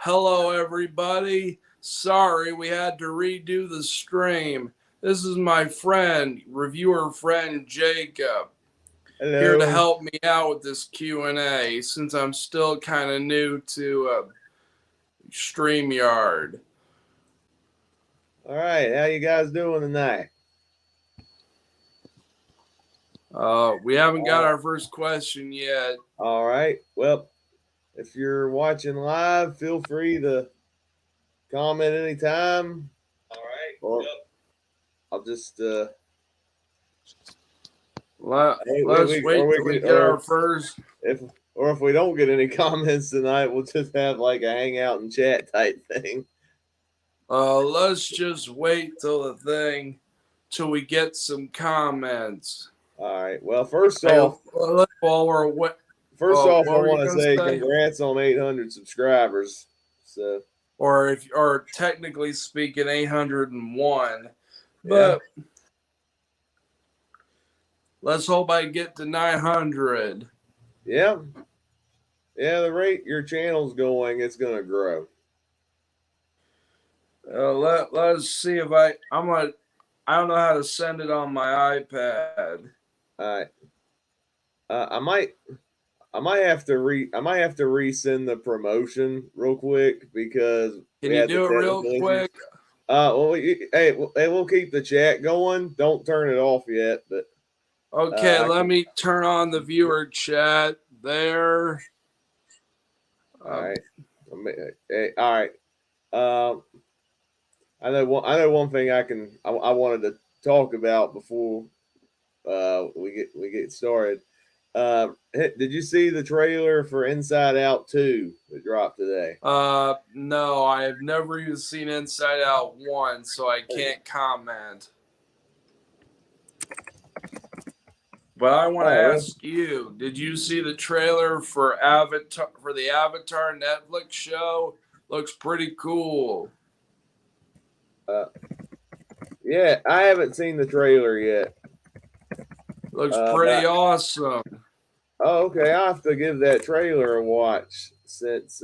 Hello, everybody. Sorry we had to redo the stream. This is my reviewer friend Jacob, here to Hello. help me out with this Q&A since I'm still kind of new to StreamYard. All right, how you guys doing tonight? We haven't got our first question yet. All right. Well, if you're watching live, feel free to comment anytime. All right. Or I'll just Let's wait till we get our first. if we don't get any comments tonight, we'll just have like a hangout and chat type thing. Let's just wait till we get some comments. All right. Well, first off, while we're I want to say congrats on 800 subscribers. So, or technically speaking, 801. But let's hope I get to 900. Yeah. Yeah, the rate your channel's going, it's gonna grow. Let's see if I don't know how to send it on my iPad. All right. I might have to resend the promotion real quick because can you do it real quick? Well, we'll keep the chat going. Don't turn it off yet, but okay. Let me turn on the viewer chat there. All right. All right. I know one thing I wanted to talk about before we get started. Did you see the trailer for Inside Out 2 that dropped today? No, I have never even seen Inside Out 1, so I can't comment. But I want to ask you, did you see the trailer for the Avatar Netflix show? Looks pretty cool. Yeah, I haven't seen the trailer yet. Looks pretty awesome. Oh, okay. I'll have to give that trailer a watch since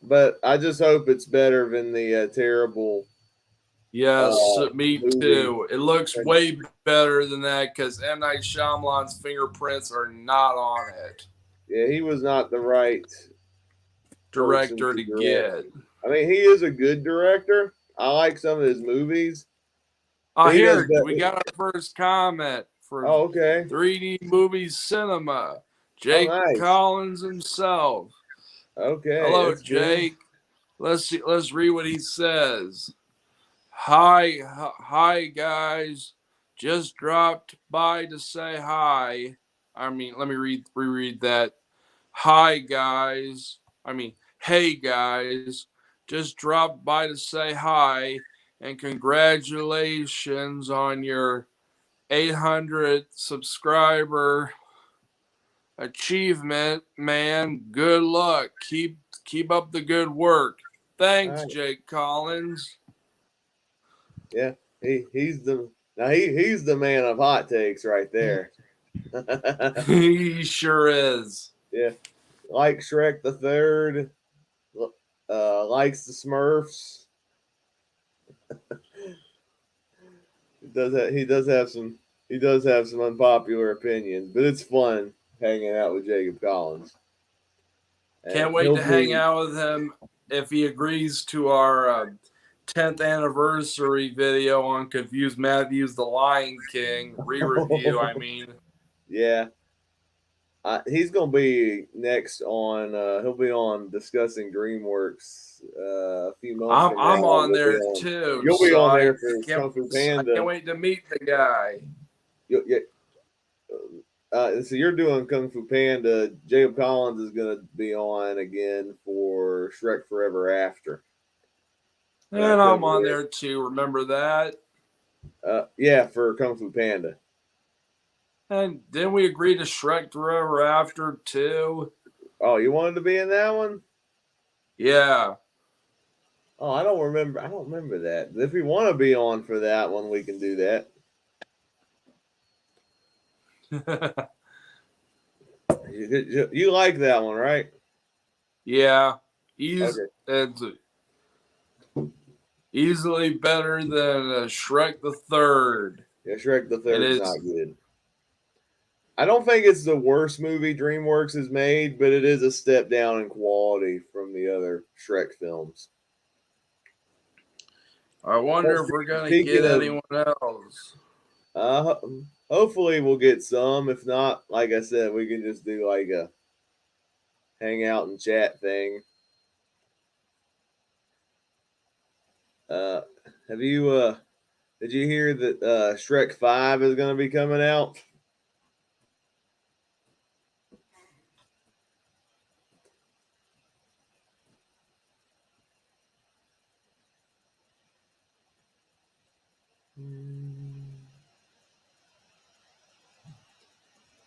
but I just hope it's better than the terrible. Yes, me too. It looks way better than that because M. Night Shyamalan's fingerprints are not on it. Yeah, he was not the right director to get. I mean, he is a good director. I like some of his movies. Here, we got our first comment for 3D Movie Cinema. Jake Collins himself. Okay. Hello, Jake. Good. Let's read what he says. Hi guys. Just dropped by to say hi. I mean, let me reread that. Hi guys. Hey guys. Just dropped by to say hi and congratulations on your 800 subscriber achievement, man. Good luck. Keep up the good work. Thanks, Jake Collins. Yeah, he's the man of hot takes right there. He sure is. Yeah, like Shrek the Third, likes the Smurfs. He does have some unpopular opinions, but it's fun hanging out with Jacob Collins. Can't wait to hang out with him if he agrees to our 10th anniversary video on Confused Matthew's The Lion King re-review. Yeah. He's gonna be next on. He'll be on discussing DreamWorks a few months. I'm on there too. You'll be on there for Kung Fu Panda. I can't wait to meet the guy. So you're doing Kung Fu Panda. Jacob Collins is gonna be on again for Shrek Forever After. And I'm on there too. Remember that? Yeah, for Kung Fu Panda. And didn't we agree to Shrek Forever After too? Oh, you wanted to be in that one? Yeah. Oh, I don't remember that. If we want to be on for that one, we can do that. You like that one, right? Yeah, he's Okay. it's easily better than Shrek the Third, Yeah, Shrek the and Third's it's not good. I don't think it's the worst movie DreamWorks has made, but it is a step down in quality from the other Shrek films. I But wonder if we're gonna speaking get of, anyone else. uh, hopefully we'll get some. If not, like I said, we can just do like a hang out and chat thing. Uh, have you did you hear that Shrek 5 is going to be coming out?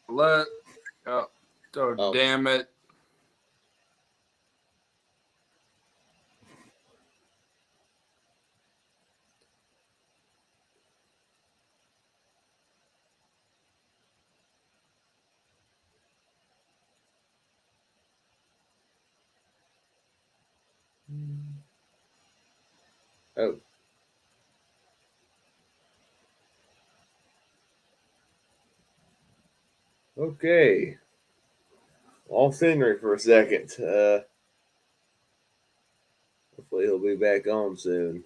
Let oh, oh Oh, damn it! oh, okay. Off Henry for a second. Hopefully he'll be back on soon.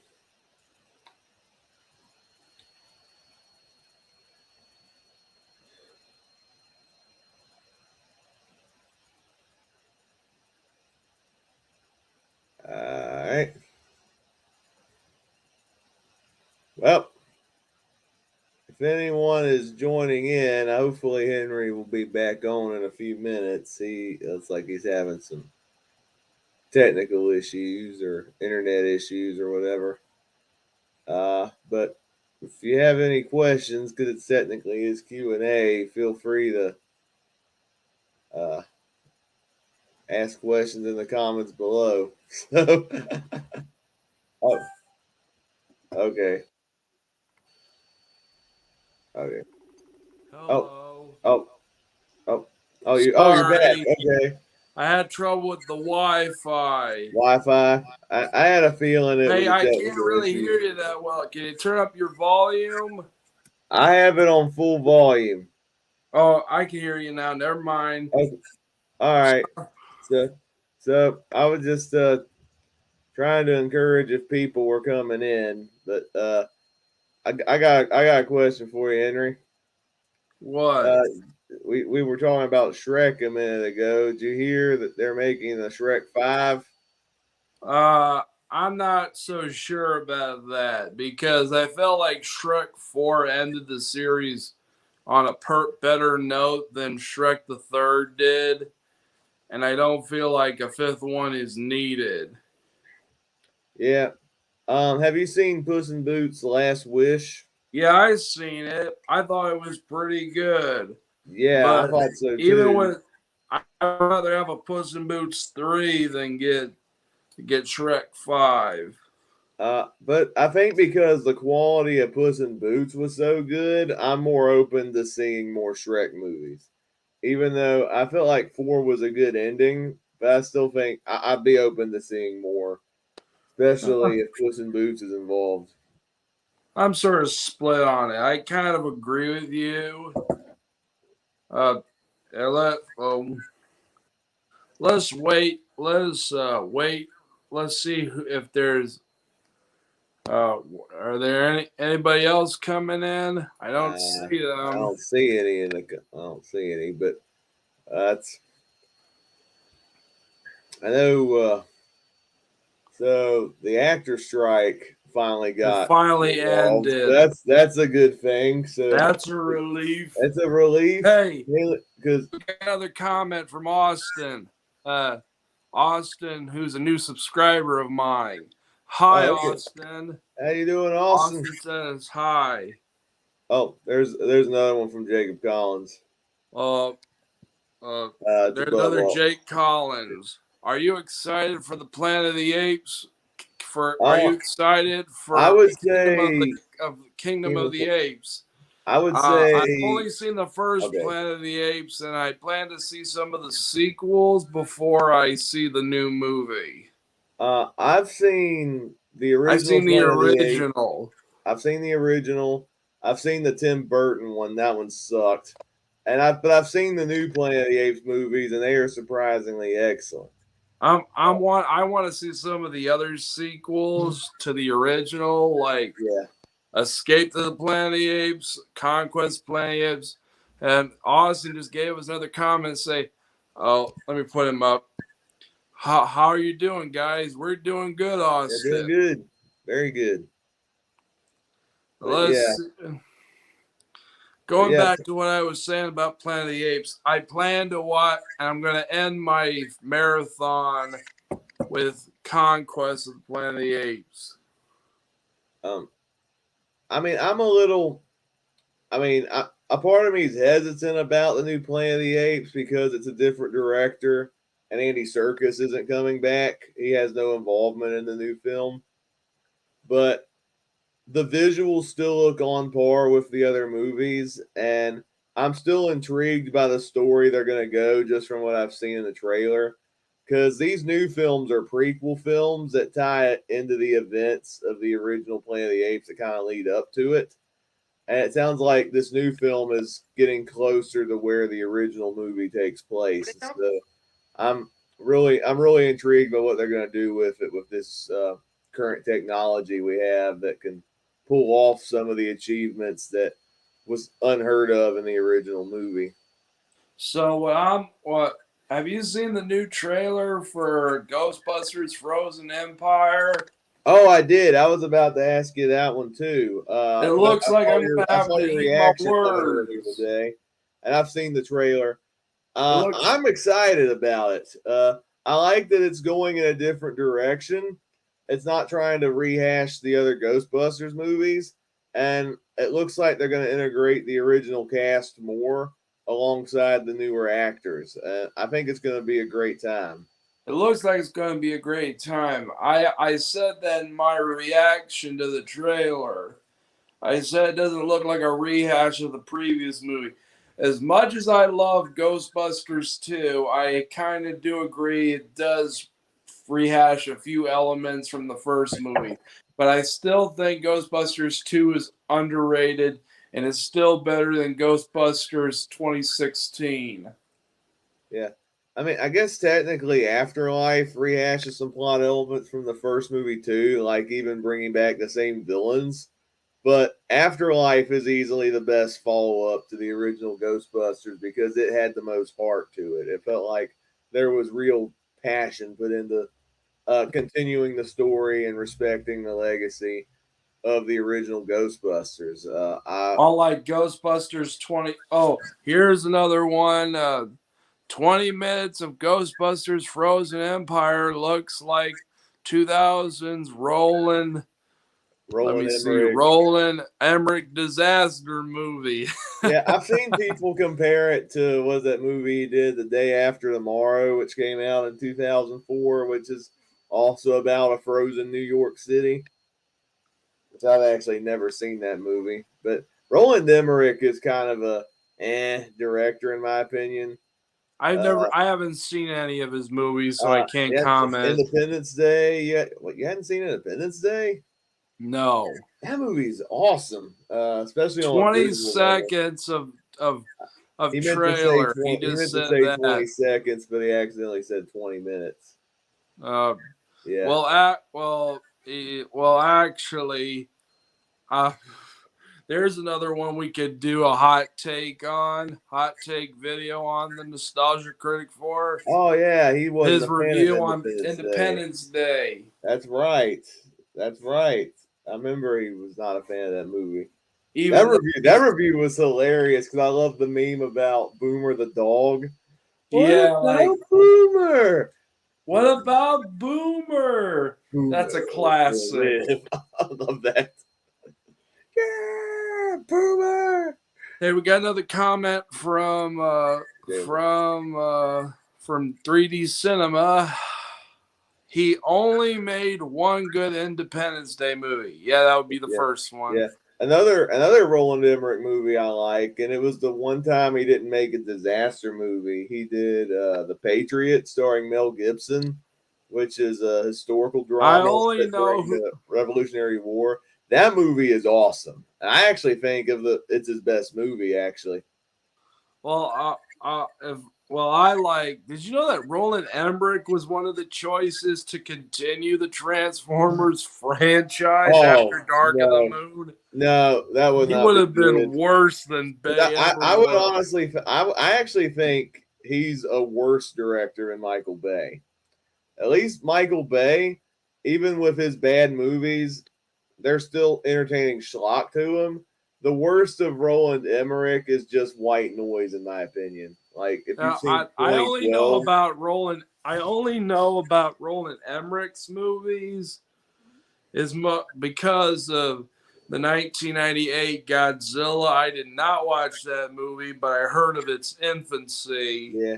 All right. Well, if anyone is joining in, hopefully Henry will be back on in a few minutes. He looks like he's having some technical issues or internet issues or whatever. But if you have any questions, because it's technically his Q&A, feel free to uh, ask questions in the comments below. So, oh, okay, okay. Oh, Hello. oh, oh, you're back. Sorry, Okay, I had trouble with the Wi-Fi. Wi-Fi. I had a feeling it was Hey, a I can't technical really issue. hear you that well. Can you turn up your volume? I have it on full volume. Oh, I can hear you now. Never mind. Okay. All right. So, I was just trying to encourage if people were coming in, but I got a question for you, Henry. What? Uh, we were talking about Shrek a minute ago. Did you hear that they're making the Shrek 5? Uh, I'm not so sure about that because I felt like Shrek 4 ended the series on a better note than Shrek the Third did, and I don't feel like a fifth one is needed. Yeah. Have you seen Puss in Boots: Last Wish? Yeah, I seen it. I thought it was pretty good, Yeah, I but thought so even too. with I'd rather have a Puss in Boots 3 than get Shrek 5. But I think because the quality of Puss in Boots was so good, I'm more open to seeing more Shrek movies. Even though I felt like 4 was a good ending, but I still think I'd be open to seeing more, especially if Puss in Boots is involved. I'm sort of split on it. I kind of agree with you. Uh, let's wait. Let's wait. Let's see if there's are there anybody else coming in? I don't see I them. don't see any in the. I don't see any, but that's. I know. So the actor strike finally It got finally resolved. So ended. that's a good thing. So That's a relief. that's a relief Hey, because we got another comment from Austin. Uh, Austin, who's a new subscriber of mine. Hi, oh, okay. Austin. How you doing, Austin? Austin says hi. Oh, there's another one from Jacob Collins. Uh, uh, It's there's above another all. Jake Collins. Are you excited for the Planet of the Apes? Are you Oh, excited I for would Kingdom of say Kingdom Game of of the Apes? I would I've say only seen the first okay. Planet of the Apes, and I plan to see some of the sequels before I see the new movie. I've seen the I've original seen the Planet of the Apes. original. I've seen the original. I've seen the Tim Burton one. That one sucked. But I've seen the new Planet of the Apes movies, and they are surprisingly excellent. I want to see some of the other sequels to the original, like Yeah, Escape to the Planet of the Apes, Conquest of the Planet of the Apes. And Austin just gave us another comment say, oh, let me put him up. How are you doing, guys? We're doing good, they're doing Austin. good, very good. But yeah, Let's but going yeah. back to what I was saying about Planet of the Apes. I plan to watch, and I'm going to end my marathon with Conquest of the Planet of the Apes. Um, I mean, I'm a little. A part of me is hesitant about the new Planet of the Apes because it's a different director, and Andy Serkis isn't coming back. He has no involvement in the new film, but the visuals still look on par with the other movies, and I'm still intrigued by the story they're going to go just from what I've seen in the trailer. Because these new films are prequel films that tie into the events of the original Planet of the Apes that kind of lead up to it. And it sounds like this new film is getting closer to where the original movie takes place. So I'm I'm really intrigued by what they're going to do with it with this current technology we have that can pull off some of the achievements that was unheard of in the original movie. So what have you seen the new trailer for Ghostbusters Frozen Empire? Oh, I did. I was about to ask you that one too. It 'Cause looks like I'm gonna I have saw to your eat my reaction of it earlier words. today, and I've seen the trailer. It looks I'm excited about it. I like that it's going in a different direction. It's not trying to rehash the other Ghostbusters movies, and it looks like they're going to integrate the original cast more alongside the newer actors. I think it's going to be a great time. it looks like it's gonna be a great time. I said that in my reaction to the trailer. I said it doesn't look like a rehash of the previous movie. As much as I love Ghostbusters 2, I kind of do agree it does rehash a few elements from the first movie. But I still think Ghostbusters 2 is underrated and is still better than Ghostbusters 2016. Yeah. I guess technically Afterlife rehashes some plot elements from the first movie too, like even bringing back the same villains. But Afterlife is easily the best follow up to the original Ghostbusters because it had the most heart to it. It felt like there was real passion put into continuing the story and respecting the legacy of the original Ghostbusters. Unlike Ghostbusters 20. Oh, here's another one. 20 minutes of Ghostbusters Frozen Empire looks like 2000s let Roland me see, Emmerich. Roland Emmerich disaster movie. Yeah, I've seen people compare it to was that movie he did The Day After Tomorrow, which came out in 2004, which is also about a frozen New York City. Which I've actually never seen that movie. But Roland Emmerich is kind of a director in my opinion. I haven't seen any of his movies, so I can't Yeah, comment. Independence Day. You hadn't seen Independence Day? No. That movie is awesome, especially on a 20 visual level. seconds of He meant to say trailer. He 20. He just meant to said say 20 that. seconds, but he accidentally said 20 minutes. Uh, Yeah, well, actually, uh, there's another one we could do a hot take video on the Nostalgia Critic for oh yeah, he wasn't his a fan of review on Independence Day. Independence Day. That's right. That's right. I remember he was not a fan of that movie. Even though That he's review was hilarious because I love the meme about Boomer the dog. What yeah, like about Boomer? what about Boomer? Boomer That's a will classic. live. I love that. Yeah, Boomer. Hey, we got another comment Yeah, from 3D Cinema. He only made one good Independence Day movie. Yeah, that would be the yeah, first one. yeah. Another Roland Emmerich movie I like, and it was the one time he didn't make a disaster movie. He did The Patriot, starring Mel Gibson, which is a historical I drama only set during know who. the Revolutionary War. That movie is awesome. I actually think it's his best movie. Actually, I like. Did you know that Roland Emmerich was one of the choices to continue the Transformers franchise oh after Dark of the no, Moon? no, that would He not would be have been good. worse than Bay ever I would was. honestly, I actually think he's a worse director than Michael Bay. At least Michael Bay, even with his bad movies, they're still entertaining schlock to him. The worst of Roland Emmerich is just white noise, in my opinion. Like if you've Now, seen I only know 2012, about Roland. I only know about Roland Emmerich's movies because of the 1998 Godzilla. I did not watch that movie, but I heard of its infancy. yeah,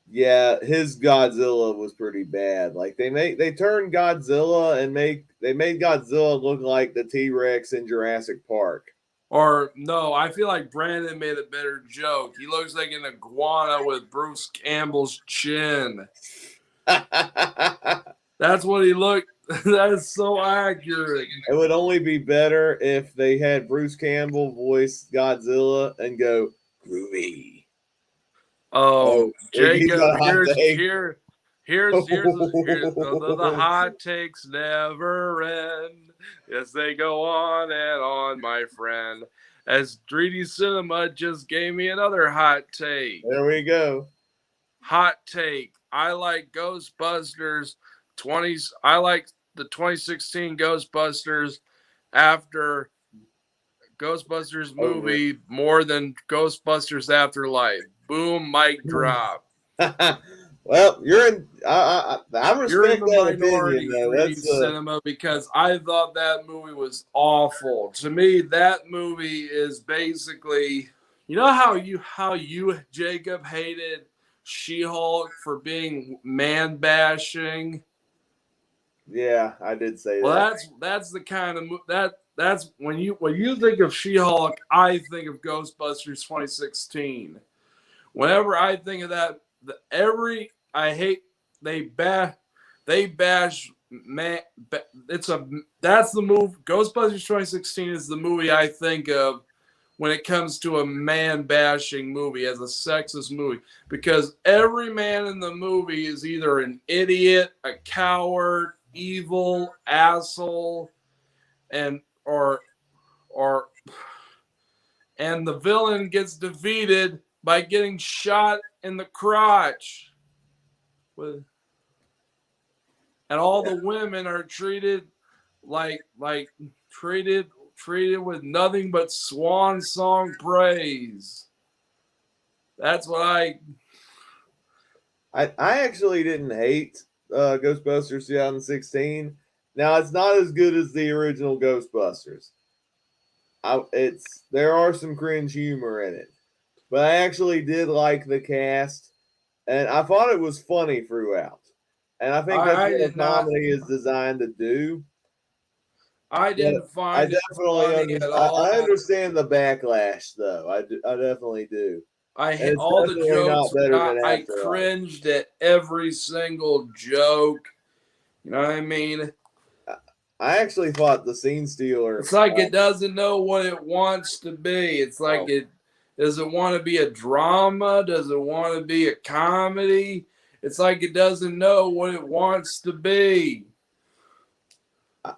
yeah, his Godzilla was pretty bad. Like they turned Godzilla and they made Godzilla look like the T Rex in Jurassic Park. Or no, I feel like Brandon made a better joke. He looks like an iguana with Bruce Campbell's chin. It That's what he looked. That's so accurate. would only be better if they had Bruce Campbell voice Godzilla and go groovy. Oh, Oh, he's Jacob, got a hot take. the hot takes never end. Yes, they go on and on, my friend. As 3D Cinema just gave me another hot take. There we go. Hot take. I like Ghostbusters 20s. I like the 2016 Ghostbusters after Ghostbusters Over movie more than Ghostbusters Afterlife. Boom, mic drop. it. Well, you're in. I You're in respect the that opinion, minority, though. 3D That's cinema, because I thought that movie was awful. To me, that movie is basically, you know how you Jacob hated She-Hulk for being man bashing. yeah. I did say Well, that. that's the kind of that's when you think of She-Hulk, I think of Ghostbusters 2016. Whenever I think of that, every I hate they bash man. It's a that's the move. Ghostbusters 2016 is the movie I think of when it comes to a man bashing movie as a sexist movie, because every man in the movie is either an idiot, a coward, evil, asshole, and or and the villain gets defeated by getting shot in the crotch with, and all the women are treated like treated with nothing but swan song praise. That's what I actually didn't hate Ghostbusters 2016. Now it's not as good as the original Ghostbusters. It's there are some cringe humor in it, but I actually did like the cast, and I thought it was funny throughout. And I think that's I what a did not comedy is designed to do. I But didn't I find it definitely funny at I all. understand the backlash, though. I definitely do, I and hit it's all the definitely not jokes. better than I Afterlife. cringed at every single joke. You know what I mean? I actually thought the scene stealer. It's like it doesn't know what it wants to be. It's like Oh, it does it want to be a drama? Does it want to be a comedy? It's like it doesn't know what it wants to be.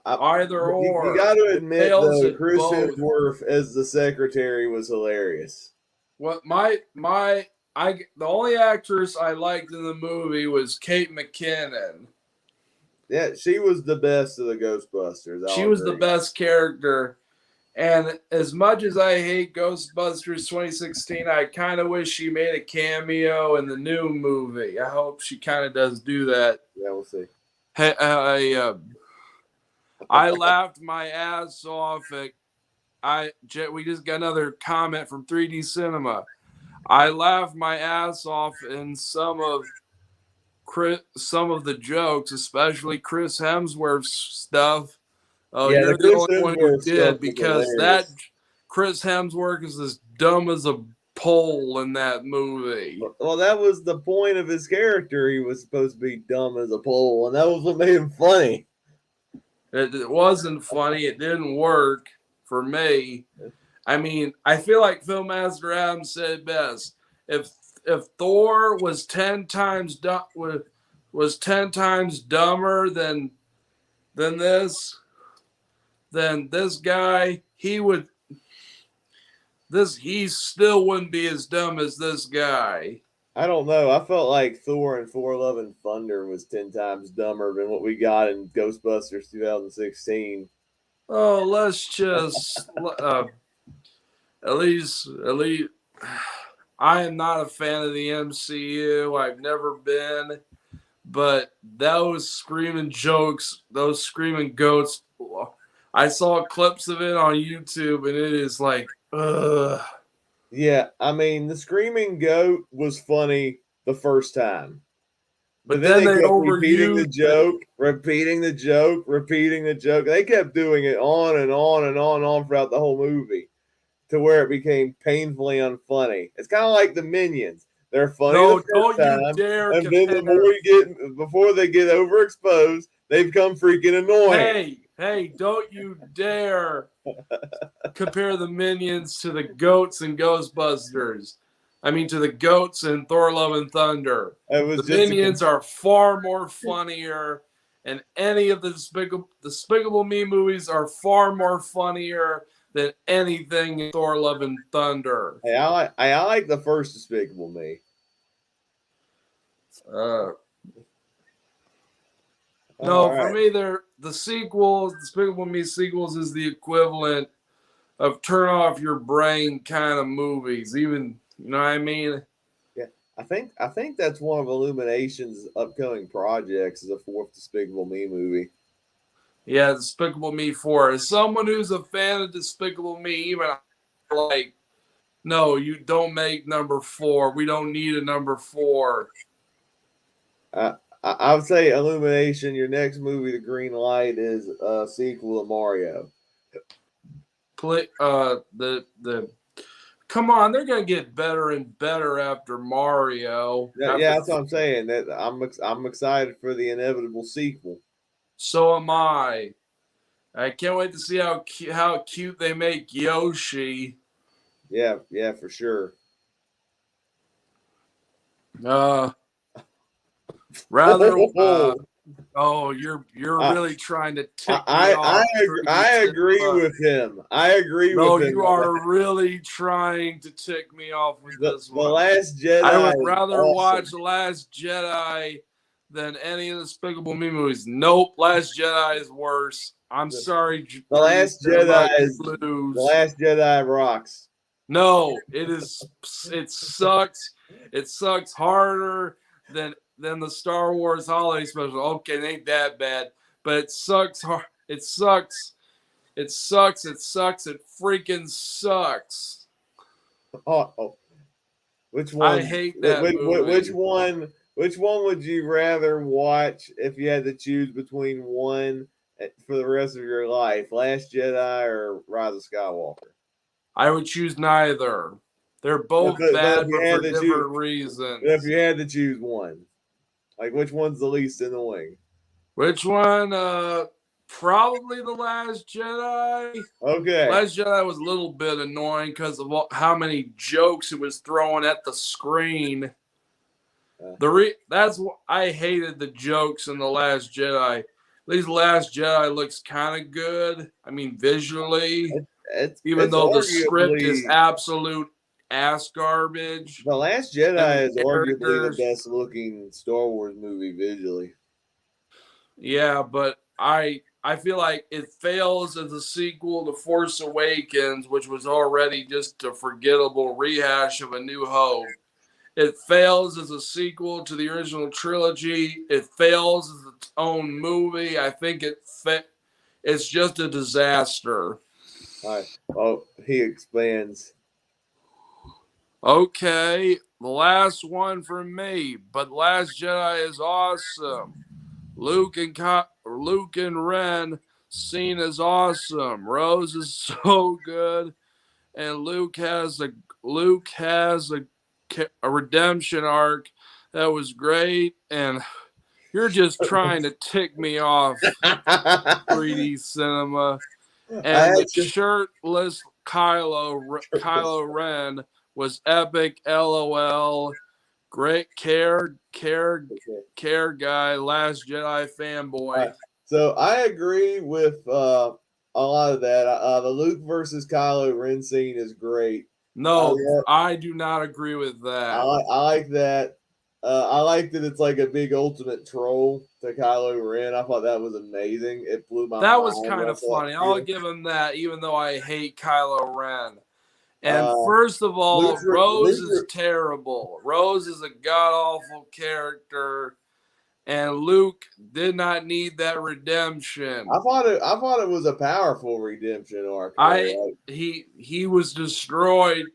Either you or. got to It admit fails though, at Chris both. Hemsworth as the secretary was hilarious. What my I the only actress I liked in the movie was Kate McKinnon. Yeah, she was the best of the Ghostbusters. She I'll was the agree. best character. And as much as I hate Ghostbusters 2016, I kind of wish she made a cameo in the new movie. I hope she kind of does do that. Yeah, we'll see. Hey, I laughed my ass off at we just got another comment from 3D Cinema. I laughed my ass off in some of the jokes, especially Chris Hemsworth's stuff Oh, Yeah, the you're the Chris only one who Hemsworth stuff did was because that hilarious. Chris Hemsworth is as dumb as a pole in that movie. Well, that was the point of his character. He was supposed to be dumb as a pole, and that was what made him funny. It wasn't funny. It didn't work for me. I mean, I feel like Phil Master Adams said best. If if Thor was 10 times was 10 times dumber than this guy, he still wouldn't be as dumb as this guy. I don't know. I felt like Thor and Thor: Love and Thunder was 10 times dumber than what we got in Ghostbusters 2016. Oh, let's just at least I am not a fan of the MCU. I've never been, but those screaming jokes, those screaming goats, I saw clips of it on YouTube, and it is like, ugh. Yeah, I mean, the Screaming Goat was funny the first time. But But then then they they kept repeating the overused it. joke, repeating the joke, repeating the joke. They kept doing it on and on and on and on throughout the whole movie to where it became painfully unfunny. It's kind of like the Minions. They're funny the No, first don't you time, dare and then compare. before they get overexposed, they become freaking annoying. Hey, don't you dare compare the Minions to the goats and Ghostbusters. I mean, to the goats and Thor: Love and Thunder. It The was just a Minions are far more funnier, and any of the Despicable Me movies are far more funnier than anything in Thor: Love and Thunder. hey, I like the first Despicable Me. Uh, All no, for right. me, the sequels, Despicable Me sequels, is the equivalent of turn off your brain kind of movies. Even you know what I mean? Yeah, I think that's one of Illumination's upcoming projects is a fourth Despicable Me movie. Yeah, Despicable Me 4. As someone who's a fan of Despicable Me, even like, no, you don't make number 4. We don't need a number 4. I I would say Illumination. Your next movie, The Green Light, is a sequel to Mario. Play the come on, they're gonna get better and better after Mario. Yeah, After yeah, that's what I'm saying. That I'm excited for the inevitable sequel. so am I. I can't wait to see how cute they make Yoshi. Yeah, yeah, for sure. Uh, rather oh, you're I, really trying to tick me I off. I Trees and agree bugs. with him. I agree with No, him. you are really trying to tick me off with this The one. Last I Jedi would is rather watch awesome. The Last Jedi than any of the Despicable Me movies. Nope, Last Jedi is worse. I'm The, sorry, the trees Last and Jedi bugs is the blues. Last Jedi rocks. No, it is. It sucks. It sucks harder than the Star Wars holiday special. Okay, it ain't that bad, but it sucks hard. It sucks. It sucks. It sucks. It freaking sucks. Oh, oh, which I one? hate that Which movie. one? Which one would you rather watch if you had to choose between one for the rest of your life? Last Jedi or Rise of Skywalker? I would choose neither. They're both But if bad, you but had for to choose, different if reasons. you had to choose one, like which one's the least annoying? Which one? Probably The Last Jedi. Okay. Last Jedi was a little bit annoying because of how many jokes it was throwing at the screen. Uh, That's what I hated the jokes in The Last Jedi. At least Last Jedi looks kind of good. I mean, visually, even it's though the script is arguably absolute ass garbage the Last and the Jedi is arguably the characters. best looking Star Wars movie visually. Yeah, but I feel like it fails as a sequel to Force Awakens, which was already just a forgettable rehash of A New Hope. It fails as a sequel to the original trilogy. It fails as its own movie. I think it's just a disaster. All right. Oh, he expands. Okay, the last one for me, but Last Jedi is awesome. Luke and Ren scene is awesome. Rose is so good, and Luke has a redemption arc that was great. And you're just trying to tick me off, I 3D cinema. And the had to. shirtless Kylo Ren was epic. LOL. Great care guy. Last Jedi Uh, fanboy. so I agree with a lot of that. The Luke versus Kylo Ren scene is great. I No, love, I do not agree with that. I like that. I like that it's like a big ultimate troll to Kylo Ren. I thought that was amazing. It blew my That was mind kind when I of saw that funny. I'll trailer. give him that, even though I hate Kylo Ren. And Uh, first of all, Luke's, Rose is Luke, terrible. Rose is a god awful character, and Luke did not need that redemption. I thought it was a powerful redemption arc I though. Like, he was destroyed.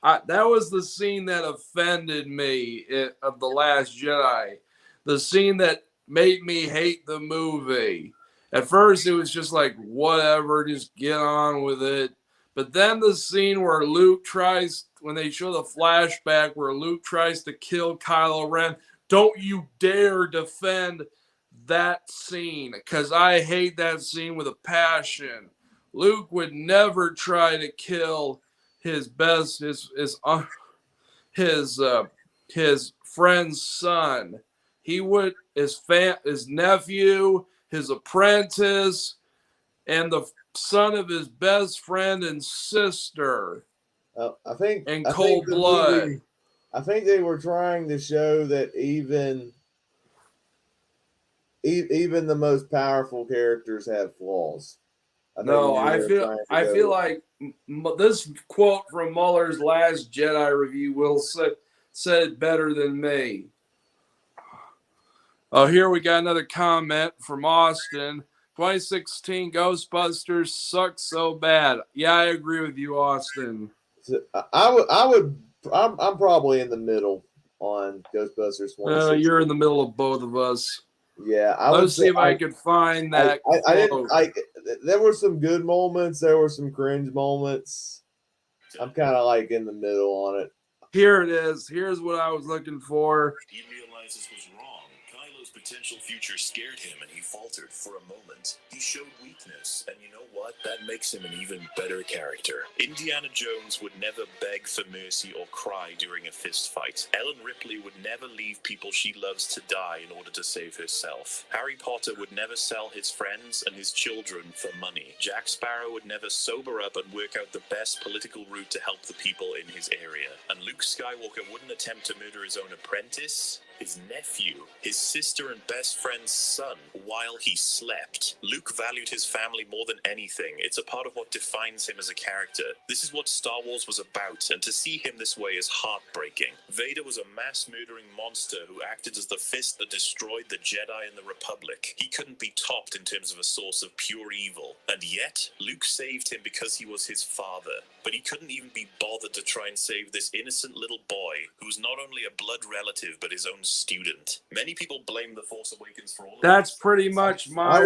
That was the scene that offended me of The Last Jedi. The scene that made me hate the movie. At first, it was just like, whatever, just get on with it. But then the scene where when they show the flashback where Luke tries to kill Kylo Ren, don't you dare defend that scene, because I hate that scene with a passion. Luke would never try to kill his best his his friend's son. He would his nephew, his apprentice, and the son of his best friend and sister in I think cold the blood. movie. I think they were trying to show that even the most powerful characters have flaws. I think No, maybe they I were feel trying to I go feel with. like this quote from Muller's Last Jedi review will said it better than me. Oh, here we got another comment from Austin. 2016 Ghostbusters sucks so bad. Yeah, I agree with you, Austin. So I would I'm probably in the middle on Ghostbusters You're in 2016. the middle of both of us. Yeah, I would Let's say see if I could find that I didn't quote. like. There were some good moments. There were some cringe moments. I'm kind of like in the middle on it. Here it is. Here's what I was looking for. He realizes was wrong. Kylo's potential future scared him and he faltered for a moment. He showed weakness, and you know what? That makes him an even better character. Indiana Jones would never beg for mercy or cry during a fist fight. Ellen Ripley would never leave people she loves to die in order to save herself. Harry Potter would never sell his friends and his children for money. Jack Sparrow would never sober up and work out the best political route to help the people in his area. And Luke Skywalker wouldn't attempt to murder his own apprentice, his nephew, his sister and best friend's son, while he slept. Luke valued his family more than anything. It's a part of what defines him as a character. This is what Star Wars was about, and to see him this way is heartbreaking. Vader was a mass-murdering monster who acted as the fist that destroyed the Jedi and the Republic. He couldn't be topped in terms of a source of pure evil. And yet, Luke saved him because he was his father. But he couldn't even be bothered to try and save this innocent little boy, who's not only a blood relative, but his own student. Many people blame The Force Awakens for all of That's this. pretty much I my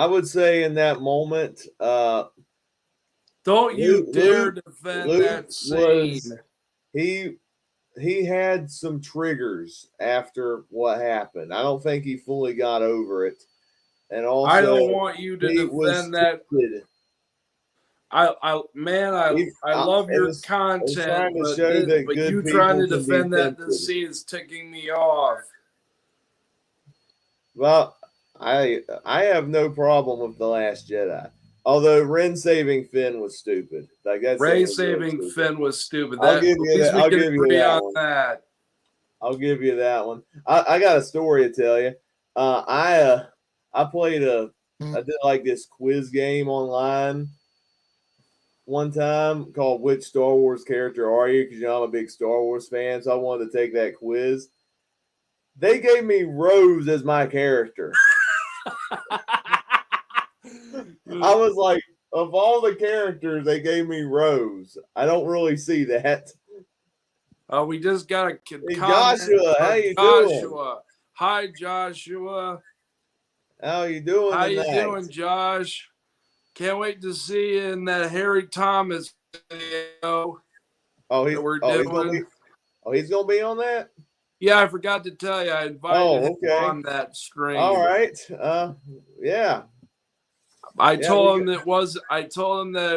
would say in that moment, Don't you Luke dare Luke, defend Luke that scene. was he he had some triggers after what happened. I don't think he fully got over it, and I also don't want you to he was defend that. stupid. I love It your was content, trying to show that but you good trying people to can be defend that tempted. this scene is ticking me off. Well, I have no problem with the Last Jedi. Although Ren saving Finn was stupid. Like that scene Ray was really saving stupid. Finn was stupid. I'll That give at you least that. we I'll can give you agree that on one. that. I'll give you that one. I got a story to tell you. I played I did like this quiz game online one time called "Which Star Wars character are you?" Because I'm a big Star Wars fan, so I wanted to take that quiz. They gave me Rose as my character. I was like, of all the characters, they gave me Rose. I don't really see that. We just got a Hey comment Joshua, how from you doing? Joshua. Hi, Joshua. How you doing How you tonight? doing, Josh? Can't wait to see you in that Harry Thomas video that we're doing. He's gonna be on that. Yeah, I forgot to tell you, I invited Oh, him okay. on that All stream. right. Yeah. I told him that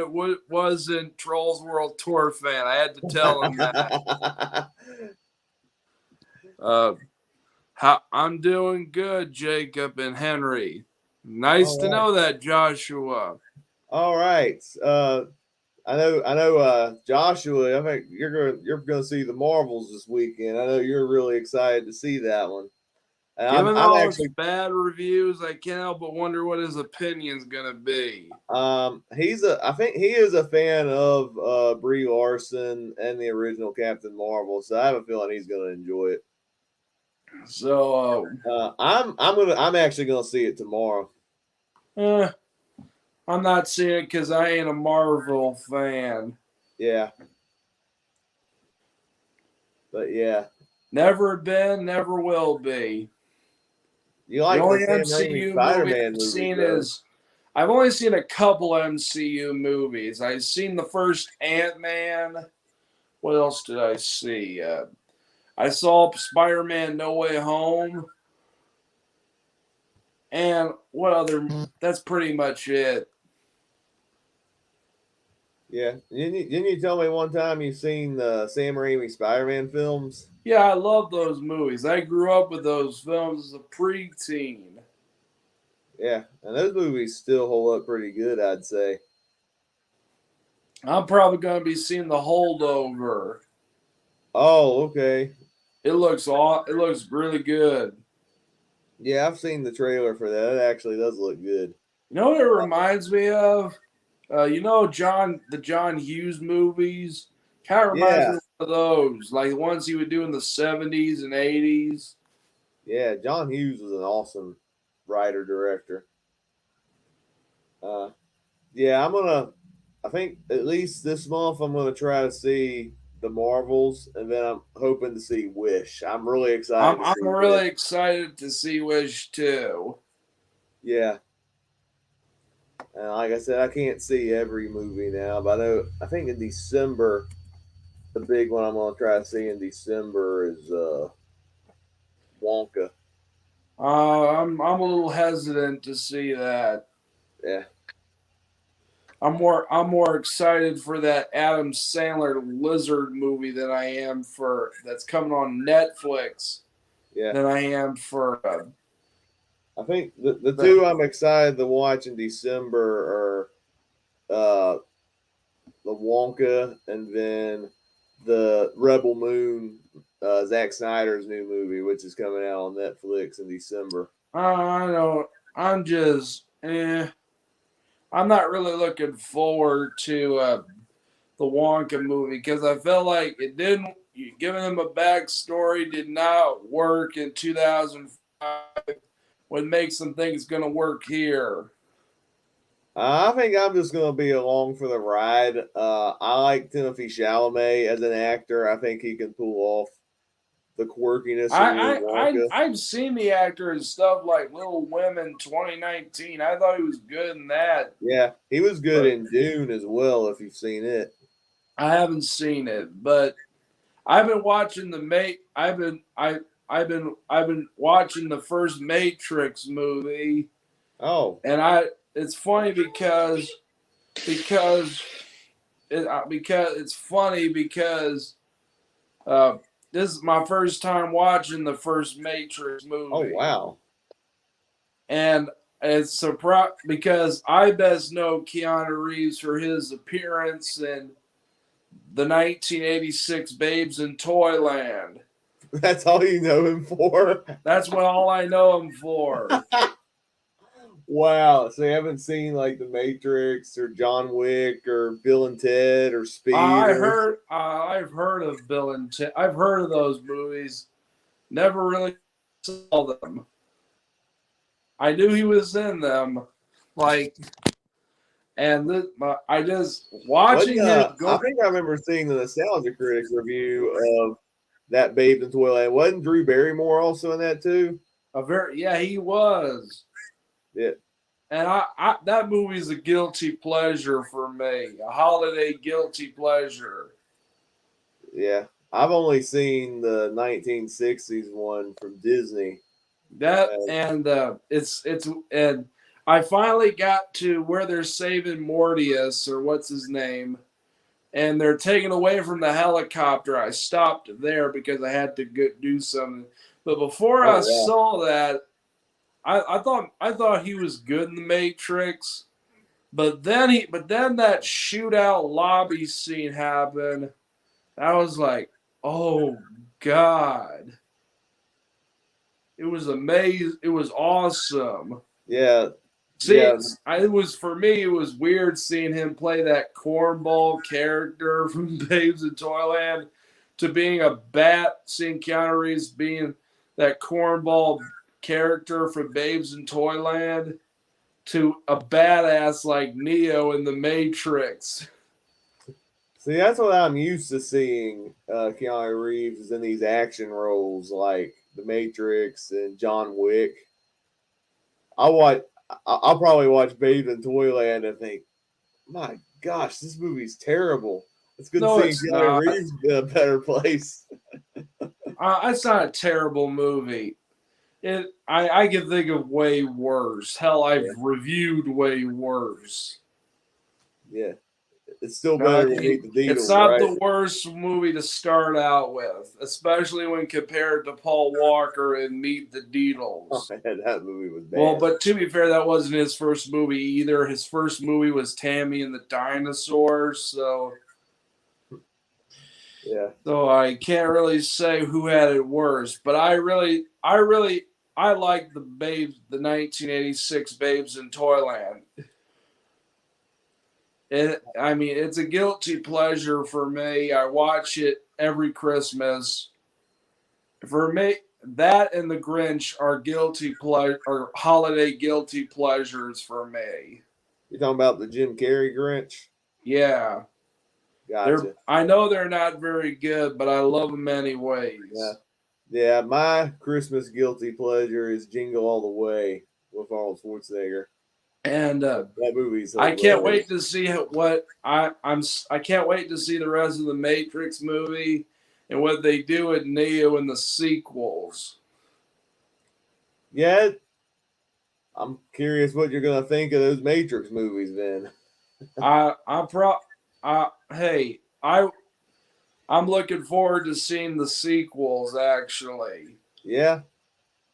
it wasn't Trolls World Tour fan. I had to tell him that. I'm doing good, Jacob and Henry. Nice to know that, Joshua. All right. I know, Joshua. I think you're gonna see the Marvels this weekend. I know you're really excited to see that one. And Given I'm all actually his bad reviews, I can't help but wonder what his opinion's gonna be. I think he is a fan of Brie Larson and the original Captain Marvel, so I have a feeling he's gonna enjoy it. So I'm actually gonna see it tomorrow. I'm not seeing it because I ain't a Marvel fan. Yeah. But yeah. Never been, never will be. You like the only the Sam MCU Raimi movie Spider-Man I've movie, seen though. is I've only seen a couple MCU movies. I've seen the first Ant-Man. What else did I see? I saw Spider-Man No Way Home. And what other? That's pretty much it. Yeah. Didn't you tell me one time you've seen the Sam Raimi Spider-Man films? Yeah, I love those movies. I grew up with those films as a preteen. Yeah, and those movies still hold up pretty good, I'd say. I'm probably going to be seeing The Holdover. Oh, okay. It looks really good. Yeah, I've seen the trailer for that. It actually does look good. You know what it reminds me of? The John Hughes movies? Kind of reminds me of those, like the ones he would do in the 70s and 80s. Yeah, John Hughes was an awesome writer director. Yeah, I think at least this month I'm gonna try to see the Marvels, and then I'm hoping to see Wish. I'm really excited. I'm really excited to see Wish too. Yeah. And like I said, I can't see every movie now, but I think in December, the big one I'm gonna try to see in December is Wonka. I'm a little hesitant to see that. Yeah. I'm more excited for that Adam Sandler Lizard movie than I am for that's coming on Netflix. Yeah. Than I am for. I think the two I'm excited to watch in December are the Wonka and then the Rebel Moon, Zack Snyder's new movie, which is coming out on Netflix in December. I don't. I'm just. I'm not really looking forward to the Wonka movie because I felt like it didn't. Giving him a backstory did not work in 2005. What makes them think it's going to work here? I think I'm just going to be along for the ride. I like Timothy Chalamet as an actor. I think he can pull off the quirkiness of Wonka. I've seen the actor in stuff like Little Women 2019. I thought he was good in that. Yeah, he was good in Dune as well. If you've seen it, I haven't seen it, but I've been watching I've been watching the first Matrix movie. Oh, and it's funny because it's funny because this is my first time watching the first Matrix movie. Oh, wow. And it's surprised because I best know Keanu Reeves for his appearance in the 1986 Babes in Toyland. That's all you know him for? That's all I know him for. Wow. So you haven't seen like The Matrix or John Wick or Bill and Ted or Speed? I've heard of Bill and Ted. I've heard of those movies. Never really saw them. I knew he was in them. I just watching him. I think I remember seeing the Nostalgia Critics review of that Babes in Toyland. Wasn't Drew Barrymore also in that too? He was. Yeah, And I that movie's a guilty pleasure for me, a holiday guilty pleasure. yeah. I've only seen the 1960s one from Disney. That Uh, and it's and I finally got to where they're saving Mortius or what's his name, and they're taking away from the helicopter. I stopped there because I had to do something. But before I oh saw that, I thought he was good in the Matrix. But then that shootout lobby scene happened. I was like, oh God. It was amazing. It was awesome. yeah, See, yeah, it was for me. It was weird seeing him play that cornball character from Babes in Toyland to being a bat. Seeing Keanu Reeves being that cornball character from Babes in Toyland to a badass like Neo in the Matrix. See, that's what I'm used to seeing. Keanu Reeves is in these action roles like The Matrix and John Wick. I watch. I'll probably watch Babe in Toyland and think, my gosh, this movie's terrible. It's good No, seeing it's Keanu not. Reeves in a better place. It's not a terrible movie. I can think of way worse. Hell, I've Yeah, reviewed way worse. yeah. It's still No, better than Meet the it's Beatles, not right? the worst movie to start out with, especially when compared to Paul Walker and Meet the Oh Deedles. man, that movie was Well, bad. but to be fair, that wasn't his first movie either. His first movie was Tammy and the Dinosaurs, Yeah, so I can't really say who had it worse. But I like the 1986 Babes in Toyland. It's a guilty pleasure for me. I watch it every Christmas. For me, that and the Grinch are or holiday guilty pleasures for me. you talking about the Jim Carrey Grinch? Yeah, Gotcha. I know they're not very good, but I love them Yeah, anyways. yeah. My Christmas guilty pleasure is Jingle All the Way with Arnold Schwarzenegger. And That movie's I can't wait hilarious. to see I can't wait to see the rest of the Matrix movie and what they do with Neo in the sequels. Yeah, I'm curious what you're gonna think of those Matrix movies. Then, I'm pro. Hey, I'm looking forward to seeing the sequels actually yeah,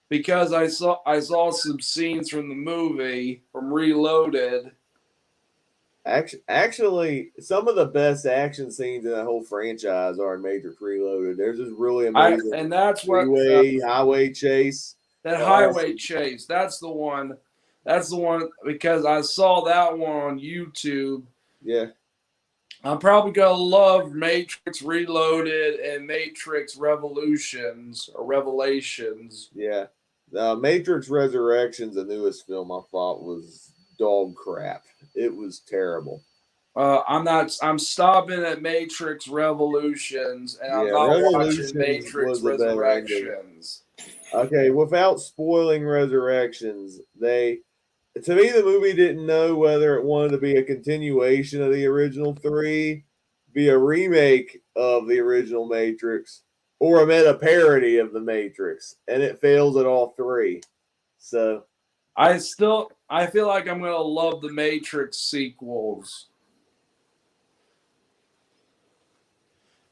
because I saw some scenes from the movie from Reloaded. actually, some of the best action scenes in that whole franchise are in Matrix Reloaded. There's this really I amazing and that's what freeway highway chase. that highway Awesome. chase. That's the one. That's the one because I saw that one on YouTube. Yeah, I'm probably gonna love Matrix Reloaded and Matrix Revolutions or Revelations. yeah. Matrix Resurrections, the newest film, I thought was dog crap. It was terrible. I'm not. I'm stopping at Matrix Revolutions, and I'm Yeah, not watching Revolutions Matrix was a better ending. Resurrections. Okay, without spoiling Resurrections, to me the movie didn't know whether it wanted to be a continuation of the original three, be a remake of the original Matrix, or a meta parody of the Matrix, and it fails at all three. So I feel like I'm gonna love the Matrix sequels,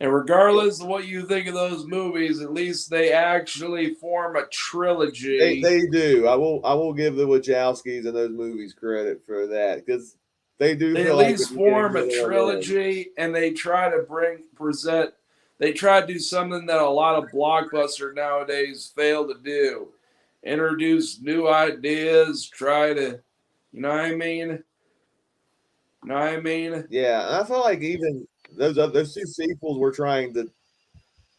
and regardless of what you think of those movies, at least they actually form a trilogy. they do. I will give the Wachowskis and those movies credit for that because they do They at feel like the least beginning, form a middle, and end. trilogy, and they try to present. They try to do something that a lot of blockbusters nowadays fail to do: introduce new ideas, try to, you know what I mean? You know what I mean? Yeah, and I feel like even those two sequels were trying to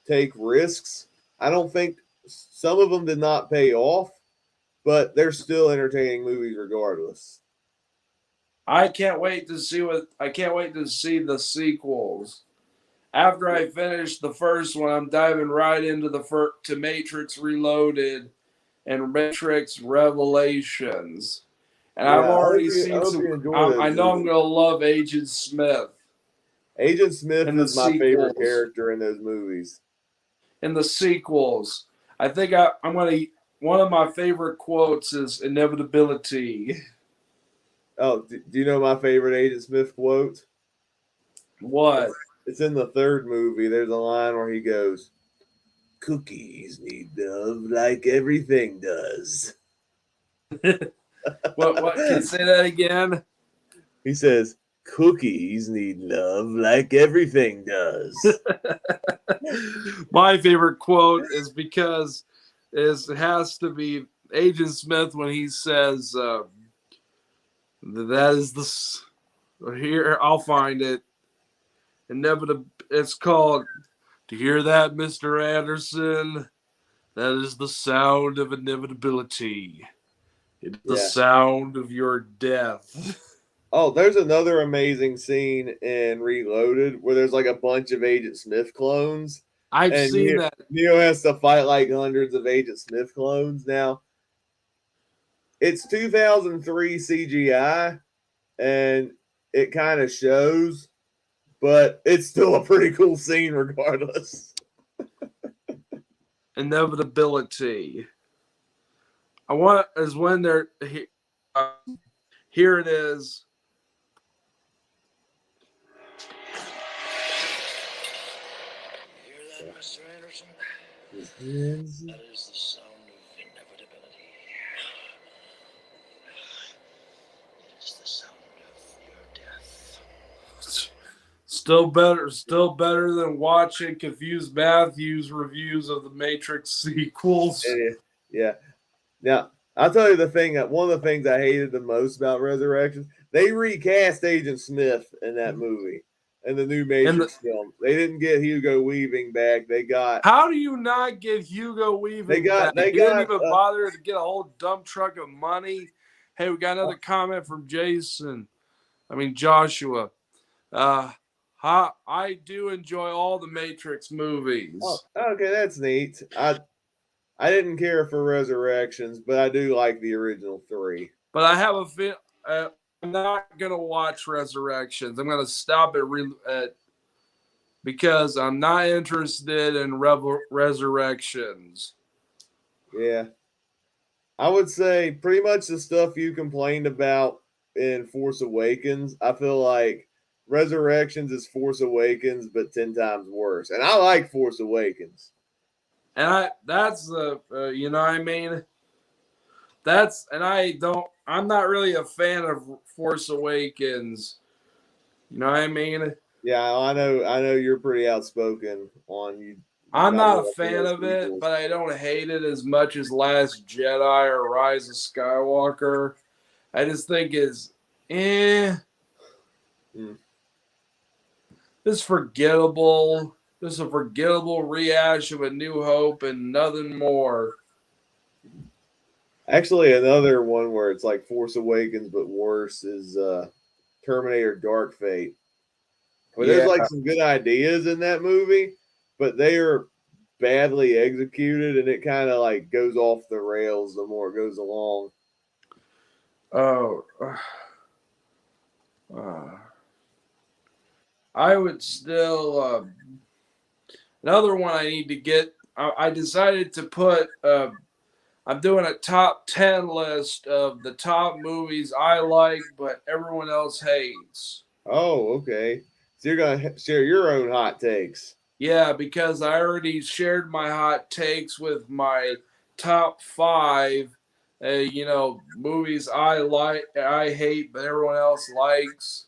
take risks. I don't think some of them did not pay off, but they're still entertaining movies regardless. I can't wait to see the sequels. After I finish the first one, I'm diving right into to Matrix Reloaded and Matrix Revelations. And I've Yeah, already I seen hope some. you enjoy those I know I'm movies. gonna love Agent Smith Agent Smith in the is my favorite sequels. character in those movies. In the sequels, I think I'm gonna. One of my favorite quotes is inevitability. Oh, do you know my favorite Agent Smith quote? What? It's in the third movie. There's a line where he goes, "Cookies need love like everything does." What? Can you say that again? He says, "Cookies need love like everything does." My favorite quote is because it has to be Agent Smith when he says that is the here I'll find it. Inevitable. It's called. Do you hear that, Mr. Anderson? That is the sound of inevitability. It's the Yeah. sound of your death. Oh, there's another amazing scene in Reloaded where there's like a bunch of Agent Smith clones, I've and seen that. Neo has to fight like hundreds of Agent Smith clones. Now, it's 2003 CGI, and it kind of shows, but it's still a pretty cool scene regardless. Inevitability. I want is when they're here. It is. You hear that, Mr. Anderson? Yes. That is the sound of inevitability. It is the sound of your death. Still better than watching Confused Matthews reviews of the Matrix sequels. Yeah. Now, I'll tell you the thing that one of the things I hated the most about Resurrections, they recast Agent Smith in that movie in the new And Matrix film. They didn't get Hugo Weaving back. how do you not get Hugo Weaving back? they You didn't got even bother to get a whole dump truck of money. Hey, we got another comment from Jason. I mean Joshua. I do enjoy all the Matrix oh, movies, okay, that's neat. I didn't care for Resurrections, but I do like the original three. but I have a feel. I'm not gonna watch Resurrections. I'm gonna stop at because I'm not interested in Resurrections. Yeah. I would say pretty much the stuff you complained about in Force Awakens. I feel like Resurrections is Force Awakens, but 10 times worse. And I like Force Awakens. And that's the you know what I mean. That's and I don't. I'm not really a fan of Force Awakens. You know what I mean. Yeah, I know you're pretty outspoken on you I'm not not a liking fan those of it, prequels. but I don't hate it as much as Last Jedi or Rise of Skywalker. I just think it's eh. Mm. It's forgettable. This is a forgettable rehash of A New Hope and nothing more. Actually, another one where it's like Force Awakens but worse is Terminator Dark Fate. Where there's Yeah. like some good ideas in that movie, but they are badly executed and it kind of like goes off the rails the more it goes along. Oh. Uh, I would still. Another one I need to get. I decided to put. I'm doing a top 10 list of the top movies I like, but everyone else hates. Oh, okay. So you're gonna share your own hot takes. Yeah, because I already shared my hot takes with my top five, movies I like, I hate, but everyone else likes.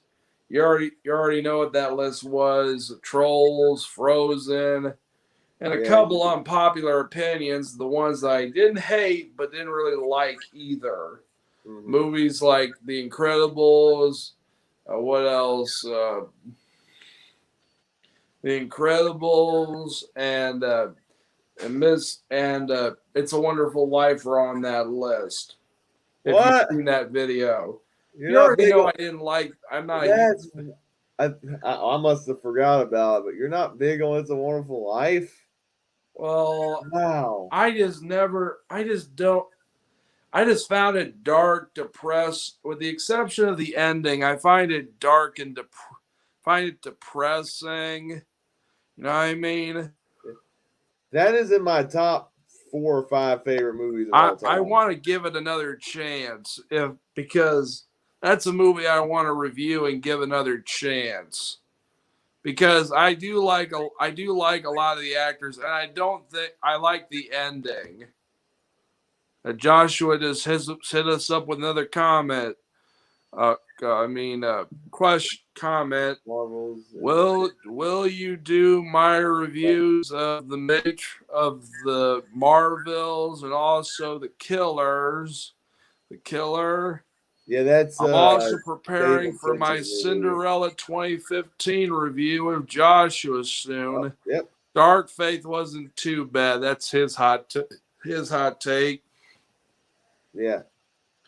You already know what that list was: Trolls, Frozen, and a Yeah. couple unpopular opinions. The ones I didn't hate but didn't really like either. Mm-hmm. Movies like The Incredibles. What else? The Incredibles and Miss and It's a Wonderful Life are on that list. If you've What? seen that video, You're you not already big know on I didn't like. I'm not a huge. that's. I must have forgot about it, but you're not big on It's a Wonderful Life. Well, Wow. I just never. I just don't. I just found it dark, depressed. With the exception of the ending, I find it dark and find it depressing. You know what I mean? That is in my top 4 or 5 favorite movies of all I time. want to give it another chance because that's a movie I want to review and give another chance. Because I do like a lot of the actors, and I don't think I like the ending. Joshua just hit us up with another comment. Question comment. Marvels. Will you do my reviews of the Marvels and also the Killers? The Killer. Yeah, that's I'm also preparing David for my Fincher's movie. Cinderella 2015 review of Joshua soon. Yep. Dark Faith wasn't too bad. That's his hot take. Yeah.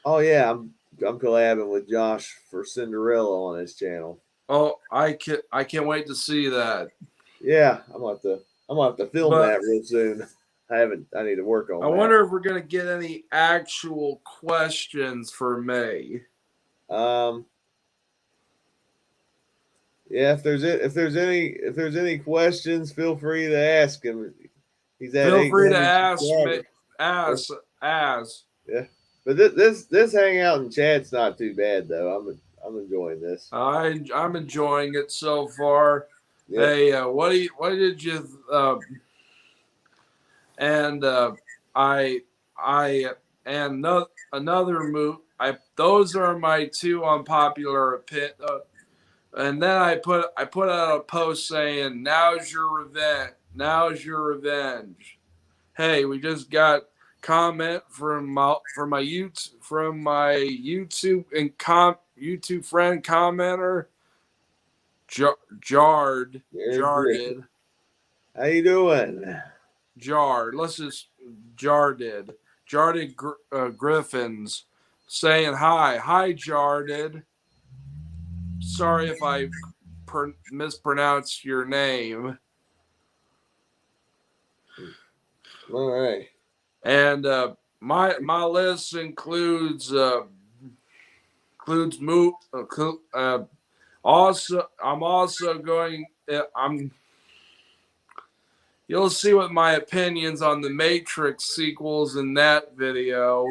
Oh yeah, I'm collabing with Josh for Cinderella on his channel. Oh, I can't wait to see that. Yeah, I'm gonna have to film But that real soon. I need to work I on that. wonder if we're gonna get any actual questions for me. Um, yeah, if there's any questions, feel free to ask him. He's at Feel free to 800 ask me. subscribers. Ask. Yeah, but this hangout and chat's not too bad though. I'm enjoying this. I'm enjoying it so far. Yep. Hey, what did you and I and no, another move. Those are my two unpopular opinion. And then I put out a post saying, "Now's your revenge. Now's your revenge." Hey, we just got comment from my YouTube and YouTube friend commenter Jard Jarded. How you doing? Jard. Let's just Jarded. Jarded Griffins saying hi. Hi, Jarded. Sorry if I mispronounced your name. All right. And my list includes also I'm also going I'm you'll see what my opinions on the Matrix sequels in that video.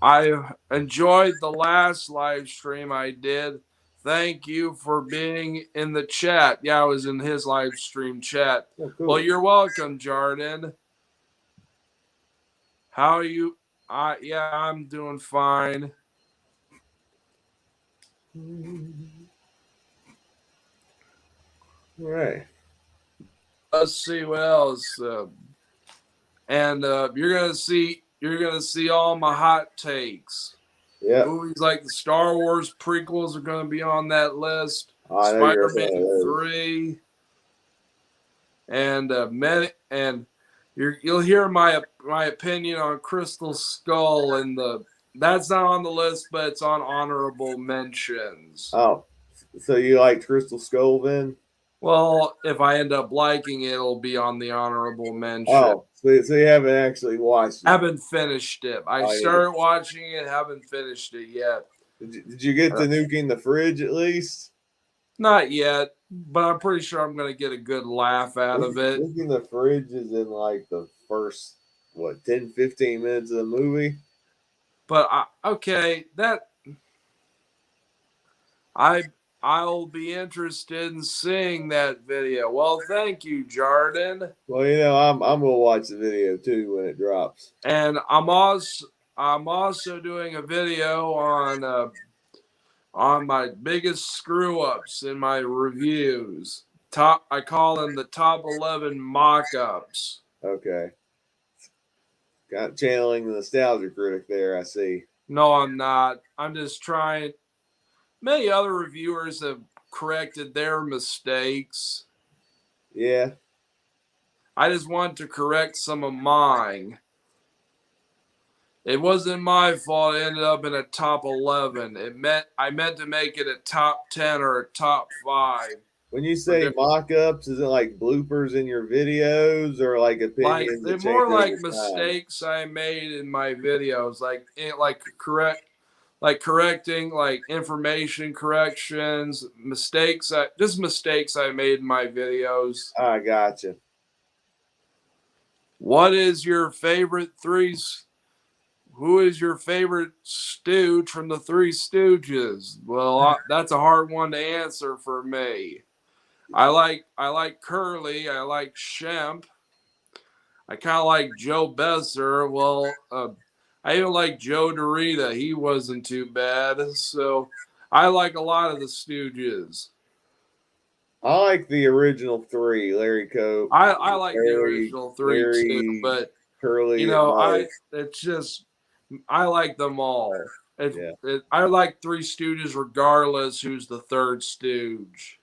I enjoyed the last live stream I did. Thank you for being in the chat. Yeah, I was in his live stream chat. Oh, cool. Well, you're welcome, Jordan. How are you? Yeah, I'm doing fine. All right. Let's see what else. And you're gonna see all my hot takes. Yeah. Movies like the Star Wars prequels are gonna be on that list. I know you're a fan Spider-Man of those. 3, and you'll hear my opinion on Crystal Skull, and that's not on the list, but it's on honorable mentions. Oh, so you like Crystal Skull then? Well, if I end up liking it, it'll be on the honorable mention. Oh, so you haven't actually watched it? Haven't finished it. I started watching it, haven't finished it yet. Did you get to nuking the fridge at least? Not yet, but I'm pretty sure I'm going to get a good laugh out of it. Nuking the fridge is in like the first, 10, 15 minutes of the movie? But I'll be interested in seeing that video. Well, thank you, Jordan. Well, I'm gonna watch the video too when it drops. And I'm also doing a video on my biggest screw ups in my reviews. I call them the top 11 mock ups. Okay. Got channeling the nostalgia critic there, I see. No, I'm not. I'm just trying. Many other reviewers have corrected their mistakes. Yeah. I just want to correct some of mine. It wasn't my fault it ended up in a top 11. I meant to make it a top 10 or a top 5. When you for say mock-ups, is it like bloopers in your videos or like like opinions they're that change more like over time? mistakes I made in my videos, like correcting like information corrections, just mistakes I made in my videos. I gotcha. What is your favorite Who is your favorite stooge from the Three Stooges? Well, that's a hard one to answer for me. I like Curly. I like Shemp. I kind of like Joe Besser. Well, I even like Joe Dorita. He wasn't too bad. So I like a lot of the Stooges. I like the original three: Larry Coe, I like the Larry, original three too, Larry, but Curly, and Marge. it's just I like them all. Yeah, I like Three Stooges regardless who's the third Stooge.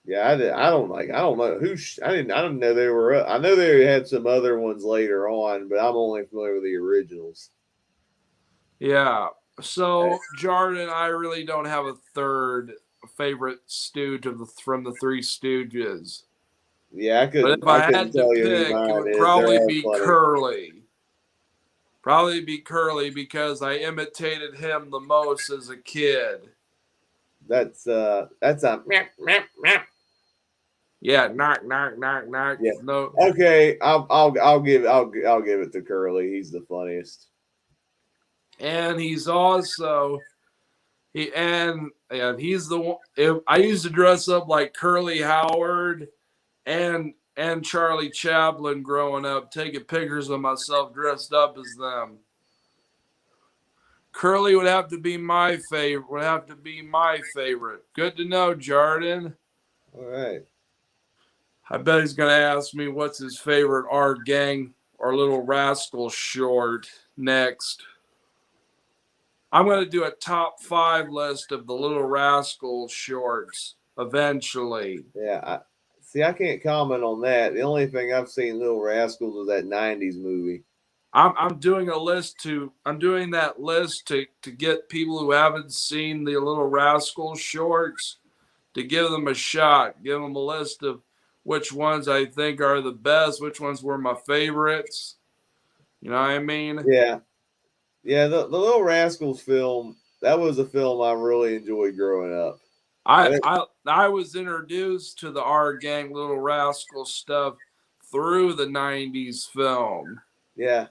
yeah. I don't like. I don't know who. I didn't know they were. I know they had some other ones later on, but I'm only familiar with the originals. Yeah. So Jordan, I really don't have a third favorite Stooge from the Three Stooges. Yeah, But if I I couldn't had to tell you who pick, it mine would is. They're probably all be funny. Curly. Probably be Curly because I imitated him the most as a kid. That's a meow, meow, meow. Yeah, knock, knock, knock, knock. Yeah. No, Okay, I'll give it to Curly. He's the funniest. and he's also and he's the one. If I used to dress up like Curly Howard and Charlie Chaplin growing up, taking pictures of myself dressed up as them. Curly would have to be my favorite. Would have to be my favorite. Good to know, Jordan. All right. I bet he's gonna ask me what's his favorite Our Gang or Little Rascal short next. I'm gonna do a top 5 list of the Little Rascal shorts eventually. Yeah. See. I can't comment on that. The only thing I've seen Little Rascals was that '90s movie. I'm doing that list to get people who haven't seen the Little Rascal shorts to give them a shot, give them a list of which ones I think are the best, which ones were my favorites. You know what I mean? Yeah. Yeah. The Little Rascals film. That was a film I really enjoyed growing up. I And it, I I was introduced to the Our Gang Little Rascal stuff through the '90s film. yeah.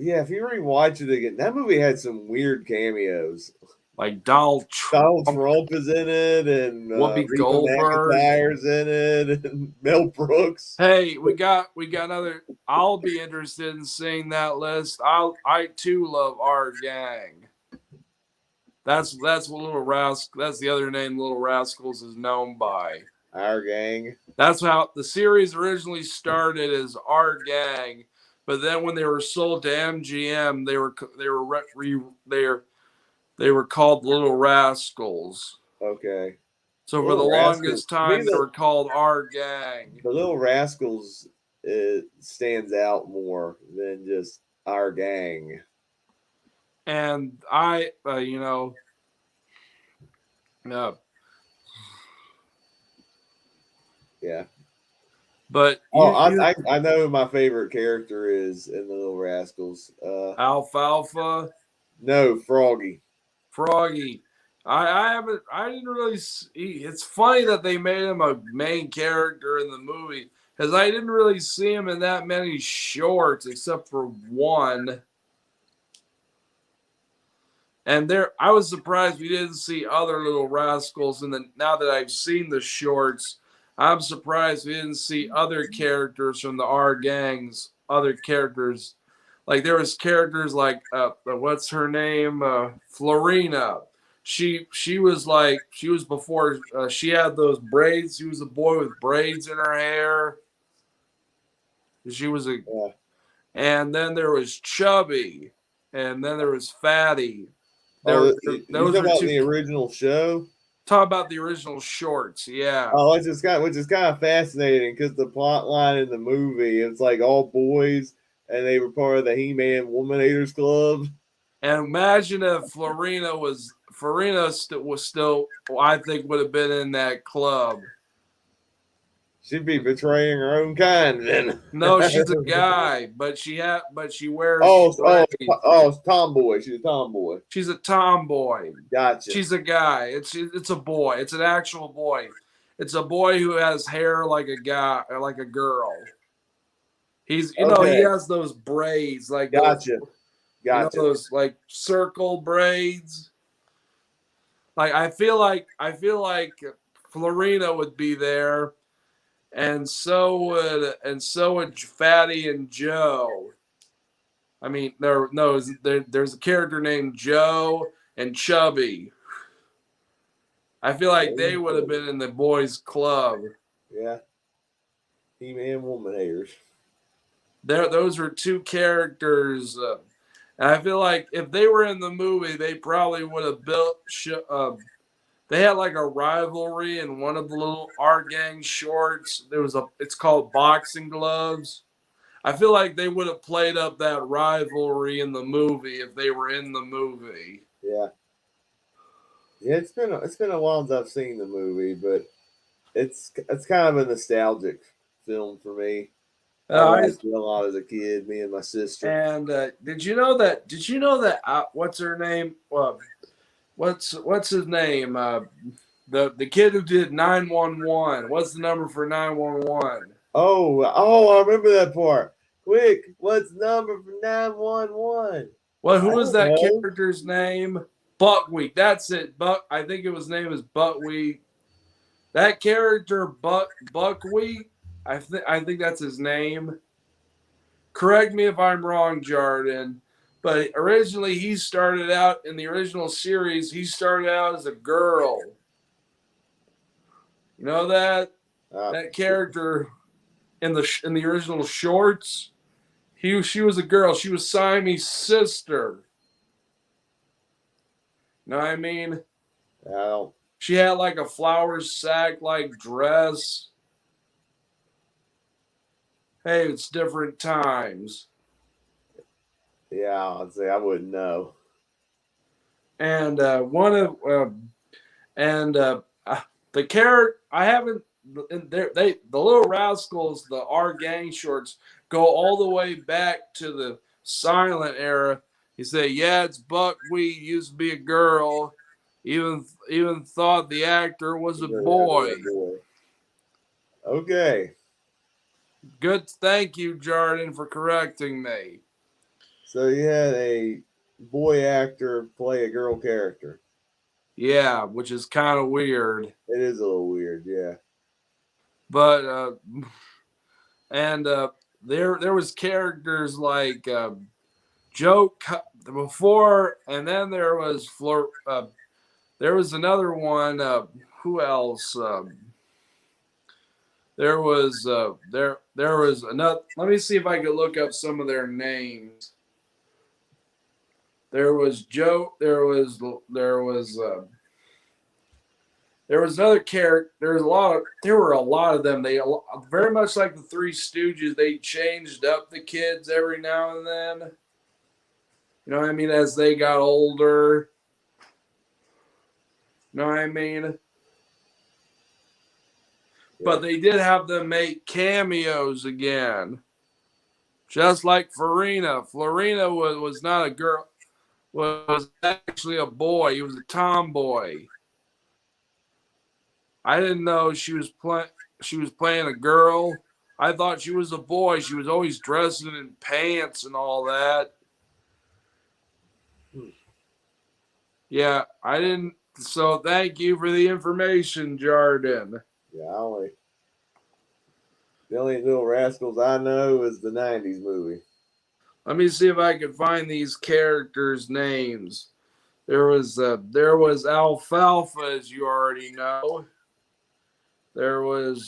Yeah. If you rewatch it again, that movie had some weird cameos. Like Donald Donald Trump, Trump is in it, and Whoopi Reba Goldberg. McEntire's in it, and Mel Brooks. Hey, we got another. I'll be interested in seeing that list. I too love Our Gang. That's what Little Rascal. That's the other name Little Rascals is known by. Our Gang. That's how the series originally started as Our Gang, but then when they were sold to MGM, they were called Little Rascals. Okay. So for the Little Rascals. longest To me, time, they were called Our Gang. the Little Rascals stands out more than just Our Gang. And no, Yeah. but Oh, I know who my favorite character is in the Little Rascals. Alfalfa, No, Froggy. Froggy. I didn't really see. It's funny that they made him a main character in the movie because I didn't really see him in that many shorts except for one. And I was surprised we didn't see other Little Rascals. And then now that I've seen the shorts, I'm surprised we didn't see other characters from the Our Gangs. Other characters, like there was characters like what's her name, Florina. She was before she had those braids. She was a boy with braids in her hair. She was a, Yeah. and then there was Chubby, and then there was Fatty. You Those talking were about two. the original show? Talk about the original shorts, yeah. Oh, which is kind of fascinating because the plot line in the movie, it's like all boys, and they were part of the He-Man Womanators Club. And imagine if Farina was still, I think would have been in that club. She'd be betraying her own kind then. No, she's a guy, but she wears oh, oh, braids. oh, it's tomboy. She's a tomboy. She's a tomboy. Gotcha. She's a guy. It's a boy. It's an actual boy. It's a boy who has hair like a guy, like a girl. He's he Okay. has those braids like those Gotcha. Gotcha. those like circle braids. Like I feel like Florina would be there, and so would Fatty and Joe. I mean, there's a character named Joe and Chubby. I feel like they would have been in the boys' club. Yeah. He-Man woman haters. Those were two characters, and I feel like if they were in the movie, they probably would have built. They had like a rivalry in one of the little R Gang shorts. It's called Boxing Gloves. I feel like they would have played up that rivalry in the movie if they were in the movie. Yeah. Yeah, it's been a while since I've seen the movie, but it's kind of a nostalgic film for me. I I watched it a lot as a kid, me and my sister. and did you know that? Did you know that? What's her name? What's his name? The kid who did 911. What's the number for 911? Oh, I remember that part. Quick, what's the number for 911? Well, who I was don't that know. character's name? Buckwheat. That's it. I think his name is Buckwheat. That character Buckwheat. I think that's his name. Correct me if I'm wrong, Jordan. But originally, he started out in the original series. He started out as a girl. You know that Uh, that character in the original shorts. She was a girl. She was Siamese sister. You know what I mean? I don't. She had like a flower sack like dress. Hey, it's different times. Yeah, I'd say I wouldn't know. And one of and the character I haven't. The Little Rascals, the R Gang shorts go all the way back to the silent era. He said, "Yeah, it's Buckwheat. Used to be a girl. Even thought the actor was a boy." Okay, Good, thank you, Jordan, for correcting me. so you had a boy actor play a girl character. Yeah, which is kind of weird, It is a little weird, yeah. but and there was characters like Joe before, and then there was Flor. There was another one. Who else? There was another. Let me see if I can look up some of their names. There was Joe. There was another character. There were a lot of them. They very much like the Three Stooges. They changed up the kids every now and then. You know what I mean? As they got older. You know what I mean? But they did have them make cameos again. Just like Farina. Florina was not a girl, was actually a boy. He was a tomboy. I didn't know she was playing a girl. I thought she was a boy. She was always dressing in pants and all that. Yeah, I didn't. So thank you for the information, Jordan. Yeah, the only Little Rascals I know is the '90s movie. Let me see if I can find these characters' names. There was Alfalfa, as you already know. There was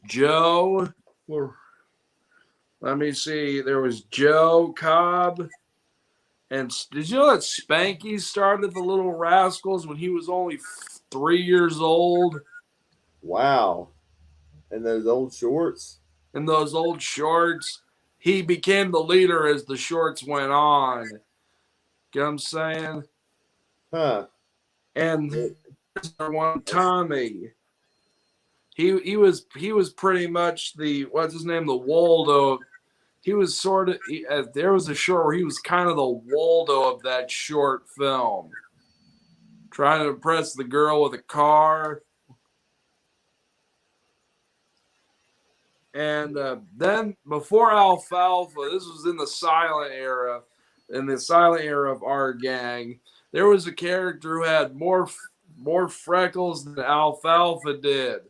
Joe. Let me see. There was Joe Cobb. And did you know that Spanky started the Little Rascals when he was only 3 years old? Wow, and those old shorts. In those old shorts, he became the leader as the shorts went on. Get what I'm saying? Huh. And there's one Tommy. he was pretty much the what's his name, the Waldo. He was sort of there was a short where he was kind of the Waldo of that short film, trying to impress the girl with a car. And then before Alfalfa, this was in the silent era of our gang. There was a character who had more freckles than Alfalfa did.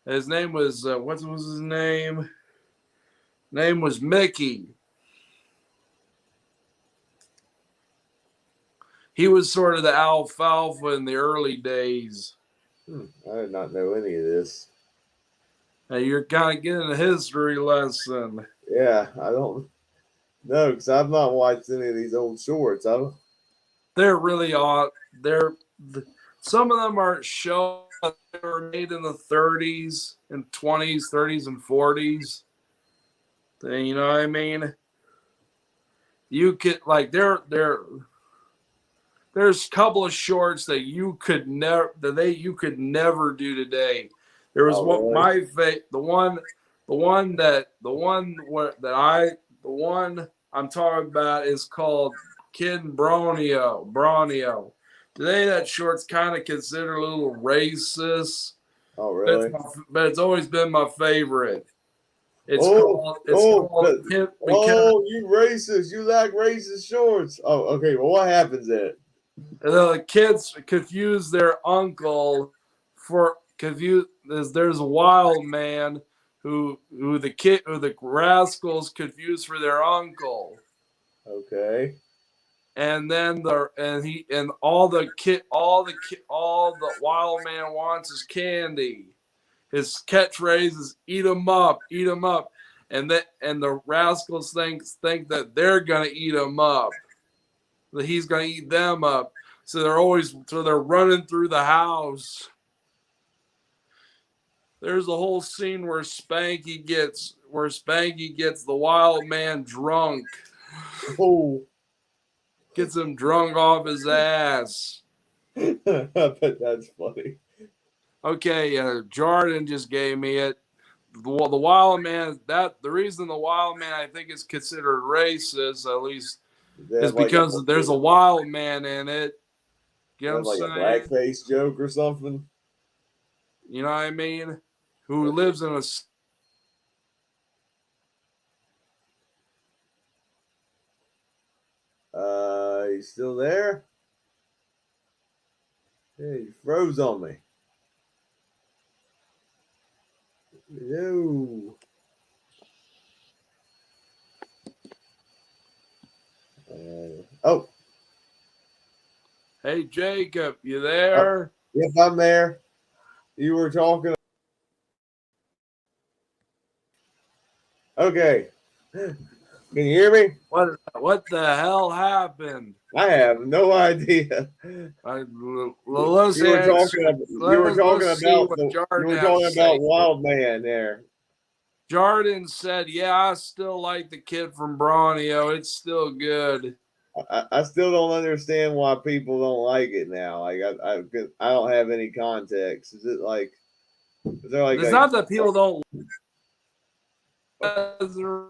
His name was what was his name? Name was Mickey. He was sort of the Alfalfa in the early days. I did not know any of this. Now you're kind of getting a history lesson. Yeah, I don't know because I've not watched any of these old shorts. They're really odd. Some of them are shown. They were made in the 30s and 20s, 30s and 40s. You know what I mean? You could like there's a couple of shorts that you could never do today. There was the one I'm talking about is called Kid Bronio. Today that short's kind of considered a little racist. Oh, really? But it's always been my favorite. It's called you racist. You like racist shorts. Oh, okay. Well, what happens then? The kids confuse their uncle for confuse. There's a wild man who the rascals confuse for their uncle. Okay. And then all the wild man wants is candy. His catchphrase is "eat 'em up, eat 'em up," and the rascals think that they're gonna eat him up, that he's gonna eat them up. So they're running through the house. There's a whole scene where Spanky gets the wild man drunk. Oh. Gets him drunk off his ass. I bet that's funny. Okay, Jordan just gave me it. The wild man. The reason the wild man I think is considered racist, at least, is because there's a wild man in it. You know what I'm like saying? a blackface joke or something. You know what I mean? Who lives in a You still there? Hey, you froze on me. No. Oh. Hey, Jacob, you there? Yes, I'm there. You were talking. Okay. Can you hear me? What the hell happened? I have no idea. You were talking about Wild Man there. Jordan said, "Yeah, I still like the kid from Bronio. It's still good." I still don't understand why people don't like it now. Like I don't have any context. Is it like? Is there like? It's not that people don't. It hasn't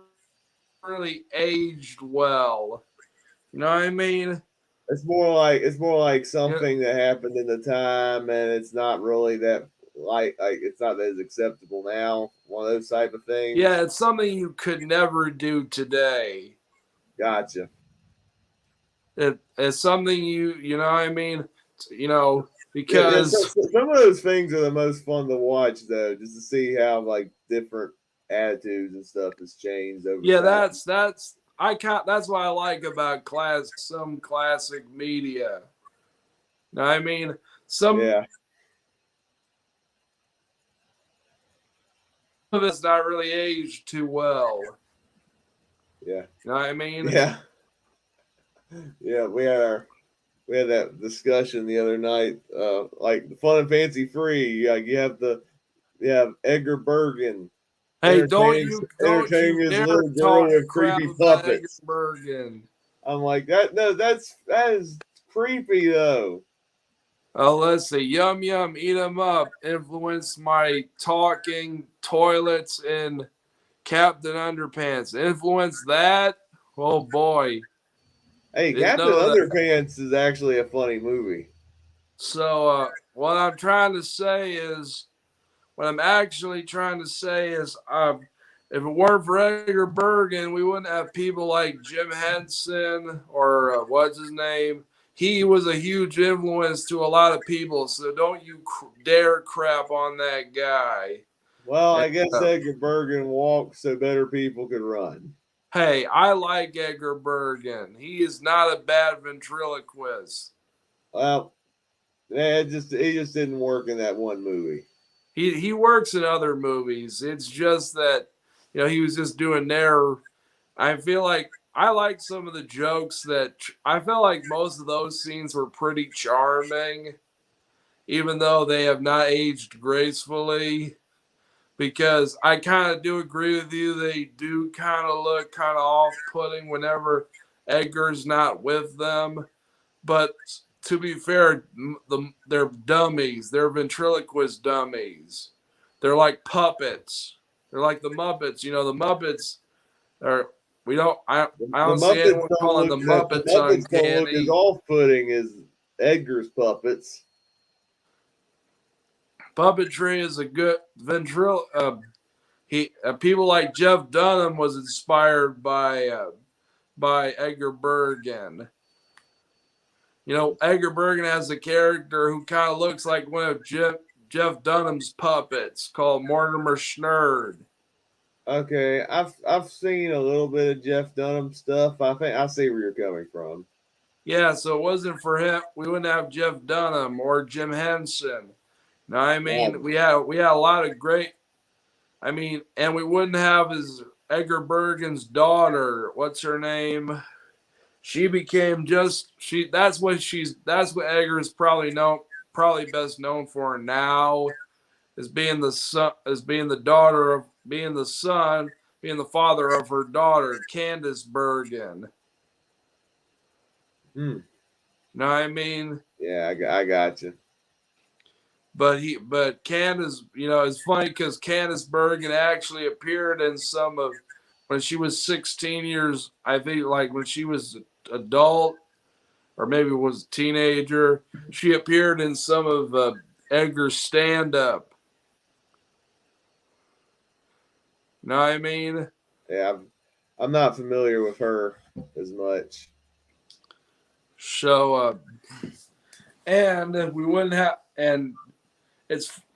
really aged well. You know what I mean? It's more like something that happened in the time, and it's not really that like it's not as acceptable now. One of those type of things. Yeah, it's something you could never do today. Gotcha. It's something you know what I mean? You know, because some of those things are the most fun to watch though, just to see how like different attitudes and stuff has changed over time. that's what I like about some classic media. You know what I mean? Some of it's not really aged too well. Yeah. You know what I mean? Yeah. Yeah, we had that discussion the other night. Like the Fun and Fancy Free, like you have Edgar Bergen. Hey, don't you his dare little girl talk with crap creepy about puppets. Edgar Bergen. I'm like that. No, that is creepy though. Let's see. Yum Yum, Eat 'em Up influenced my talking toilets in Captain Underpants. Influenced that? Oh boy. Hey, Didn't Captain know that. Underpants is actually a funny movie. So what I'm trying to say is what I'm actually trying to say is if it weren't for Edgar Bergen, we wouldn't have people like Jim Henson or what's his name. He was a huge influence to a lot of people, so don't you dare crap on that guy. Well, And, I guess Edgar Bergen walked so better people could run. hey, I like Edgar Bergen. He is not a bad ventriloquist. Well, yeah, he just didn't work in that one movie. He works in other movies. It's just that he was just doing there. I feel like I like some of the jokes that I felt like most of those scenes were pretty charming, even though they have not aged gracefully. Because I kind of do agree with you, they do kind of look kind of off-putting whenever Edgar's not with them. But to be fair, they're dummies. They're ventriloquist dummies. They're like puppets. They're like the Muppets. The Muppets are. We don't. I The don't see anyone calling the Muppets Muppets don't look as uncanny. off-putting as Edgar's puppets. Puppetry is a good ventrilo. People like Jeff Dunham was inspired by Edgar Bergen. Edgar Bergen has a character who kind of looks like one of Jeff Dunham's puppets called Mortimer Schnurd. Okay, I've seen a little bit of Jeff Dunham stuff. I think I see where you're coming from. Yeah, so it wasn't for him, we wouldn't have Jeff Dunham or Jim Henson. Now, I mean, we had a lot of great. I mean, and we wouldn't have his Edgar Bergen's daughter. What's her name? She became just she. That's what Edgar's probably best known for now, is being the son, as being the daughter of being the son, being the father of her daughter, Candace Bergen. Hmm. Know what I mean? Yeah, I got you. But Candace, it's funny because Candace Bergen actually appeared in some of when she was 16 years. I think like when she was adult or maybe was a teenager, she appeared in some of Edgar's stand up. You know what I mean? Yeah, I'm not familiar with her as much. So, and we wouldn't have, and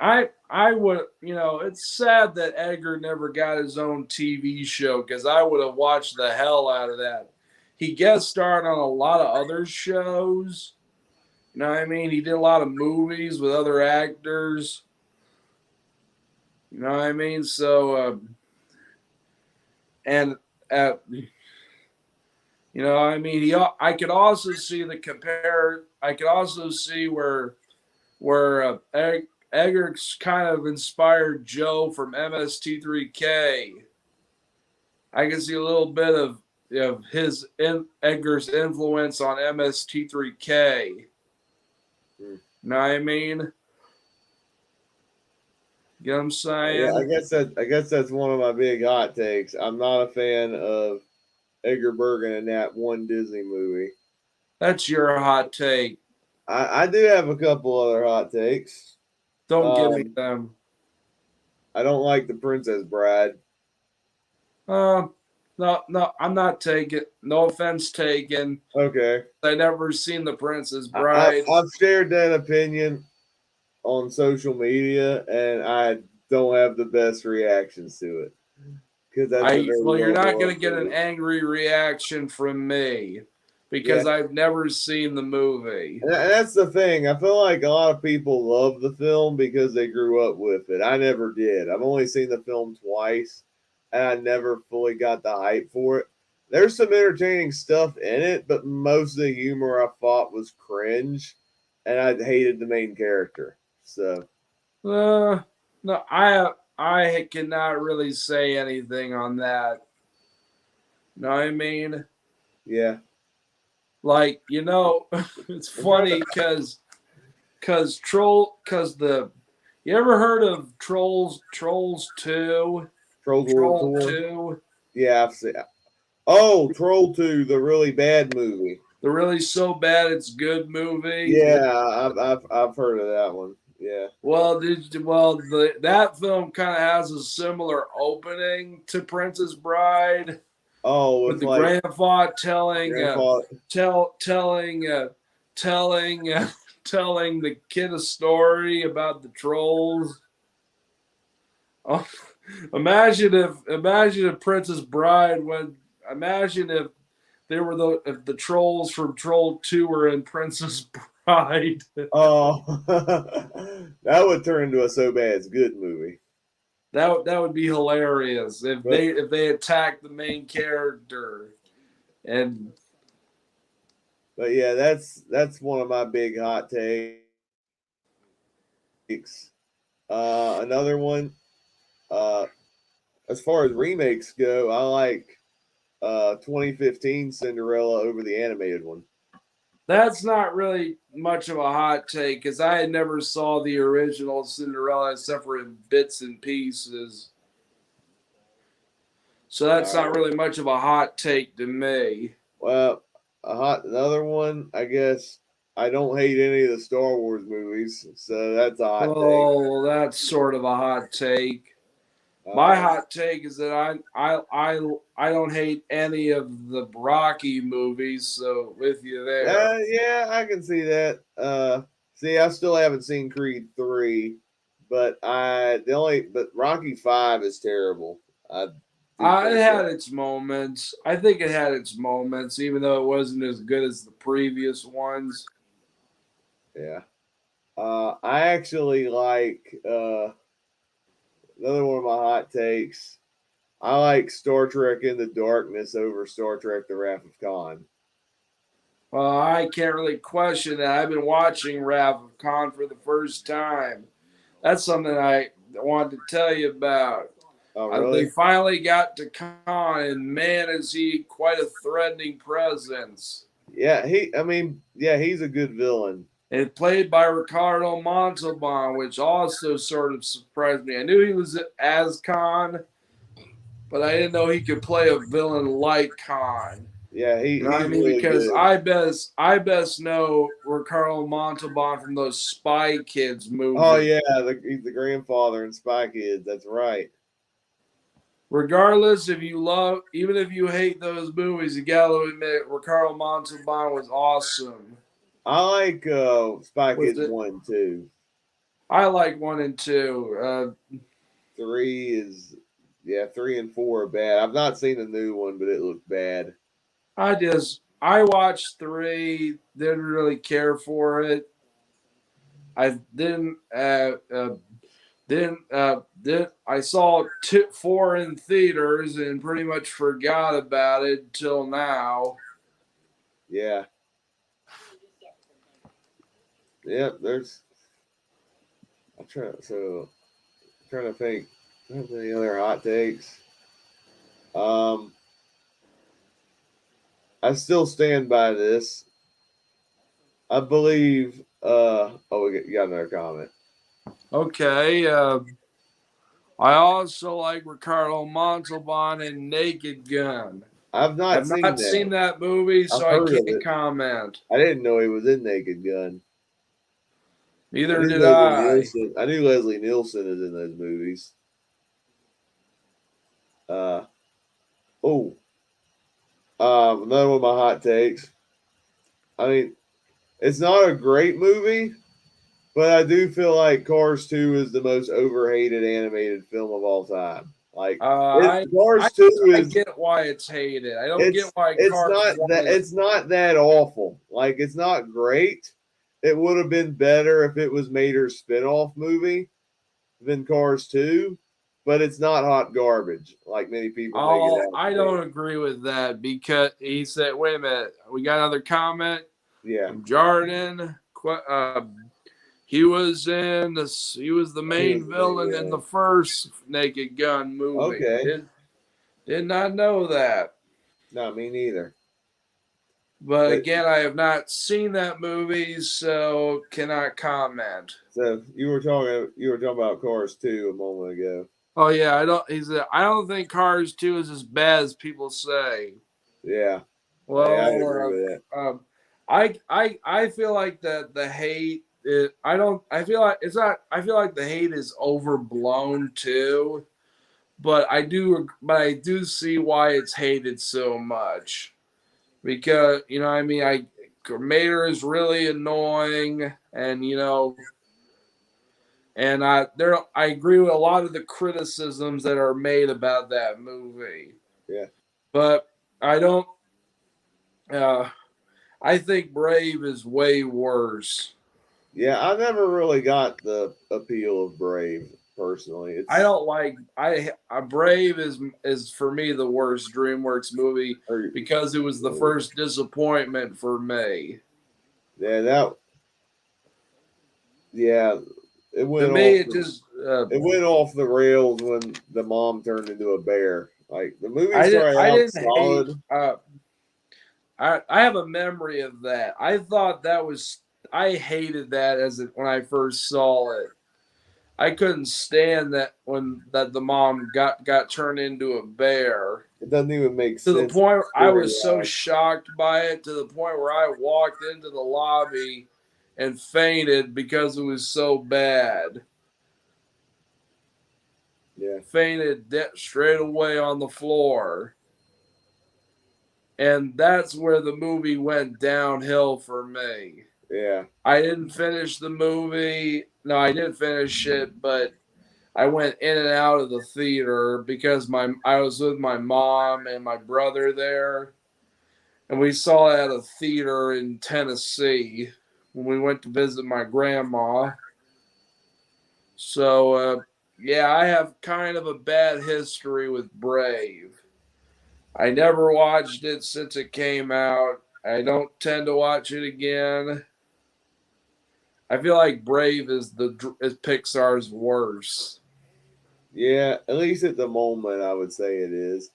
I would, it's sad that Edgar never got his own TV show because I would have watched the hell out of that. He guest starred on a lot of other shows. You know what I mean? He did a lot of movies with other actors. You know what I mean? So, and I mean, I could also see the compare. I could also see where Edgar's kind of inspired Joe from MST3K. I can see a little bit of Edgar's influence on MST3K. Hmm. Know what I mean? You know what I'm Yeah, saying? I guess that's one of my big hot takes. I'm not a fan of Edgar Bergen in that one Disney movie. That's your hot take. I do have a couple other hot takes. Don't give me Um, them. I don't like the Princess Bride. No, no, I'm not taking. No offense taken. Okay, I never seen The Princess Bride. I've shared that opinion on social media, and I don't have the best reactions to it because that's a very Well, you're not well going to get an movie. angry reaction from me Yeah, because I've never seen the movie. and that's the thing. I feel like a lot of people love the film because they grew up with it. I never did. I've only seen the film twice, and I never fully got the hype for it. There's some entertaining stuff in it, but most of the humor I thought was cringe, and I hated the main character. So, No, I cannot really say anything on that. Know what I mean? yeah. Like it's I'm trying funny because you ever heard of Trolls 2? Trolls World Troll Tour. 2? Yeah, I've seen. Oh, Troll 2, the really bad movie. The really so bad it's good movie. Yeah, I've heard of that one. Yeah. That film kind of has a similar opening to Princess Bride, Oh, with with the like grandpa telling grandpa. telling telling the kid a story about the trolls. Oh, imagine if Princess Bride went. Imagine if if the trolls from Troll 2 were in Princess Bride. Oh, that would turn into a so bad it's good movie. That would be hilarious if But they attacked the main character. And yeah, that's one of my big hot takes. Another one. Uh, as far as remakes go, I like 2015 Cinderella over the animated one. that's not really much of a hot take because I had never saw the original Cinderella except for in bits and pieces. So that's All not right. really much of a hot take to me. Well, another one. I guess I don't hate any of the Star Wars movies, so that's a hot take. Oh, that's sort of a hot take. My Uh, hot take is that I don't hate any of the Rocky movies. So with you there. yeah, I can see that. See, I still haven't seen Creed 3, but Rocky 5 is terrible. I do It think had that. its moments. I think it had its moments, even though it wasn't as good as the previous ones. Yeah. I actually like another one of my hot takes. I like Star Trek Into Darkness over Star Trek The Wrath of Khan. Well, I can't really question that. I've been watching Wrath of Khan for the first time. That's something I wanted to tell you about. Oh, They really? finally got to Khan, and man, is he quite a threatening presence. Yeah, yeah, he's a good villain. And played by Ricardo Montalban, which also sort of surprised me. I knew he was as Khan, but I didn't know he could play a villain like Khan. Yeah, You know what I he's mean? really Because good. I best know Ricardo Montalban from those Spy Kids Oh movies. yeah, he's the grandfather in Spy Kids. That's right. Regardless if you love, even if you hate those movies, you gotta admit Ricardo Montalban was awesome. I like Spy Was Kids it? 1 too. I like 1 and 2. 3 is yeah, 3 and 4 are bad. I've not seen the new one, but it looks bad. I watched 3, didn't really care for it. I didn't then I saw 4 in theaters and pretty much forgot about it till now. Yeah. Yeah, I'm trying to think. Do I have any other hot takes? Um I still stand by this. I believe you got another comment. Okay, I also like Ricardo Montalban in Naked Gun. I've not I've seen not that. seen that movie, I've so I heard of can't it. comment. I didn't know he was in Naked Gun. Neither did I. I knew Leslie Nielsen is in those movies. Uh oh. Another one of my hot takes. I mean, it's not a great movie, but I do feel like Cars 2 is the most overhated animated film of all time. Like I Cars 2 I is get why it's hated. I don't get why Cars One is. it's not that awful. Like it's not great. It would have been better if it was Mater's spin-off movie than Cars 2, but it's not hot garbage like many people make it Oh, out I to be. don't agree with that because he said, "Wait a minute, we got another comment Yeah, from Jordan. He was he was the he was main the main villain in the villain. first Naked Gun movie. Okay, Did not know that. not me neither. But But again, I have not seen that movie, so cannot comment. so you were talking about Cars 2 a moment ago. Oh yeah, I don't think Cars 2 is as bad as people say. Yeah, I agree Well, with that. I feel like the hate. I don't. I feel like it's not. I feel like the hate is overblown too. But I do. But I do see why it's hated so much because I mean Mater is really annoying, and and I agree with a lot of the criticisms that are made about that movie. Yeah, But I don't. Uh, I think Brave is way worse. yeah. I never really got the appeal of Brave personally. I It's don't like Brave is for me the worst DreamWorks movie or, because it was the first disappointment for me. yeah that yeah it To went me, off it just it went off the rails when the mom turned into a bear. Like the movie started I out didn't hate. solid. I have a memory of that. I thought that was I hated that when I first saw it. I couldn't stand that when that the mom got turned into a bear. It doesn't even make To the sense point I story was so wise. shocked by it to the point where I walked into the lobby and fainted because it was so bad. Yeah, Fainted straight away on the floor. And that's where the movie went downhill for me. yeah, I didn't finish the movie. No, I didn't finish it, but I went in and out of the theater because I was with my mom and my brother there, and we saw it at a theater in Tennessee when we went to visit my grandma. So, yeah, I have kind of a bad history with Brave. I never watched it since it came out. I don't tend to watch it again. I feel like Brave is Pixar's worst. yeah. At least at the moment, I would say it is.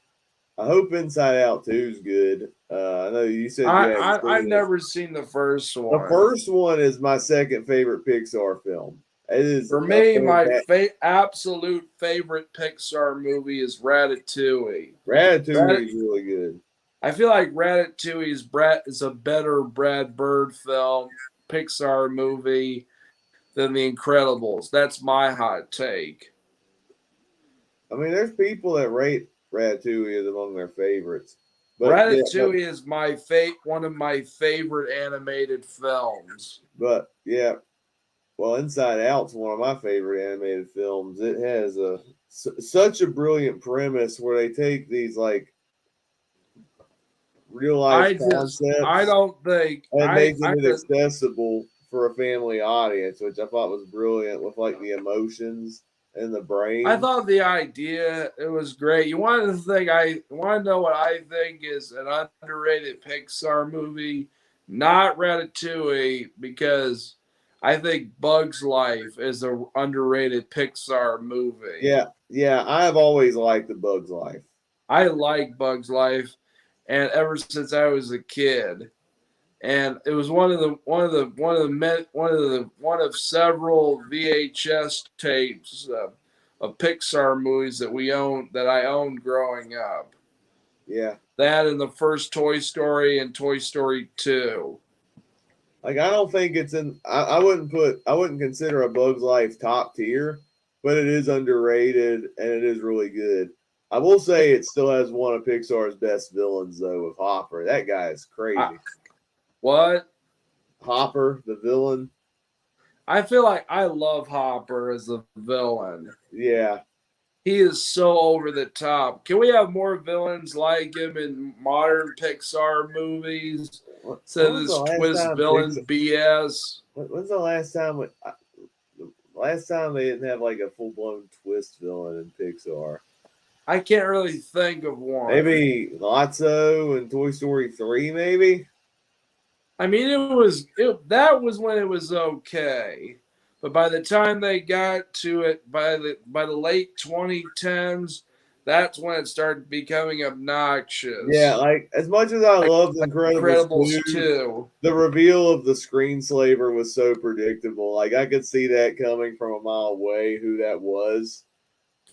I hope Inside Out 2 is good. I know you said you hadn't I've seen it. never seen the first The one. first one is my second favorite Pixar film. It is For a me, my fantastic. absolute favorite Pixar movie is Ratatouille. Ratatouille Rat- is really good. I feel like Ratatouille is a better Brad Bird film, Pixar movie than The Incredibles. That's my hot take. I mean, there's people that rate Ratatouille as among their favorites, but Ratatouille is one of my favorite animated films. yeah. Well, Inside Out's one of my favorite animated films. It has such a brilliant premise where they take these like real life I concepts don't think and making it accessible for a family audience, which I thought was brilliant with like the emotions and the I brain. thought the idea it was great. You want to know what I think is an underrated Pixar movie? Not Ratatouille, because I think Bugs Life is an underrated Pixar movie. Yeah, yeah, I have always liked the Bug's Life. I like Bugs Life, and ever since I was a kid, and it was one of several VHS tapes of Pixar movies that I owned growing up. Yeah, That and the first Toy Story and Toy Story 2. like I don't think it's in. I wouldn't consider a Bug's Life top tier, but it is underrated and it is really good. I will say it still has one of Pixar's best villains though, with Hopper. That guy is I, crazy. what? Hopper, the villain. I feel like I love Hopper as a villain. Yeah. He is so over the top. Can we have more villains like him in modern Pixar movies instead When of was the this last twist time villain Pixar? BS? When's the last time? Last time they didn't have like a full blown twist villain in Pixar. I can't really think of one. Maybe Lotso and Toy Story 3, maybe? I mean, that was when it was okay, but by the time they got to it, by the late 2010s, that's when it started becoming obnoxious. Yeah, like as much as I loved Like Incredibles, Incredibles 2, 2. the reveal of the screenslaver was so predictable. Like I could see that coming from a mile away who that was.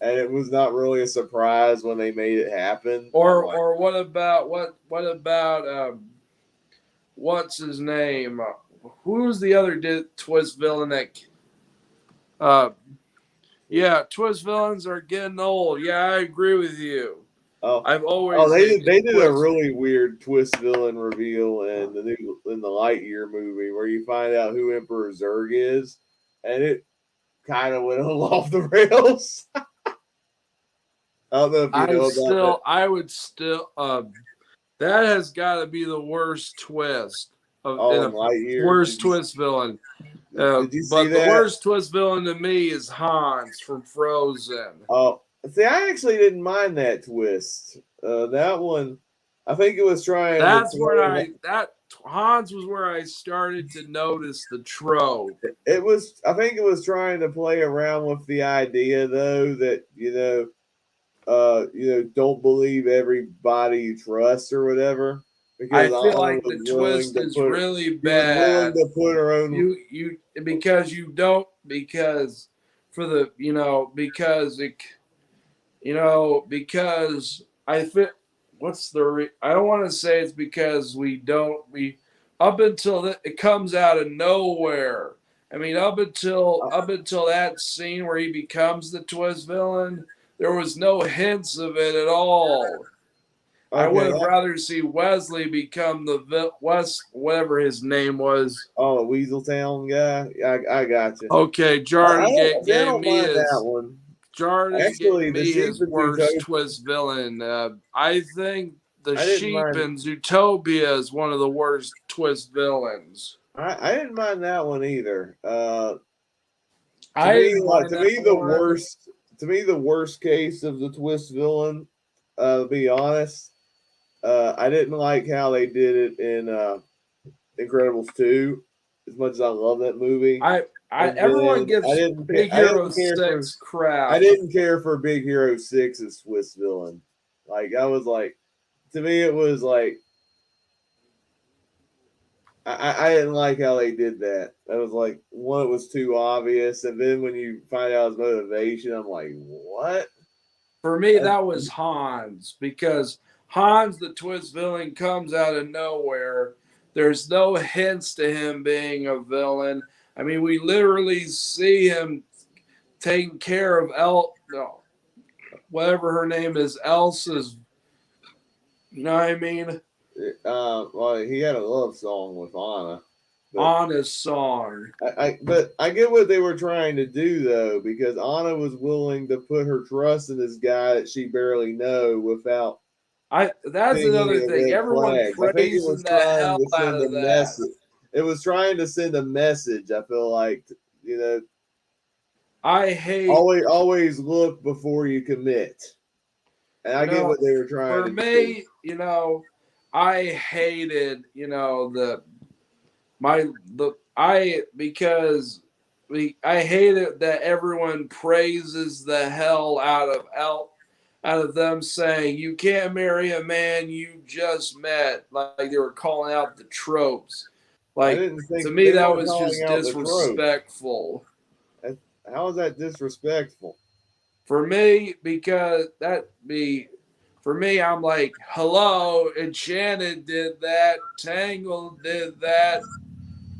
And it was not really a surprise when they made it happen. Or what about what's his name? Who's the other twist villain that yeah, twist villains are getting old. Yeah, I agree with you. oh, I've oh, always they did a twist. really weird twist villain reveal in the Lightyear movie where you find out who Emperor Zurg is, and it kind of went off the rails. I don't know if you know about that. I would still that has got to be the worst twist of in Oh, in a Lightyear, worst twist villain. did you see But the that? worst twist villain to me is Hans from Frozen. Oh, see, I actually didn't mind that twist. That one, I think it was trying to That's when play. Hans was where I started to notice the trope. It was, I think it was trying to play around with the idea though that don't believe everybody you trust or whatever. Because I feel Anna like was the willing twist to is put really she was willing bad. to put her own. You because you don't because for the because I think what's I don't want to say it's because we up until it comes out of nowhere. I mean up until that scene where he becomes the twist villain, there was no hints of it at all. I would Okay, have rather see Wesley become the whatever his name was. oh, Weaseltown guy. I got you. Okay, I Jarden don't, see, I don't mind that his one. Jordan gave Actually, the me sheep his and worst Zootopia, twist villain. I think the I didn't sheep mind. in Zootopia is one of the worst twist villains. I didn't mind that one either. To I me, didn't mind to that me the one. worst, case of the twist villain. To be honest, I didn't like how they did it in Incredibles 2. As much as I love that movie, and Everyone then gives Big I Hero didn't care for 6 crap. Big Hero 6's twist villain. Like I was like, to me it was like I didn't like how they did that. That was like one, it was too obvious, and then when you find out his motivation, I'm like, what? For me, that was Hans because Hans, the twist villain, comes out of nowhere. There's no hints to him being a villain. I mean, we literally see him taking care of no, whatever her name is, Elsa's. You know what I mean? Well, he had a love song with Anna, but Honest song. but I get what they were trying to do though, because Anna was willing to put her trust in this guy that she barely know without That's seeing another any thing. red Everyone flags. I think it praising was the trying hell to out send a of that. message. It was trying to send a message. I feel like you know, I hate, always look before you commit. And I you get know, what they were trying for to do. me, I hated, the my the I because I hate it that everyone praises the hell out of them saying you can't marry a man you just met, like they were calling out the tropes. I Like didn't to think me they that weren't was calling just out the tropes. disrespectful. How is that disrespectful? For me, because that be for me, I'm like, hello, Enchanted did that, Tangled did that.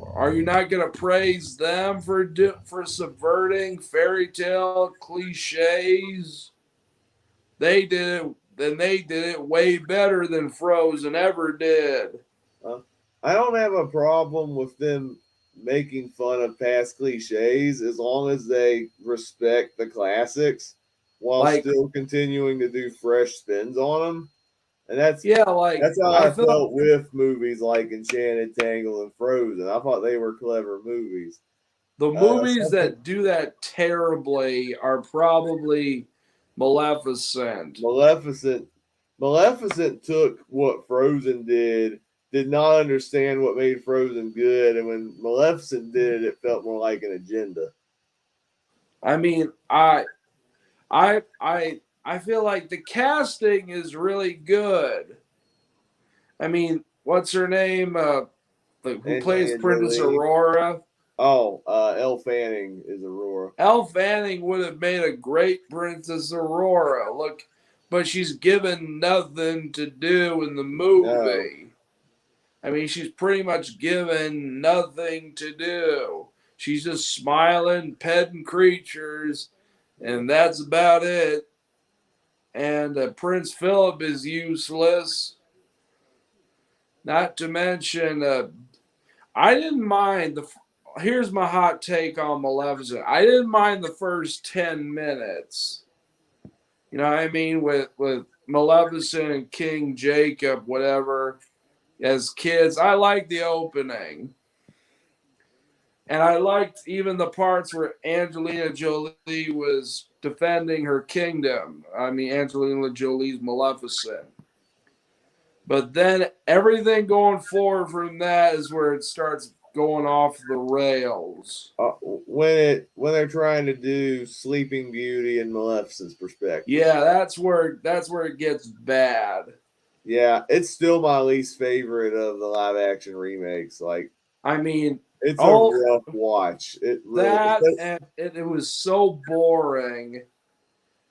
Are you not going to praise them for subverting fairy tale cliches? They did it. Then they did it way better than Frozen ever did. Uh, I don't have a problem with them making fun of past cliches as long as they respect the classics while Like, still continuing to do fresh spins on them. And yeah, like that's how I I feel felt with movies like Enchanted, Tangled, and Frozen. I thought they were clever movies. the movies Something that do that terribly are probably Maleficent. Maleficent. Maleficent took what Frozen did not understand what made Frozen good, and when Maleficent did it, it felt more like an agenda. I mean, I I feel like the casting is really good. I mean, what's her name? Who plays Angelina Princess Jolie. Aurora? Oh, Elle Fanning is Aurora. Elle Fanning would have made a great Princess Aurora. Look, but she's given nothing to do in the No. movie. I mean, she's pretty much given nothing to do. She's just smiling, petting creatures, and that's about it. And Prince Philip is useless. Not to mention, I didn't mind the. Here's my hot take on Maleficent. I didn't mind the first 10 minutes. You know what I mean? With Maleficent and King Jacob, whatever, as kids. I liked the opening. And I liked even the parts where Angelina Jolie was defending her kingdom. I mean, Angelina Jolie's Maleficent. But then everything going forward from that is where it starts going off the rails. When they're trying to do Sleeping Beauty and Maleficent's perspective. Yeah, that's where it gets bad. Yeah, it's still my least favorite of the live action remakes. Like, I mean, it's a rough watch. It really that and it was so boring.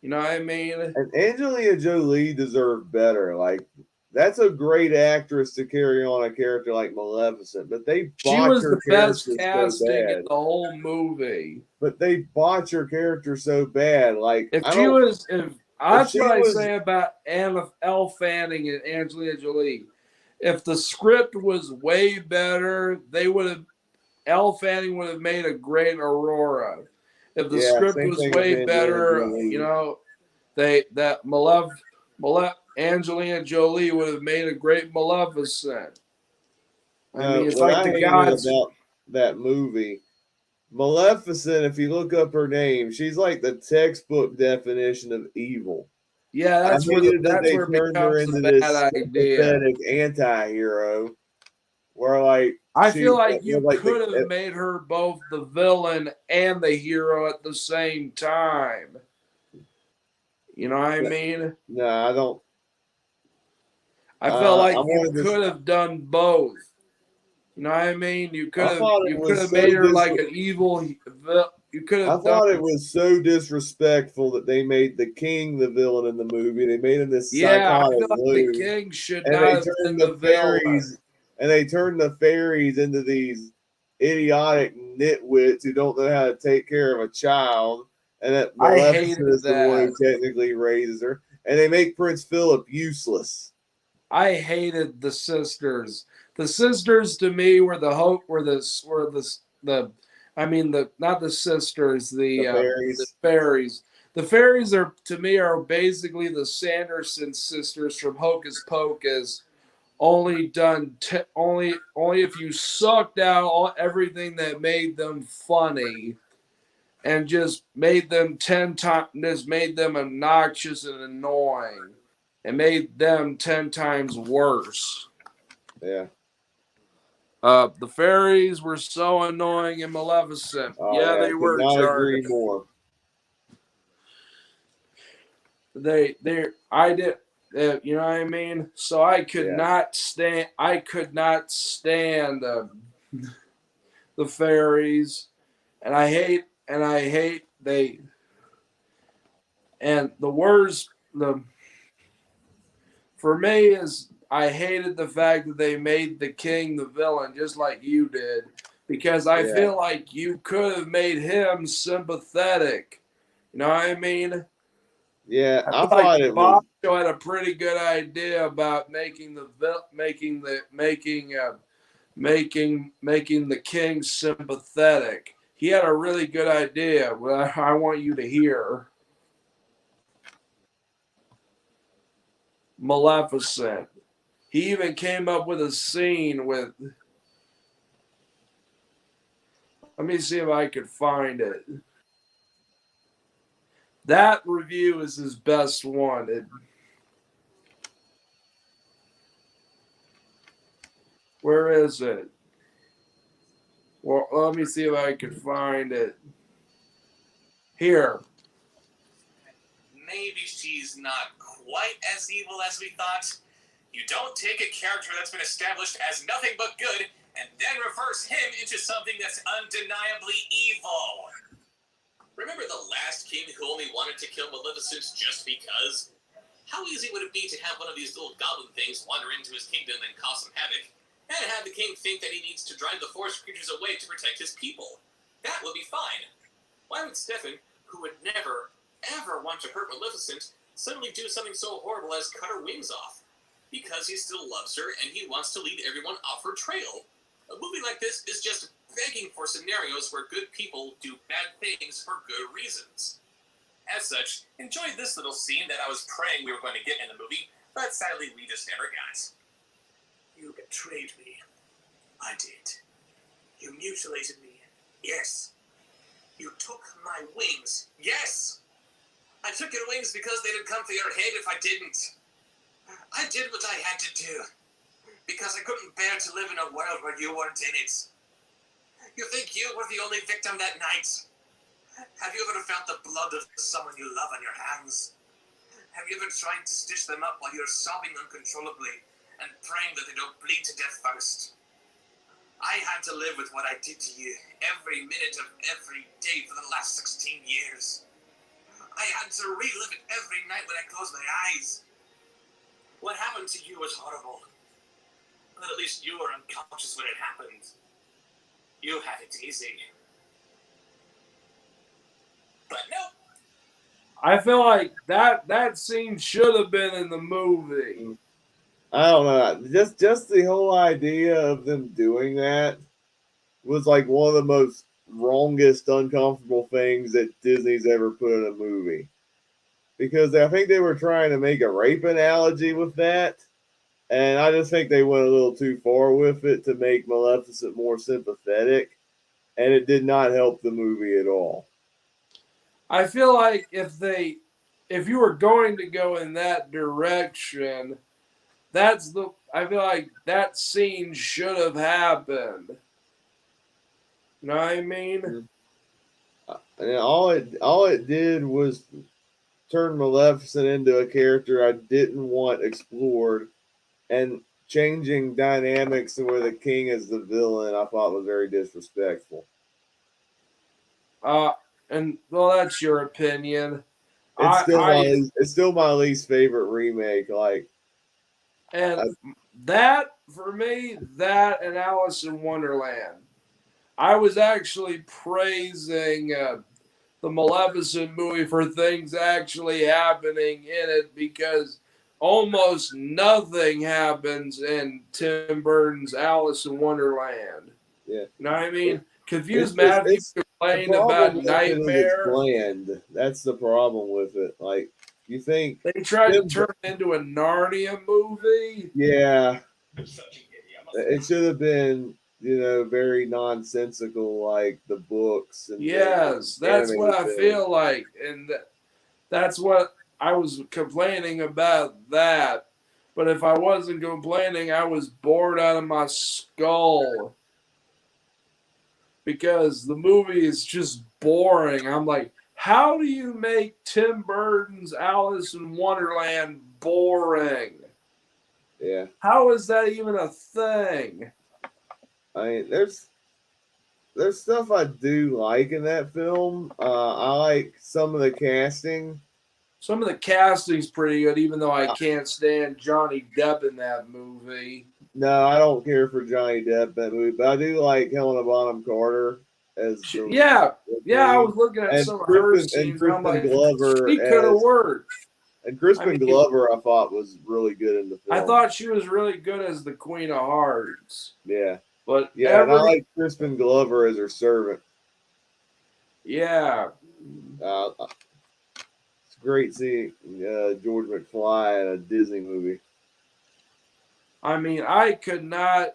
You know what I mean? And Angelina Jolie deserved better. Like, that's a great actress to carry on a character like Maleficent, but they She botch was her the best character so casting in bad. the whole movie. But they botch her character so bad. Like, If I she don't. was, if that's she what I was, say about Elle Fanning and Angelina Jolie. If the script was way better, they would have. Elle Fanning would have made a great Aurora. If the yeah, script same was thing with way Angelina better, you Jolie. know, Angelina Jolie would have made a great Maleficent. I No, mean, it's what like I the hated gods. about that movie, Maleficent, if you look up her name, she's like the textbook definition of evil. Yeah, I hated that that's they where it turned her becomes into a this bad idea. sympathetic anti-hero where like I she feel like was you like could have made her both the villain and the hero at the same time. You know what I mean? no, I don't. I felt I like you wanted this. could have done both. You know what I mean? I thought it You could was have so made her like an evil. You could I have done. thought it was so disrespectful that they made the king the villain in the movie. They made him this Yeah, I psychotic feel like the loon, king should and not they have turned been the the villain. fairies into these idiotic nitwits who don't know how to take care of a child, and that I Maleficent hated is the one that. who technically raises her, and they make Prince Philip useless. I hated the sisters. The sisters to me were the hope. The. I mean the not the sisters. The The fairies, fairies. The fairies are to me are basically the Sanderson sisters from Hocus Pocus. Only done only if you sucked out everything that made them funny and just made them 10 times, just made them obnoxious and annoying and made them 10 times worse. yeah. The fairies were so annoying and maleficent. Oh Yeah, yeah, they could were, not Jargon. agree more. I did, you know what I mean. So I could Yeah. not stand. I could not stand the fairies, and I hate they. And the worst, the for me is I hated the fact that they made the king the villain, just like you did, because I Yeah. feel like you could have made him sympathetic. You know what I mean? Yeah, I I feel like thought it was. Bobbio had a pretty good idea about making making the king sympathetic. He had a really good idea. Well, I want you to hear. Maleficent. He even came up with a scene with. Let me see if I could find it. That review is his best one. Where is it? Well, let me see if I could find it. Here. maybe she's not quite as evil as we thought. You don't take a character that's been established as nothing but good and then reverse him into something that's undeniably evil. Remember the last king who only wanted to kill Maleficent just because? How easy would it be to have one of these little goblin things wander into his kingdom and cause some havoc, and have the king think that he needs to drive the forest creatures away to protect his people? That would be fine. Why would Stefan, who would never, ever want to hurt Maleficent, suddenly do something so horrible as cut her wings off? Because he still loves her and he wants to lead everyone off her trail. A movie like this is just begging for scenarios where good people do bad things for good reasons. As such, enjoy this little scene that I was praying we were going to get in the movie, but sadly we just never got. You betrayed me. I did. You mutilated me. Yes. You took my wings. Yes! I took your wings because they'd come for your head if I didn't. I did what I had to do, because I couldn't bear to live in a world where you weren't in it. You think you were the only victim that night? Have you ever felt the blood of someone you love on your hands? Have you ever tried to stitch them up while you're sobbing uncontrollably and praying that they don't bleed to death first? I had to live with what I did to you every minute of every day for the last 16 years. I had to relive it every night when I closed my eyes. What happened to you was horrible, but at least you were unconscious when it happened. You had it easy. But no. I feel like that scene should have been in the movie. I don't know. Just the whole idea of them doing that was like one of the most wrongest, uncomfortable things that Disney's ever put in a movie. Because I think they were trying to make a rape analogy with that. And I just think they went a little too far with it to make Maleficent more sympathetic. And it did not help the movie at all. I feel like if you were going to go in that direction, I feel like that scene should have happened. You know what I mean? And all it did was turn Maleficent into a character I didn't want explored, and changing dynamics and where the king is the villain I thought was very disrespectful. And well, that's your opinion. It's still my least favorite remake. Like, and that for me, that and Alice in Wonderland. I was actually praising the Maleficent movie for things actually happening in it because almost nothing happens in Tim Burton's Alice in Wonderland. yeah, You know what I mean? Confused it's, Matthew it's, the complained problem about with it is it's Nightmare. bland. That's the problem with it. Like, you think They tried to turn it into a Narnia movie. Yeah, it should have been, very nonsensical, like the books and Yes, that's what I feel like, and that's what I was complaining about that. But if I wasn't complaining, I was bored out of my skull because the movie is just boring. I'm like, how do you make Tim Burton's Alice in Wonderland boring? Yeah. How is that even a thing? I mean, there's stuff I do like in that film. I like some of the casting. Some of the casting's pretty good, even though I can't stand Johnny Depp in that movie. No, I don't care for Johnny Depp in that movie, but I do like Helena Bonham Carter as the I was looking at some of her scenes, and I'm like, Glover she could have worked. And Crispin Glover, I thought, was really good in the film. I thought she was really good as the Queen of Hearts. Yeah. But and I like Crispin Glover as her servant. Yeah. It's great seeing George McFly in a Disney movie. I mean, I could not,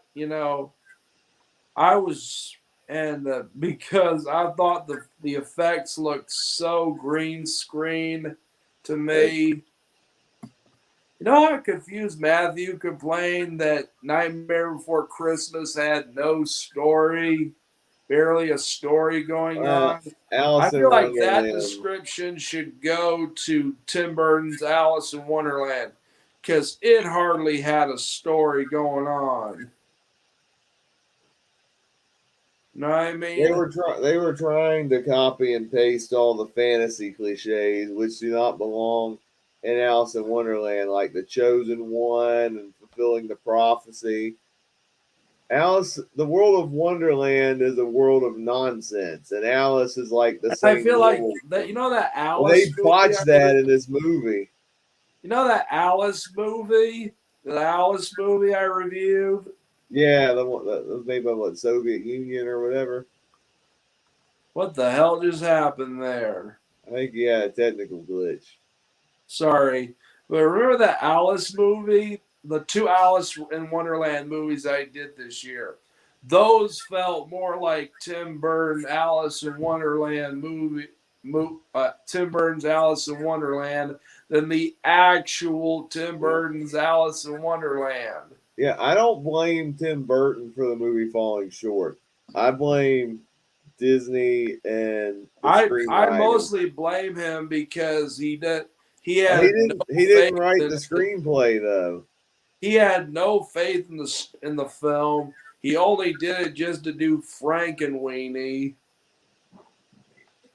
I was, and because I thought the effects looked so green screen to me. You know how confused Matthew complained that Nightmare Before Christmas had no story? barely a story going on. I Alice in feel like that Wonderland. description should go to Tim Burton's Alice in Wonderland because it hardly had a story going on. Know what I mean? They were trying to copy and paste all the fantasy cliches, which do not belong in Alice in Wonderland, like the chosen one and fulfilling the prophecy. Alice, the world of Wonderland is a world of nonsense, and Alice is like the And I same feel like world. that that And they Alice movie botched I that in this movie. that Alice movie, I reviewed. Yeah, the one that was made by what, Soviet Union or whatever. What the hell just happened there? I think he had a technical glitch. Sorry. But remember that Alice movie? The two Alice in Wonderland movies I did this year. Those felt more like Tim Burton Alice in Wonderland Tim Burton's Alice in Wonderland than the actual Tim Yeah. Burton's Alice in Wonderland. Yeah, I don't blame Tim Burton for the movie falling short. I blame Disney and the I screenwriters. mostly blame him because he had no He didn't faith write in the it. screenplay though. He had no faith in the film. He only did it just to do Frankenweenie.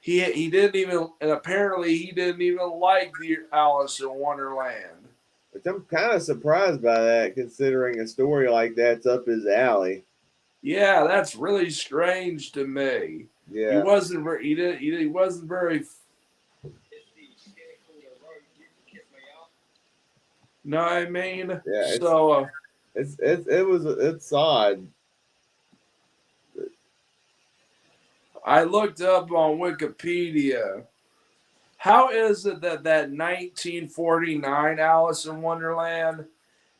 He didn't even, and apparently he didn't even like the Alice in Wonderland. Which I'm kind of surprised by that, considering a story like that's up his alley. Yeah, that's really strange to me. He Yeah, wasn't very he wasn't very. Know what I mean? yeah. So It's odd. I looked up on Wikipedia. How is it that 1949 Alice in Wonderland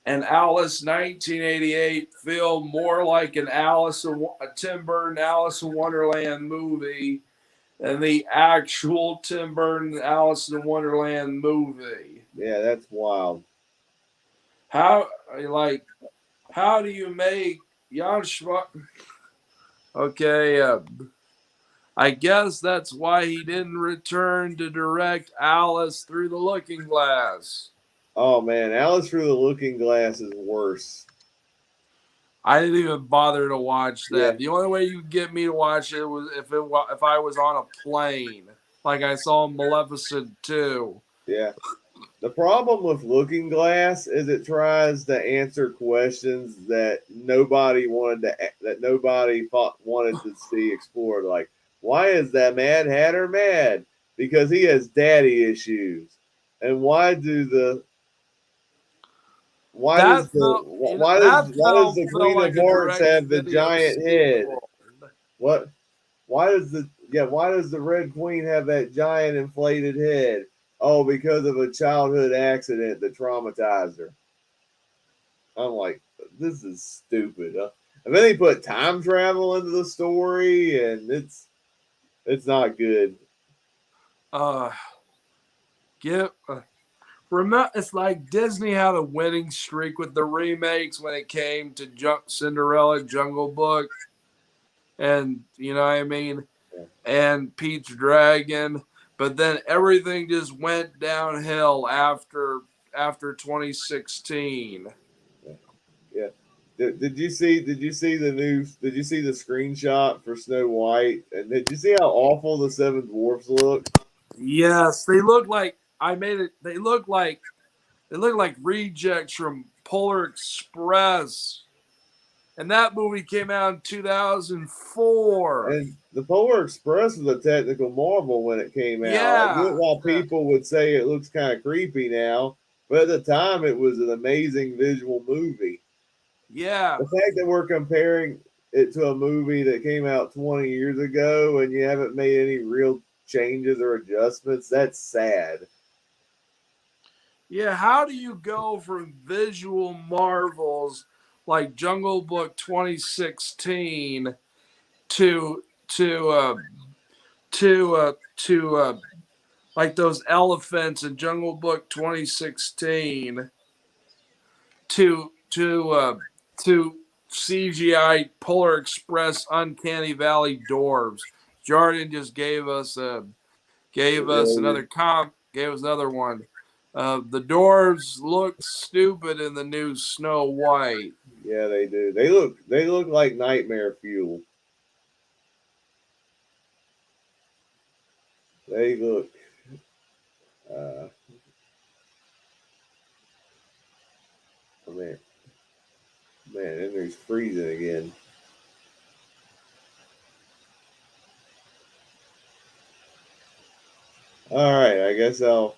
and Alice 1988 feel more like a Tim Burton Alice in Wonderland movie than the actual Tim Burton Alice in Wonderland movie? Yeah, that's wild. How like how do you make Jan Schwa? Okay, I guess that's why he didn't return to direct Alice Through the Looking Glass. Oh man, Alice Through the Looking Glass is worse. I didn't even bother to watch Yeah, that. The only way you could get me to watch it was if I was on a plane, like I saw Maleficent 2. yeah. The problem with Looking Glass is it tries to answer questions that nobody thought wanted to see explored. Like, why is that Mad Hatter mad? Because he has daddy issues. And That felt why does the felt Queen like of a Hearts direct have the video giant head? sequel. What why does the Red Queen have that giant inflated head? Oh, because of a childhood accident that traumatized her. I'm like, this is stupid. And then they put time travel into the story, and it's not good. Uh, get remember, it's like Disney had a winning streak with the remakes when it came to Cinderella, Jungle Book, and you know what I mean, Yeah. and Pete's Dragon. But then everything just went downhill after 2016. Yeah. Did you see the news? Did you see the screenshot for Snow White? And did you see how awful the Seven Dwarfs look? Yes, they look like I made it. They look like rejects from Polar Express. And that movie came out in 2004. And the Polar Express was a technical marvel when it came out. I get Yeah. why people would say it looks kind of creepy now, but at the time it was an amazing visual movie. Yeah. The fact that we're comparing it to a movie that came out 20 years ago and you haven't made any real changes or adjustments, that's sad. Yeah. How do you go from visual marvels like Jungle Book 2016 to to uh, to like those elephants in Jungle Book 2016 to to CGI Polar Express Uncanny Valley dwarves. Jordan just gave us another one. The dwarves look stupid in the new Snow White. Yeah, they do. They look like nightmare fuel. They look. Uh, oh man, and there's freezing again. All right, I guess I'll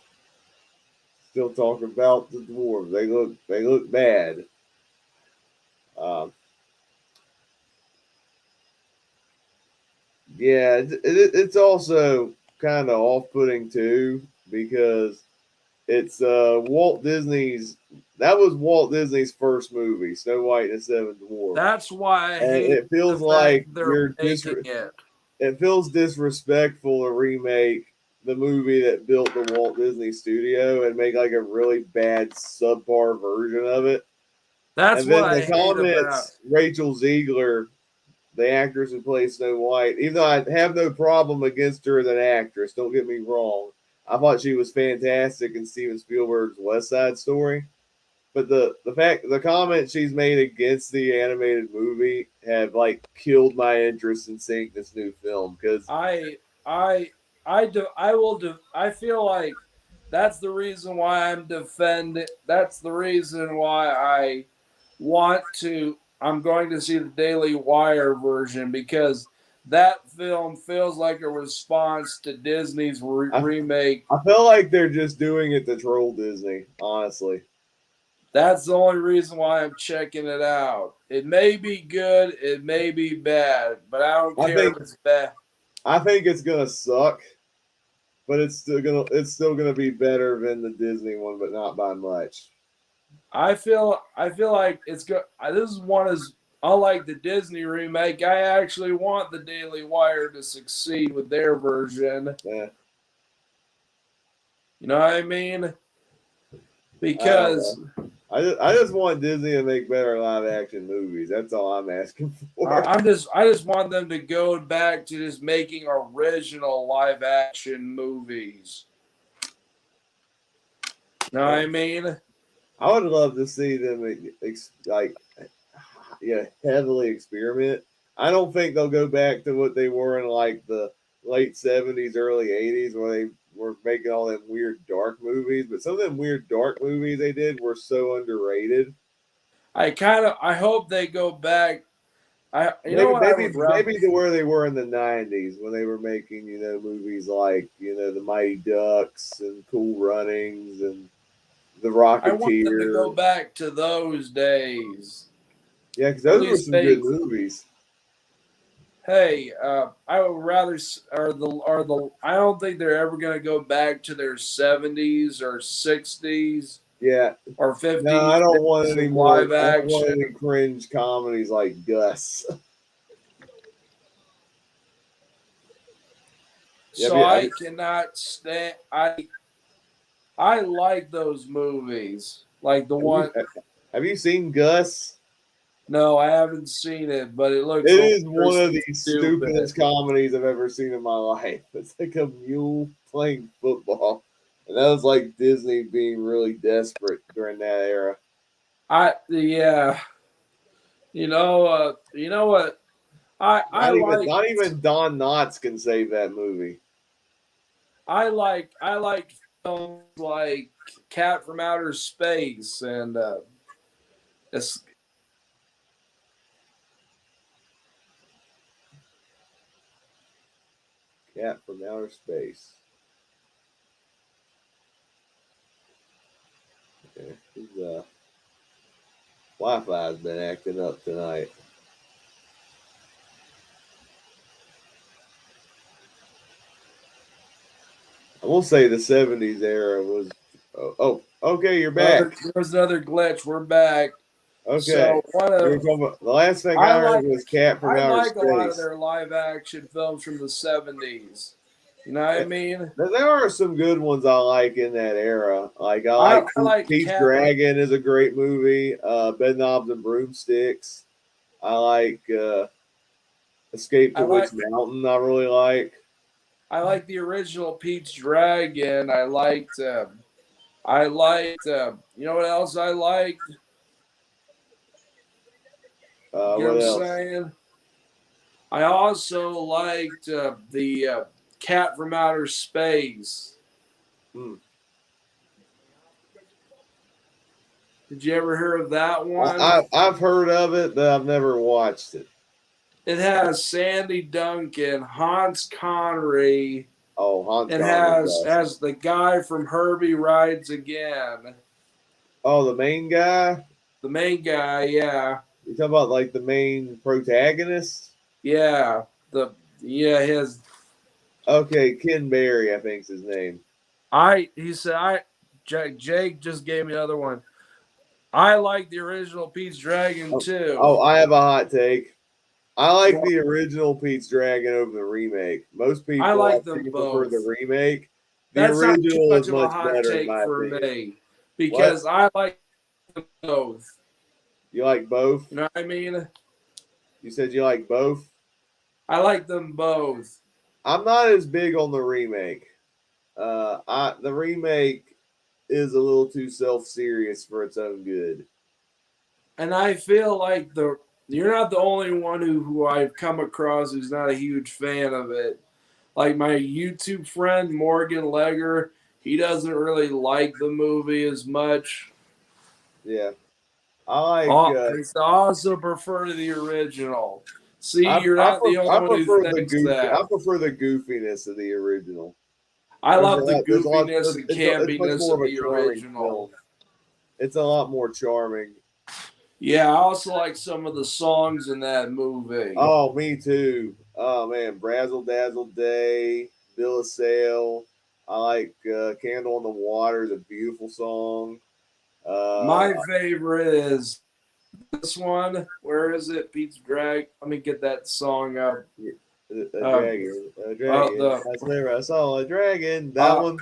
still talk about the dwarves. They look bad. Um, yeah, it's also kind of off putting too because it's Walt Disney's. That was Walt Disney's first movie, Snow White and the Seven Dwarfs, That's why I and hate it the feels fact like they're making it. it feels disrespectful to remake the movie that built the Walt Disney Studio and make like a really bad subpar version of it. That's And what then I the hate about. comments, Rachel Ziegler, the actress who plays Snow White, even though I have no problem against her as an actress, don't get me wrong. I thought she was fantastic in Steven Spielberg's West Side Story. But the comments she's made against the animated movie have like killed my interest in seeing this new film because I I I feel like that's the reason why I'm defending. That's the reason why I'm going to see the Daily Wire version because that film feels like a response to Disney's I, remake. I feel like they're just doing it to troll Disney, honestly. That's the only reason why I'm checking it out. It may be good, it may be bad, but I don't I care think if it's bad. I think it's gonna suck, but it's still gonna be better than the Disney one, but not by much. I feel like it's good. This is one is unlike the Disney remake. I actually want the Daily Wire to succeed with their version. Yeah, You know what I mean? I don't Because know. I just want Disney to make better live action movies. That's all I'm asking for. I just want them to go back to just making original live action movies. You know what I mean? I would love to see them like heavily experiment. I don't think they'll go back to what they were in like the late '70s, early '80s, where they were making all them weird dark movies. But some of them weird dark movies they did were so underrated. I hope they go back. I you know Maybe what I maybe would rather maybe to where they were in the '90s when they were making movies like the Mighty Ducks and Cool Runnings and the I want them to go Rocketeer. back to those days. Yeah, because Or at those were least some good make movies. hey, I would rather I don't think they're ever going to go back to their 70s or 60s Yeah, or no, 50s I don't want days any of more. live I don't want action. any cringe comedies like Gus. Yeah, So I cannot stand I like those movies. Like the one have you seen Gus? no, I haven't seen it, but it looks It is one of hilariously the stupid. stupidest comedies I've ever seen in my life. It's like a mule playing football, and that was like Disney being really desperate during that era. Yeah, you know what? Not even Don Knotts can save that movie. I like films like Cat from Outer Space and it's, Cat from Outer Space. Okay. His Wi-Fi's been acting up tonight. I will say the '70s era was. Okay, you're back. there was another glitch. We're back. Okay, So one you were of talking about the last thing I I heard like was Cat from I Outer like a lot of Space. their live action films from the 70s. You know what I Eh, mean? There are some good ones I like in that era. Like I like I like Pete's Cat. Dragon is a great movie. Bed Knobs and Broomsticks. I like Escape I to Witch like Mountain. I really like. the original Pete's Dragon. You know what else I liked? You know what What I'm else? saying? I also liked the Cat from Outer Space. Hmm. Did you ever hear of that one? I've heard of it, but I've never watched it. It has Sandy Duncan, Hans Connery. Oh, Hans It Connery's awesome. has the guy from Herbie Rides Again. Oh, the main guy. The main guy, yeah. You talking about like the main protagonist? Yeah. His Okay, Ken Berry, I think's his name. he said Jake just gave me another one. I like the original Pete's Dragon Oh, too. oh, I have a hot take. I like the original Pete's Dragon over the remake. Most I people, I like them think, prefer the both. remake. The That's not too original much is of a much hot better, in take my for opinion. me What? because I like them both. You like both? You know what I mean? You said you like both? I like them both. I'm not as big on the remake. The remake is a little too self serious for its own good. And I feel like you're not the only one who I've come across who's not a huge fan of it. Like my YouTube friend Morgan Legger, he doesn't really like the movie as much. Yeah, I like. I also prefer the original. See, you're not the only I one who prefer the thinks goofy. that. I prefer the goofiness of the original. I There's a love the lot. There's a lot. goofiness and It's much campiness more of of a the charming film. original. It's a lot more charming. Yeah, I also like some of the songs in that movie. Oh, me too. Oh man, Brazzle Dazzle Day, Bill of Sale. I like Candle on the Water, the beautiful song. Uh, My favorite is this one. Where is it? Pete's Drag. Let me get that song up. a Um, dragon, a well, dragon. I saw a dragon. That uh, one.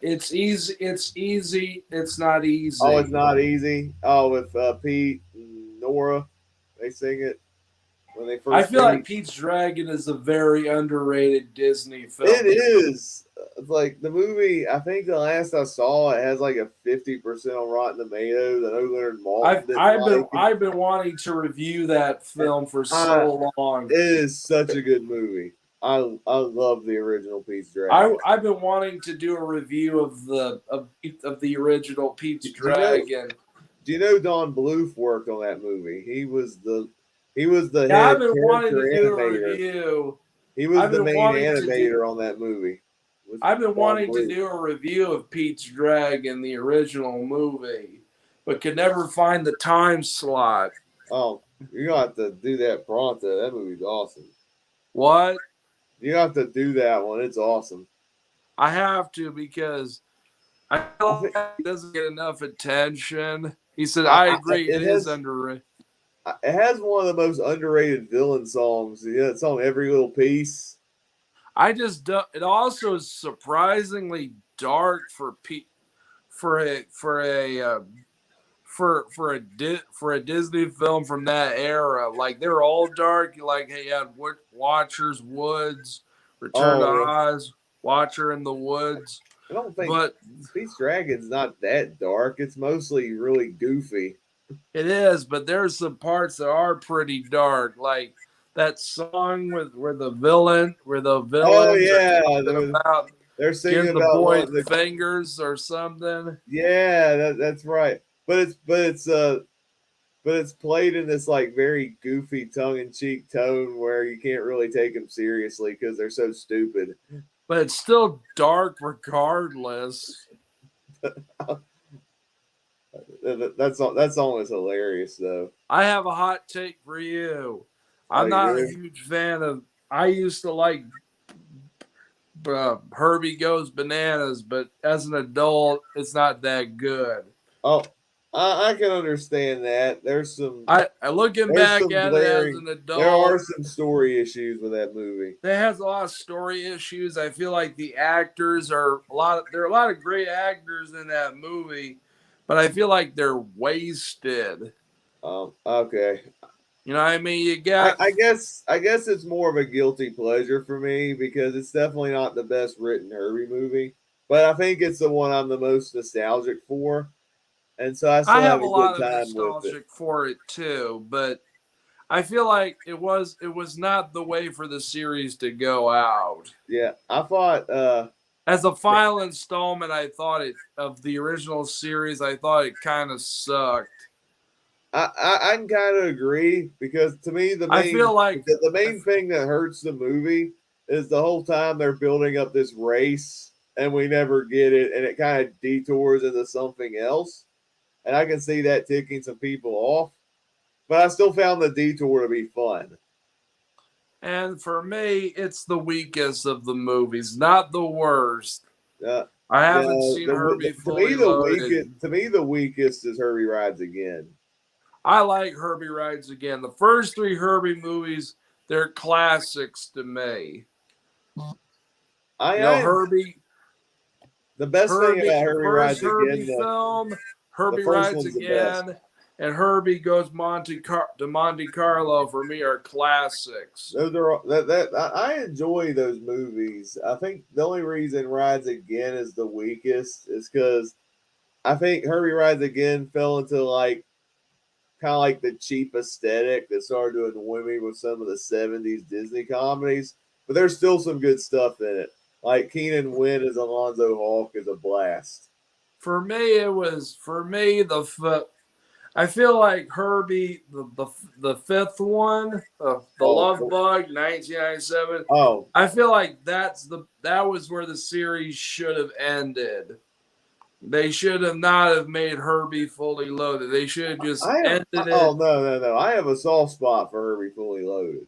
it's easy. It's easy. It's not Oh, it's easy. not easy. Oh, with Pete and Nora, they sing it when they I first feel like meet. Pete's Dragon is a very underrated Disney It film. is. It's like the movie. I think the last I saw it has like a 50% on Rotten Tomatoes. I know Leonard Maltin didn't like it. I've been wanting to review that film for I, so long. it is such a good movie. I love the original Pete's Dragon. I've been wanting to do a review of the original Pete's Do you know? Dragon. Do you know Don Bluth worked on that movie? He was the Yeah, I've head been wanting to character do a animator. review. He was I've the been main wanting to do animator on that movie. Was I've been Don wanting to Bluth. do a review of Pete's Dragon, the original movie, but could never find the time slot. Oh, you're gonna have to do that pronto. That movie's awesome. What? You have to do that one. It's awesome. I have to because I I feel think like it doesn't get enough attention. He said, I agree, it it is has underrated. it has one of the most underrated villain songs. Yeah, it's on every little piece. It also is surprisingly dark for a for a for a Disney film from that era. Like they're all dark. Like hey, you had Watchers, Woods, Return to Oh yeah. Oz, Watcher in the Woods. I don't think But Pete's Dragon's not that dark. It's mostly really goofy. it is. But there's some parts that are pretty dark. Like that song where the Oh villains are yeah, talking about they're singing giving the about boy wanting the fingers or something. yeah, that's right. But it's played in this like very goofy tongue in cheek tone where you can't really take them seriously because they're so stupid. But it's still dark regardless. That song is hilarious though. I have a hot take for you. Oh, I'm you not a do? huge fan of. I used to like Herbie Goes Bananas, but as an adult, it's not that good. Oh, I can understand that. I looking There's back some at it as glaring an there are adult, some story issues with that movie. it has a lot of story issues. I feel like the actors are a lot. There are a lot of great actors in that movie, but I feel like they're wasted. Okay. You know what I mean? You got. I guess it's more of a guilty pleasure for me because it's definitely not the best written Herbie movie, but I think it's the one I'm the most nostalgic for, and so I I still have have a a good lot of time with it. nostalgic for it too, but I feel like it was not the way for the series to go out. Yeah, I thought As a final installment, I thought it of the original series. I thought it kind of sucked. I can kind of agree because to me I feel like the main thing that hurts the movie is the whole time they're building up this race and we never get it and it kind of detours into something else, and I can see that ticking some people off, but I still found the detour to be fun. and for me, it's the weakest of the movies, not the worst. Uh, I haven't no, seen Herbie to me fully loaded. the weakest is Herbie Rides Again. I like Herbie Rides Again. The first three Herbie movies, they're classics to me. You know, I Herbie, The best thing about The Herbie first Rides Herbie Again, film, the Herbie first Rides one's the best. Again, and Herbie Goes to Monte Carlo for me are classics. Those are that I enjoy those movies. I think the only reason Rides Again is the weakest is because I think Herbie Rides Again fell into like kind of like the cheap aesthetic that started to annoy me with some of the '70s Disney comedies. But there's still some good stuff in it. Like Keenan Wynn as Alonzo Hawk is a blast. For me, it was for me I feel like Herbie the fifth one, the Love Oh, Bug, 1997. oh, I feel like that was where the series should have ended. They should have not have made Herbie fully loaded. They should have just I have. ended it. Oh no! I have a soft spot for Herbie Fully Loaded.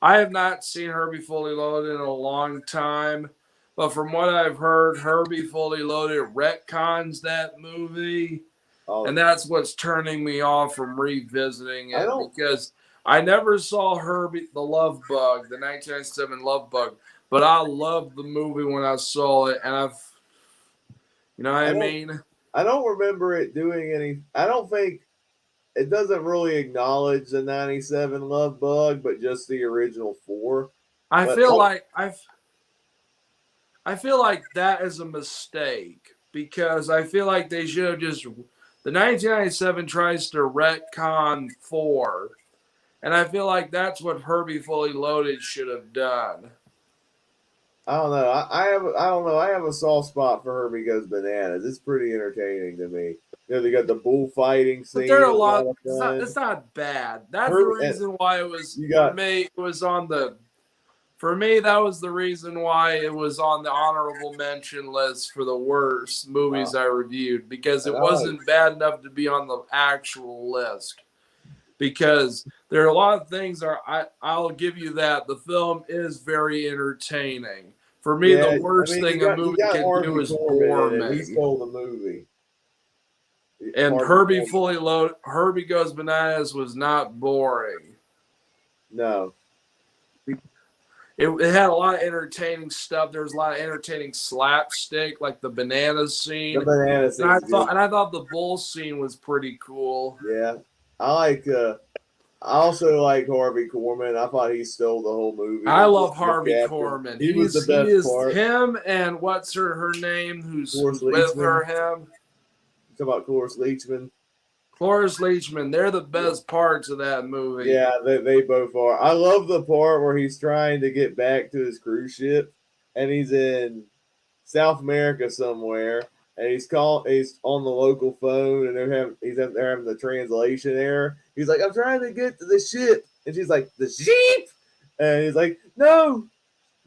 I have not seen Herbie fully loaded in a long time, but from what I've heard, Herbie fully loaded retcons that movie, Oh, and that's what's turning me off from revisiting I it don't. because I never saw Herbie the Love Bug, the 1997 Love Bug, but I loved the movie when I saw it, and you know what I I don't. mean? I don't remember it doing any. I don't think it doesn't really acknowledge the '97 Love Bug, but just the original four. I But feel like I feel like that is a mistake because I feel like they should have just the 1997 tries to retcon 4, and I feel like that's what Herbie Fully Loaded should have done. I don't know. I have. I don't know. I have a soft spot for Herbie Goes Bananas. It's pretty entertaining to me. They got the bullfighting But there scene. are a Is a lot. lot of It's fun. not bad. That's the Herbie, and reason why it was you for got. me. It was on the for me. That was the reason why it was on the honorable mention list for the worst movies I reviewed because And it I like. wasn't bad enough to be on the actual list. Because there are a lot of things I'll give you that the film is very entertaining. For me, the Yeah, I worst mean thing a you movie got can do Harvey is Korman in it. He boring. stole the movie. And Harvey Korman. Herbie Goes Bananas was not boring. No, It had a lot of entertaining stuff. There was a lot of entertaining slapstick, like the banana the scene. banana scene's good. And I thought the bull scene was pretty cool. Yeah, I like. I also like Harvey Korman. I thought he stole the whole movie I as love the Harvey captain. Korman. He was the He best is part. him and what's her name Cloris who's with Leachman. her him. Talk about Cloris Leachman. Cloris Leachman. They're the Yeah, best parts of that movie. yeah, they both are. I love the part where he's trying to get back to his cruise ship, and he's in South America somewhere, and he's on the local phone, and they're having the translation error. He's like, "I'm trying to get to the ship," and she's like, "The sheep," and he's like, "No,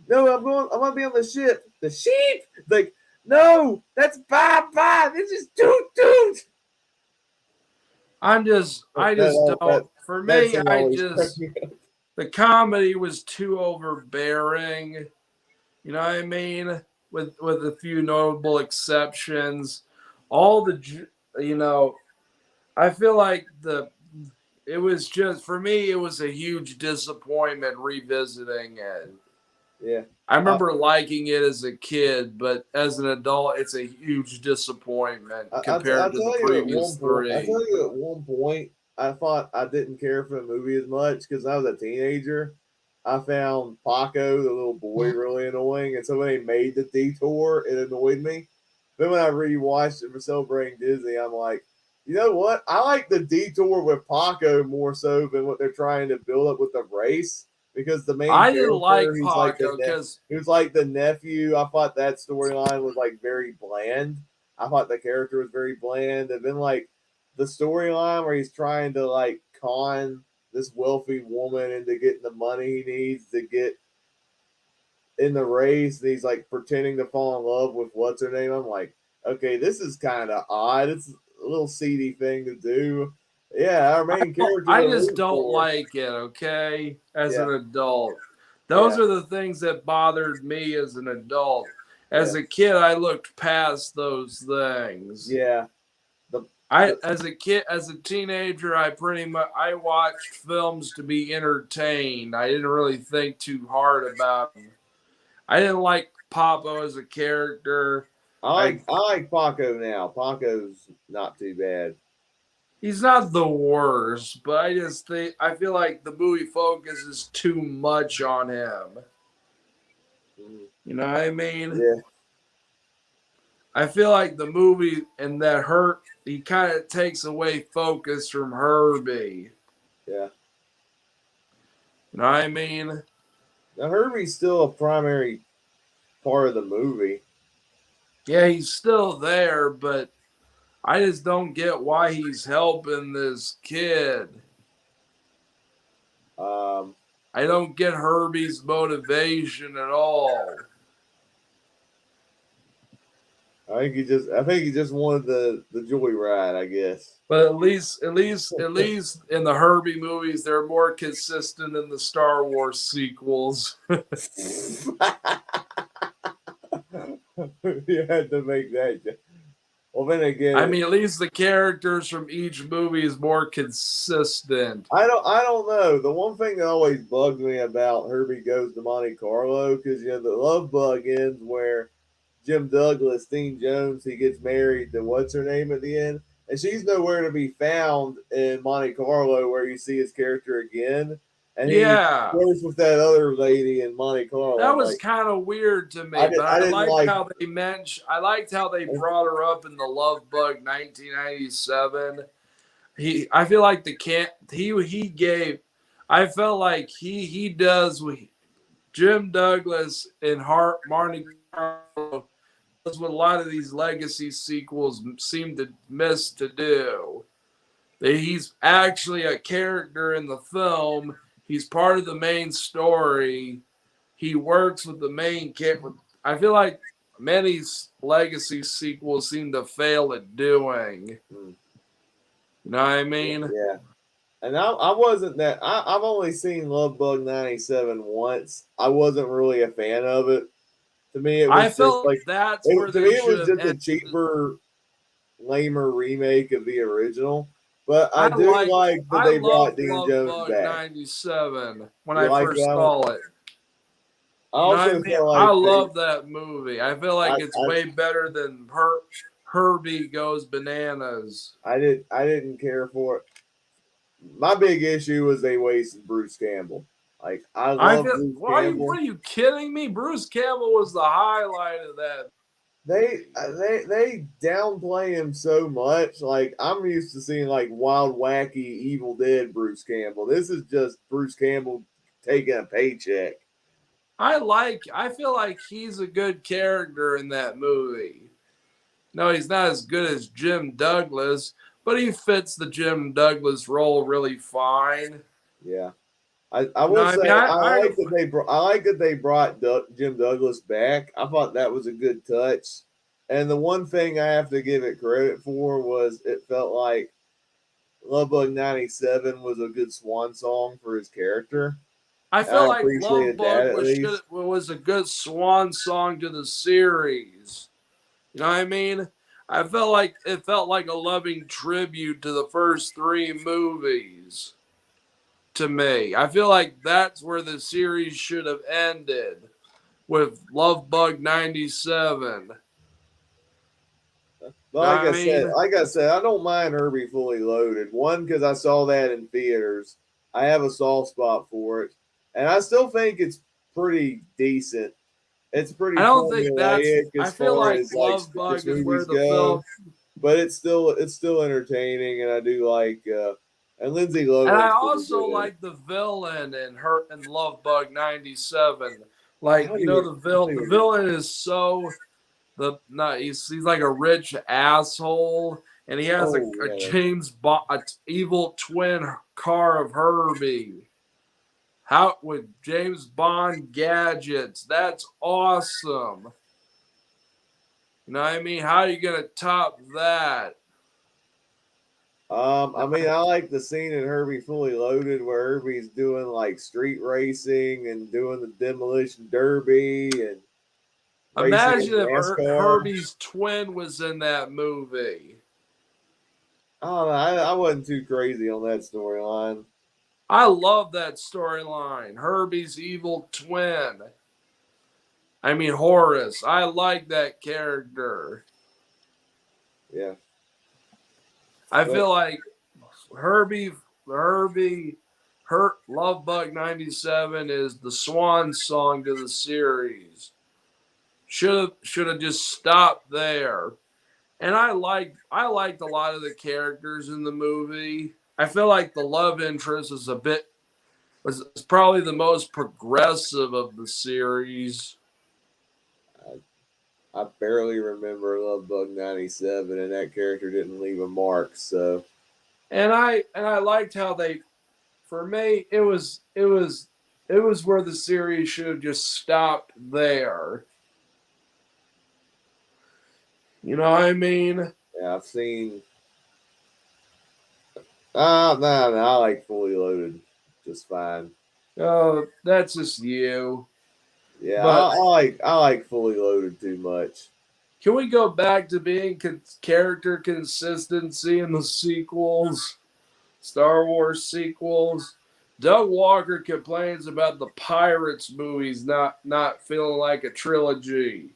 no, I'm gonna be on the ship. The sheep." Like, no, that's bye bye. This is toot toot. I just don't. For That me, scene always cracks me up. the comedy was too overbearing. You know what I mean? With a few notable exceptions, all you know, I feel like it was just for me. It was a huge disappointment revisiting it. Yeah. I I, remember liking it as a kid, but as an adult, it's a huge disappointment I compared to the tell you at one previous point. I three. tell you at one point. I thought I didn't care for the movie as much because I was a teenager. I found Paco, the little boy, really annoying, and so when they made the detour, it annoyed me. Then when I rewatched it for celebrating Disney, I'm like, you know what? I like the detour with Paco more so than what they're trying to build up with the race because the main I didn't character, like he's like Paco because he was like the nephew. I thought that storyline was like very bland. I thought the character was very bland, and then like the storyline where he's trying to like con this wealthy woman into getting the money he needs to get in the race, and he's like pretending to fall in love with what's her name. I'm like, okay, this is kind of odd. It's a little seedy thing to do. Yeah, our main character I to just root don't for. like it. Okay, as Yeah, an adult, those yeah, are the things that bothered me as an adult. yeah, As a kid, I looked past those things. yeah. The, I, the as a kid, as a teenager, I pretty much I watched films to be entertained. I didn't really think too hard about them. I didn't like Papo as a character. I I like Paco now. Paco's not too bad. He's not the worst, but I feel like the movie focuses too much on him. Mhm. You know what I mean? Yeah, I feel like the movie and that hurt he kind of takes away focus from Herbie. yeah. You know what I mean? Now Herbie's still a primary part of the movie. Yeah, he's still there, but I just don't get why he's helping this kid. Um, I don't get Herbie's motivation at all. I think he just wanted the joyride, I guess. But at least in the Herbie movies, they're more consistent than the Star Wars sequels. You had to make that. Well, then I again, mean, at least the characters from each movie is more consistent. I don't know. The one thing that always bugs me about Herbie Goes to Monte Carlo, because you know the love bug ends where Jim Douglas, Dean Jones, he gets married to what's her name at the end, and she's nowhere to be found in Monte Carlo where you see his character again, and he Yeah, goes with that other lady in Monte Carlo. that I'm was like, kind of weird to me, but I I didn't liked like. how they mentioned. I liked how they brought her up in the Love Bug 1997. I feel like he gave. I felt like he does what Jim Douglas and Marty Carlo does what a lot of these legacy sequels seem to miss to do. That he's actually a character in the film. He's part of the main story. He works with the main character. I feel like many legacy sequels seem to fail at doing. Hmm, You know what I mean? yeah. And I wasn't that. I've only seen Love Bug 97 once. I wasn't really a fan of it. To me, it I was just felt like that's where to me, they it should was have just a ended. cheaper, lamer remake of the original. But I I do like like that I they brought loved Dean Love Jones Bug back. 97 when You I like first that one? saw it. I You know what I also mean? feel I like love that movie. I feel like it's I way better than Herbie Goes Bananas. I didn't care for it. My big issue was they wasted Bruce Campbell. Like I I love feel Bruce what Campbell. are you kidding me? Bruce Campbell was the highlight of that. They downplay him so much. Like I'm used to seeing like wild, wacky, Evil Dead Bruce Campbell. This is just Bruce Campbell taking a paycheck. I feel like he's a good character in that movie. No, he's not as good as Jim Douglas, but he fits the Jim Douglas role really fine. Yeah, I You know, will I say mean, I like that they brought Jim Douglas back. I thought that was a good touch. And the one thing I have to give it credit for was it felt like Love Bug 97 was a good swan song for his character. I I feel like Love appreciated that Bug at least. was a good swan song to the series. You know what I mean? I felt like it felt like a loving tribute to the first three movies to me. I feel like that's where the series should have ended with Love Bug 97. But I mean, like I said, I don't mind Herbie Fully Loaded. One, because I saw that in theaters. I have a soft spot for it, and I still think it's pretty decent. It's I pretty don't think that's. formulaic I as feel far like as like Love sports Bug is where movies the film, go, but it's still entertaining, and I do like and Lindsay and I Lohan's pretty also good. like the villain in Love Bug '97. Like I don't even I don't the even villain is so the not he's like a rich asshole, and he has oh a yeah. James Bond evil twin car of Herbie. How with James Bond gadgets? That's awesome. You know what I mean? How are you gonna top that? I mean, I like the scene in Herbie Fully Loaded where Herbie's doing like street racing and doing the demolition derby and racing in Imagine if NASCAR. Herbie's twin was in that movie. I don't know. I wasn't too crazy on that storyline. I love that storyline. Herbie's evil twin. I mean Horace. I like that character. Yeah, I but feel like Herbie Herbie Hurt Love Bug '97 is the swan song to the series. Should have just stopped there. And I liked a lot of the characters in the movie. I feel like the love interest was probably the most progressive of the series. I barely remember Love Bug '97, and that character didn't leave a mark. So And I liked how they for me it was where the series should have just stopped there. You know what I mean? yeah, I've seen. No, I like Fully Loaded just fine. Oh, that's just you. Yeah, But I like Fully Loaded too much. can we go back to being character consistency in the sequels? Star Wars sequels. Doug Walker complains about the Pirates movies not feeling like a trilogy.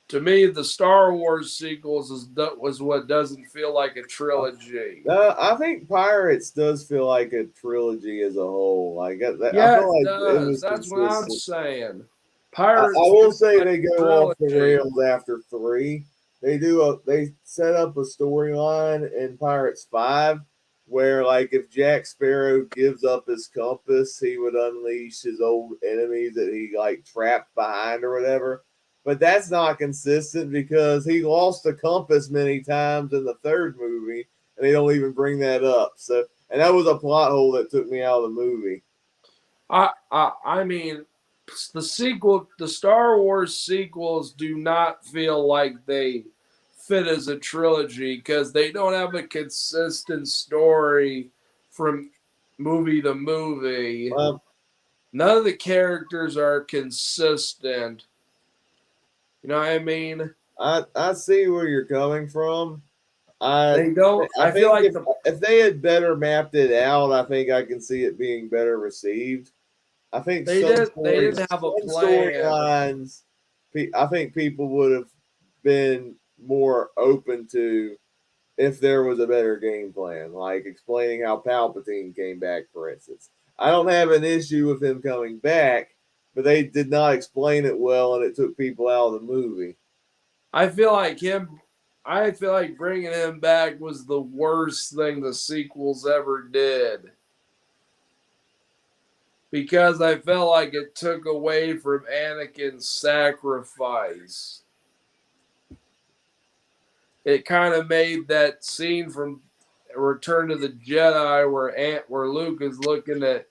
To me, the Star Wars sequels was what doesn't feel like a trilogy. I think Pirates does feel like a trilogy as a whole. Like I Yeah, feel it like it does. was That's what I'm consistent. saying. I Pirates will feels say like they a go off the trilogy. rails after three. They set up a storyline in Pirates 5 where like if Jack Sparrow gives up his compass, he would unleash his old enemies that he like trapped behind or whatever. But that's not consistent because he lost the compass many times in the third movie, and they don't even bring that up. So, and that was a plot hole that took me out of the movie. I mean, the Star Wars sequels do not feel like they fit as a trilogy because they don't have a consistent story from movie to movie. Um, None of the characters are consistent. You know what I mean? I see where you're coming from. I They don't. I I feel think like the if they had better mapped it out, I think I can see it being better received. I think they didn't have a some plan. storylines, I think people would have been more open to if there was a better game plan, like explaining how Palpatine came back, for instance. I don't have an issue with him coming back, but they did not explain it well, and it took people out of the movie. I feel like him. I feel like bringing him back was the worst thing the sequels ever did because I felt like it took away from Anakin's sacrifice. It kind of made that scene from Return of the Jedi where Luke is looking at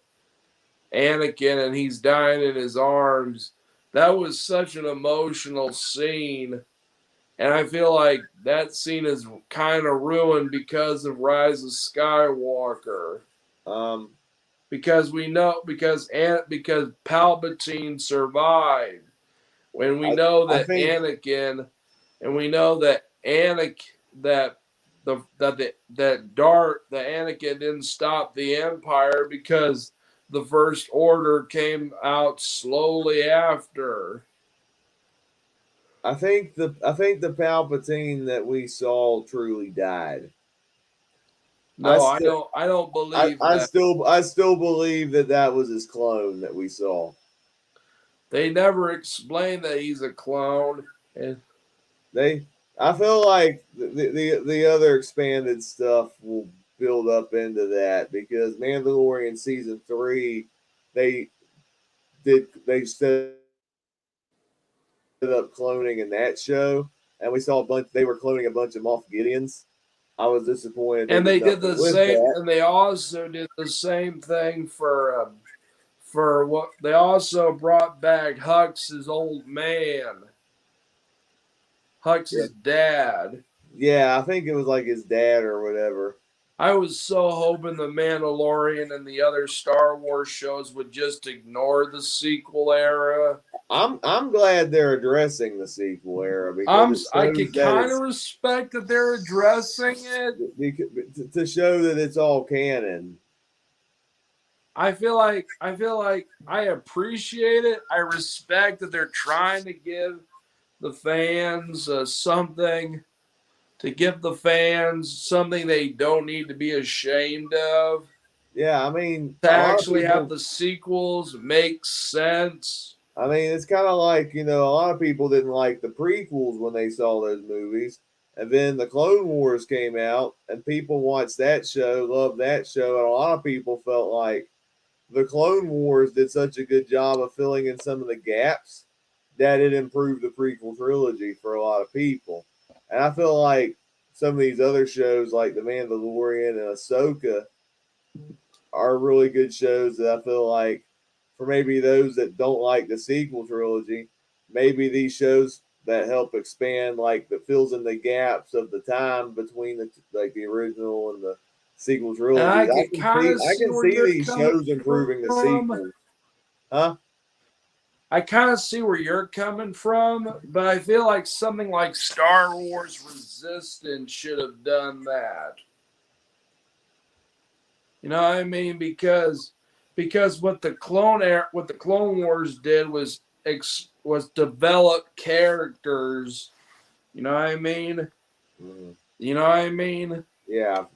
Anakin and he's dying in his arms. That was such an emotional scene. And I feel like that scene is kind of ruined because of Rise of Skywalker. Um, Because we know because Palpatine survived. When we I know I that think Anakin and we know that Anakin that Dart the Anakin didn't stop the Empire because the First Order came out slowly after. I think the Palpatine that we saw truly died. I No, I still don't. I don't I, believe I that. still I still believe that that was his clone that we saw. They never explain that he's a clone. And They I feel like the other expanded stuff will build up into that because Mandalorian season 3 they they set up cloning in that show, and we saw a bunch. They were cloning a bunch of Moff Gideons. I was disappointed they did nothing with and that. they did the same. And they also did the same thing for what they also brought back Hux's old man, Yeah, Hux's dad. yeah, I think it was like his dad or whatever. I was so hoping the Mandalorian and the other Star Wars shows would just ignore the sequel era. I'm glad they're addressing the sequel era because it I shows can that kind of it's respect that they're addressing it. to show that it's all canon. I feel like I appreciate it. I respect that they're trying to give the fans something to give the fans something they don't need to be ashamed of. Yeah, I mean, To a lot of actually have people. the sequels make sense. I mean, it's kind of like a lot of people didn't like the prequels when they saw those movies, and then the Clone Wars came out, and people watched that show, loved that show, and a lot of people felt like the Clone Wars did such a good job of filling in some of the gaps that it improved the prequel trilogy for a lot of people. And I feel like some of these other shows, like The Mandalorian and Ahsoka, are really good shows that I feel like for maybe those that don't like the sequel trilogy, maybe these shows that help expand like that fills in the gaps of the time between the original and the sequel And I trilogies. I could can kind see of I see can where see you're these coming shows improving the from. sequels. Huh? I kind of see where you're coming from, but I feel like something like Star Wars Resistance should have done that. You know what I mean? Because what the Clone Wars did was develop characters. You know what I mean? Mhm. You know what I mean? Yeah.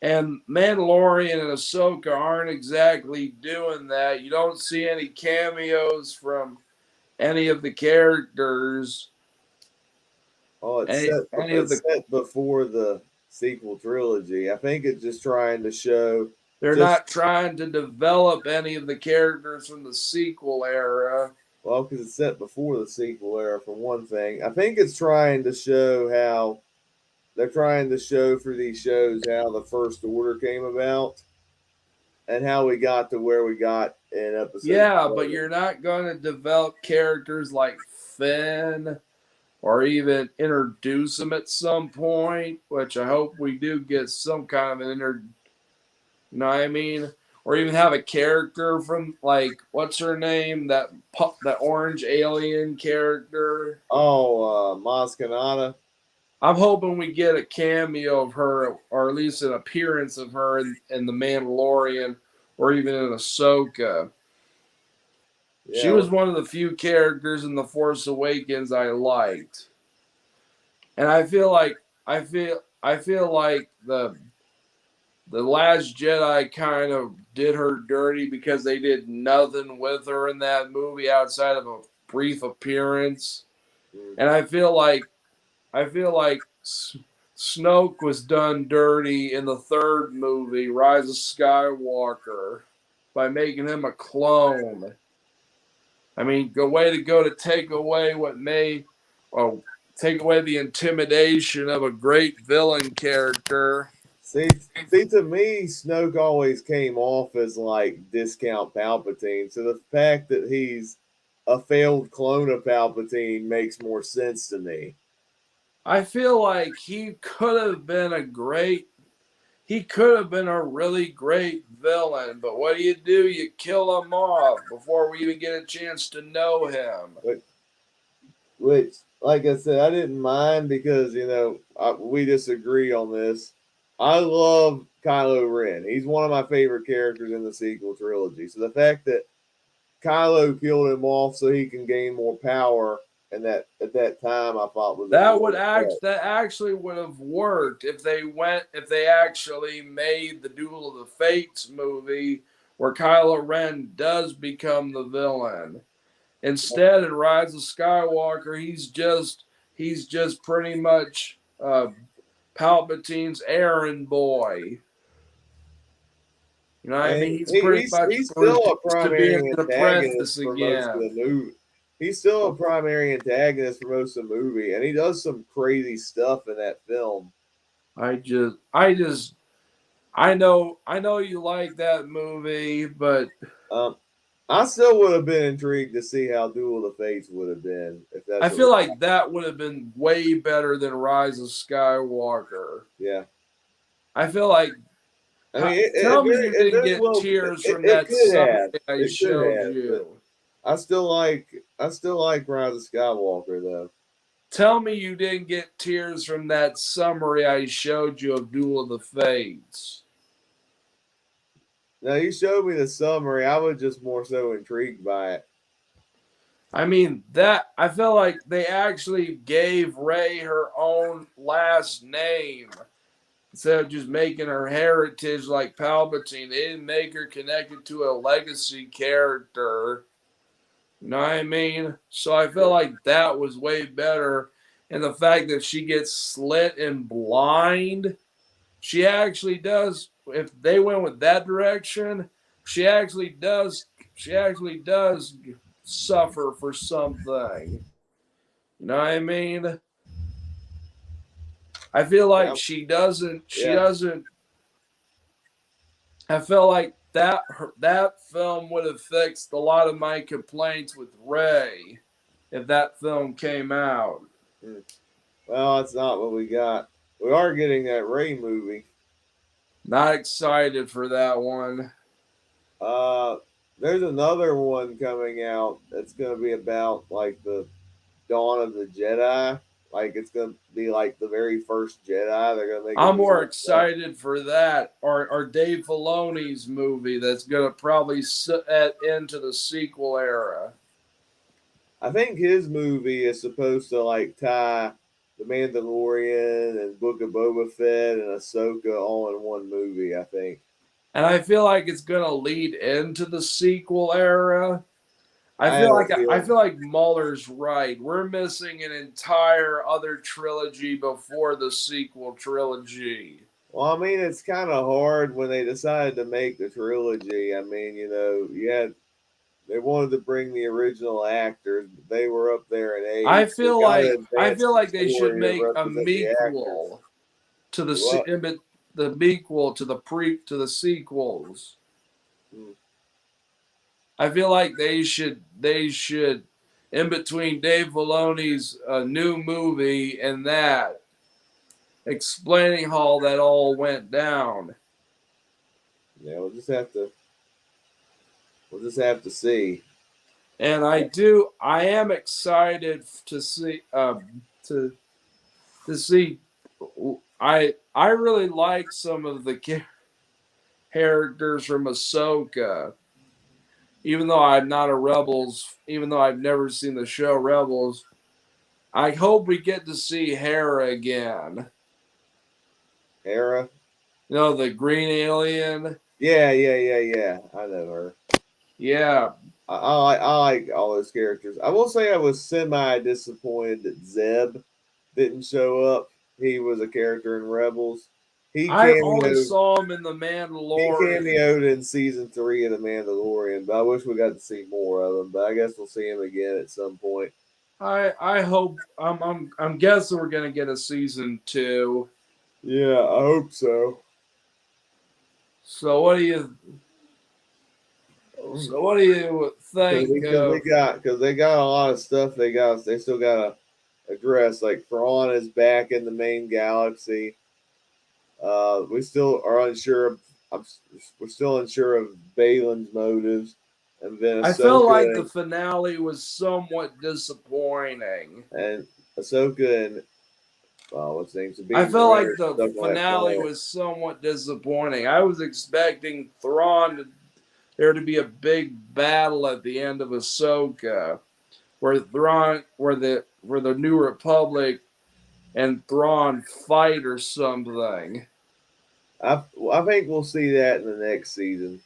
And Mandalorian and Ahsoka aren't exactly doing that. You don't see any cameos from any of the characters, Oh, any, any of it's the. set before the sequel trilogy. I think it's just trying to show They're just not trying to develop any of the characters from the sequel era. well, because it's set before the sequel era for one thing. I think it's trying to show how they're trying to show for these shows how the First Order came about and how we got to where we got in episode Yeah, but 7. you're not going to develop characters like Finn or even introduce them at some point, which I hope we do get some kind of you know what I mean? Or even have a character from like what's her name? That orange alien character. Oh, Maz Kanata. I'm hoping we get a cameo of her, or at least an appearance of her in the Mandalorian, or even in Ahsoka. She Yeah, was one of the few characters in the Force Awakens I liked, and I feel like the Last Jedi kind of did her dirty because they did nothing with her in that movie outside of a brief appearance, mm, and I feel like Snoke was done dirty in the third movie, Rise of Skywalker, by making him a clone. I mean, go way to go to take away oh, take away the intimidation of a great villain character. see, see, to me, Snoke always came off as like discount Palpatine. So the fact that he's a failed clone of Palpatine makes more sense to me. I feel like he could have been a really great villain, but what do? You kill him off before we even get a chance to know him. But which, like I said, I didn't mind because we disagree on this. I love Kylo Ren. He's one of my favorite characters in the sequel trilogy. So the fact that Kylo killed him off so he can gain more power and that at that time I thought was a That good would effect. that actually would have worked if they actually made the Duel of the Fates movie where Kylo Ren does become the villain. Instead, in Rise of Skywalker, he's just pretty much Palpatine's errand boy. You know what I And mean? He's pretty much he's still a reduced to being primary an antagonist apprentice for most of the again. movie. He's still a primary antagonist for most of the movie, and he does some crazy stuff in that film. I know you like that movie, but Um, I still would have been intrigued to see how Duel of the Fates would have been if I that's what feel we like that would have been way better than Rise of Skywalker. yeah. I feel like I mean, tell me you it didn't very get well tears from it that could summary have I it could showed have, but you. I still like Rise of Skywalker though. Tell me you didn't get tears from that summary I showed you of Duel of the Fates. Now you showed me the summary. I was just more so intrigued by it. I mean, that I felt like they actually gave Rey her own last name instead of just making her heritage like Palpatine. They didn't make her connected to a legacy character. You know what I mean? So I feel like that was way better. And the fact that she gets slit and blind, she actually does. If they went with that direction, she actually does. She actually does suffer for something. You know what I mean? I feel like Yeah, she doesn't. She yeah. doesn't. I feel like that film would have fixed a lot of my complaints with Ray if that film came out. Hmm. Well, that's not what we got. We are getting that Ray movie. Not excited for that one. Uh, there's another one coming out that's going to be about like the dawn of the Jedi. Like it's going to be like the very first Jedi. They're going to make a I'm movie more about that. excited for that or Dave Filoni's movie that's gonna probably set into the sequel era. I think his movie is supposed to like tie the Mandalorian and Book of Boba Fett and Ahsoka all in one movie. I think. And I feel like it's gonna lead into the sequel era. I I have feel a like I feeling. feel like Muller's right. We're missing an entire other trilogy before the sequel trilogy. Well, I mean, it's kind of hard when they decided to make the trilogy. I mean, you had they wanted to bring the original actors, but they were up there in I age. They feel got like to advance the they should story to make a represent the actors. mequel to What? the mequel to the sequels. Hmm. I feel like they should in between Dave Filoni's new movie and that explaining how that all went down. Yeah, we'll just have to see. And I am excited to see to see. I really like some of the characters from Ahsoka. Even though I've never seen the show Rebels, I hope we get to see Hera again. Hera. You know, the green alien. Yeah. I know her. Yeah, I like all those characters. I will say I was semi disappointed that Zeb didn't show up. He was a character in Rebels. He I only cameoed. saw him in The He Mandalorian. cameoed in season 3 of The Mandalorian, but I wish we got to see more of him. But I guess we'll see him again at some point. I hope I'm guessing we're gonna get a season 2. Yeah, I hope so. So what do you think of? Because they got a lot of stuff they still got to address. Like Thrawn is back in the main galaxy. We still are unsure of. We're still unsure of Balin's motives, and then I felt like Ahsoka the finale was somewhat disappointing. and Ahsoka and what's his name, I Sabine felt Wren like are the stuck on that finale planet. was somewhat disappointing. I was expecting there to be a big battle at the end of Ahsoka. where the New Republic and Thrawn fight or something. I think we'll see that in the next season.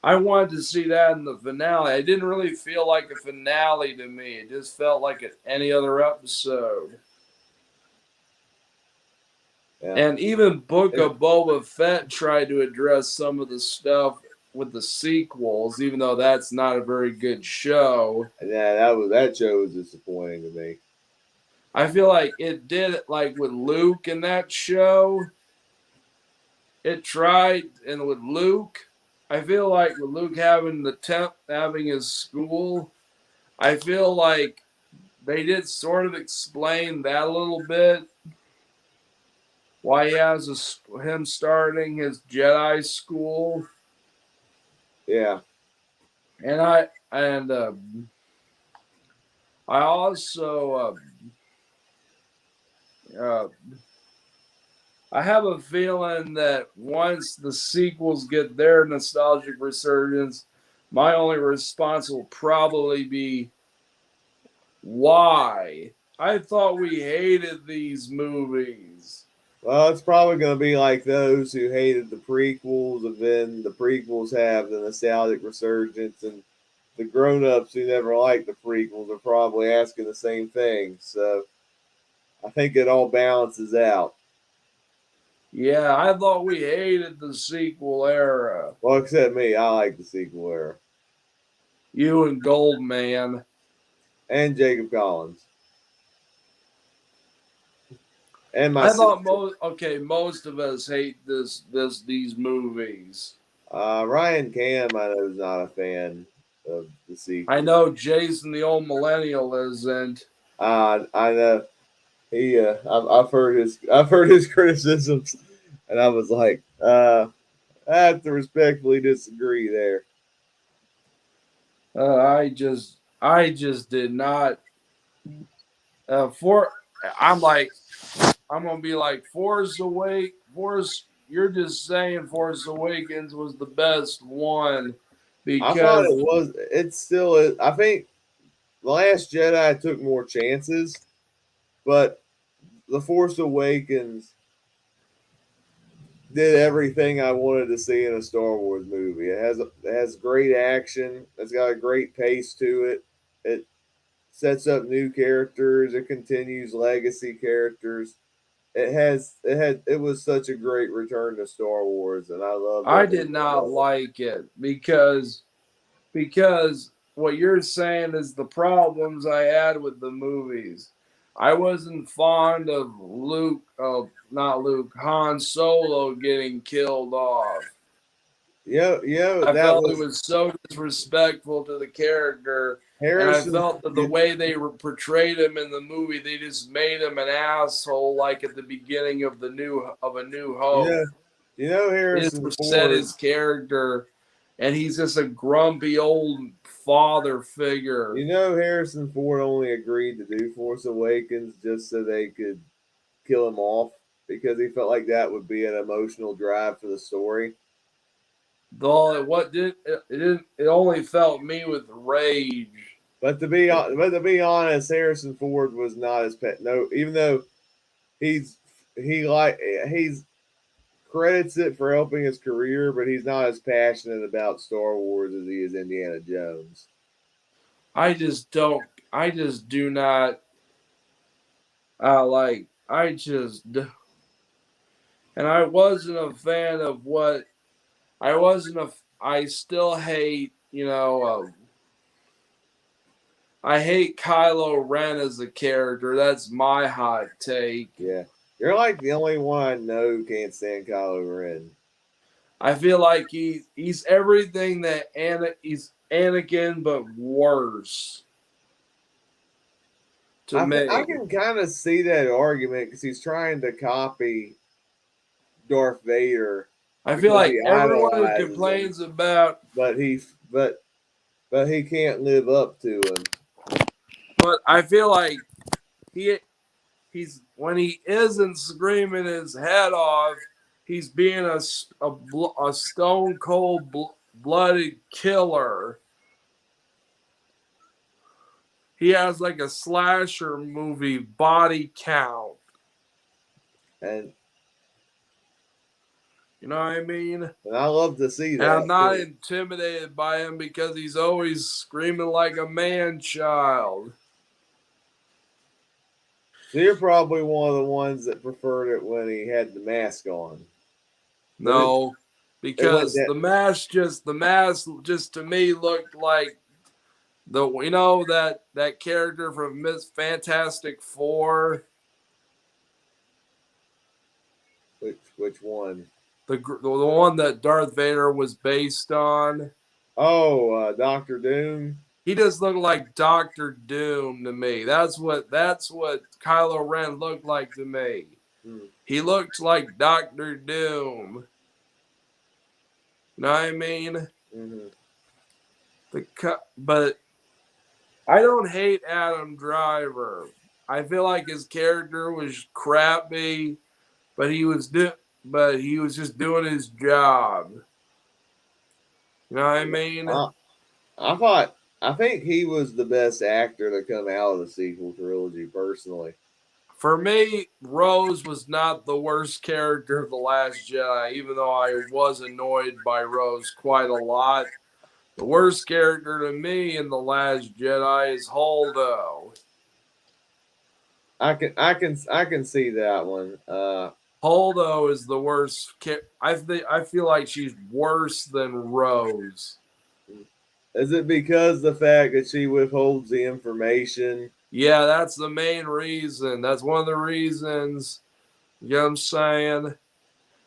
I wanted to see that in the finale. It didn't really feel like a finale to me. It just felt like any other episode. Yeah. And even Book of Boba Fett tried to address some of the stuff with the sequels, even though that's not a very good show. Yeah, that show was disappointing to me. I feel like it did it like with Luke in that show. It tried, and with Luke, I feel like with Luke having his school, I feel like they did sort of explain that a little bit. Why he has him starting his Jedi school, Yeah. and I also I have a feeling that once the sequels get their nostalgic resurgence, my only response will probably be why. I thought we hated these movies. Well, it's probably going to be like those who hated the prequels, and then the prequels have the nostalgic resurgence, and the grown-ups who never liked the prequels are probably asking the same thing. So I think it all balances out. Yeah, I thought we hated the sequel era. Well, except me, I like the sequel era, You and Goldman. and Jacob Collins, and my I thought sister. most of us hate these movies. Ryan Cam, I know, is not a fan of the I sequel. know Jason the old millennial isn't. I know he. I've heard his criticisms, and I was like, I have to respectfully disagree there. I just did not. For I'm like I'm gonna be like Force. You're just saying Force Awakens was the best one I thought it because was. It still is. I think the Last Jedi took more chances, but the Force Awakens did everything I wanted to see in a Star Wars movie. It has great action. It's got a great pace to it. It sets up new characters. It continues legacy characters. It was such a great return to Star Wars, and I loved I every did bit not of it. like it because what you're saying is the problems I had with the movies. I wasn't fond of not Luke, Han Solo getting killed off. Yeah, I that felt it was was so disrespectful to the character, and I Harrison. felt that the way they portrayed him in the movie, they just made him an asshole, like at the beginning of A New You Hope. know, you know They just Harrison set Ford. his character, and he's just a grumpy old father figure. You know Harrison Ford only agreed to do Force Awakens just so they could kill him off because he felt like that would be an emotional drive for the story. Though what did it didn't it only felt me with rage. But to be honest, Harrison Ford was not as pet. No, even though he's he's credits it for helping his career, but he's not as passionate about Star Wars as he is Indiana Jones. I just do not like I just and I wasn't a fan of what I wasn't a I still hate, I hate Kylo Ren as a character. That's my hot take. Yeah, you're like the only one I know who can't stand Kylo Ren. I feel like he's everything that he's Anakin but worse to I me. can kind of see that argument because he's trying to copy Darth Vader I feel because like he everyone who idolizes him, complains about but he can't live up to him. but I feel like he he's when he isn't screaming his head off, he's being a stone cold blooded killer. he has like a slasher movie body count. And You know what I mean? I love to see And that I'm not too. intimidated by him because he's always screaming like a man child. So you're probably one of the ones that preferred it when he had the mask on. But No, it went because that the mask just to me looked like that character from Miss Fantastic Four, which one? the one that Darth Vader was based on. Oh, Doctor Doom. He just looked like Doctor Doom to me. That's what Kylo Ren looked like to me. Hmm. He looked like Doctor Doom. You know what I mean? Mm-hmm. But I don't hate Adam Driver. I feel like his character was crappy, but he was just doing his job. You know what I mean? I, I thought I think he was the best actor to come out of the sequel trilogy, personally. For me, Rose was not the worst character of The Last Jedi, even though I was annoyed by Rose quite a lot. The worst character to me in The Last Jedi is Holdo. I can see that one. Holdo is the worst. I feel like she's worse than Rose. Is it because the fact that she withholds the information? Yeah, that's the main reason. That's one of the reasons. You know what I'm saying?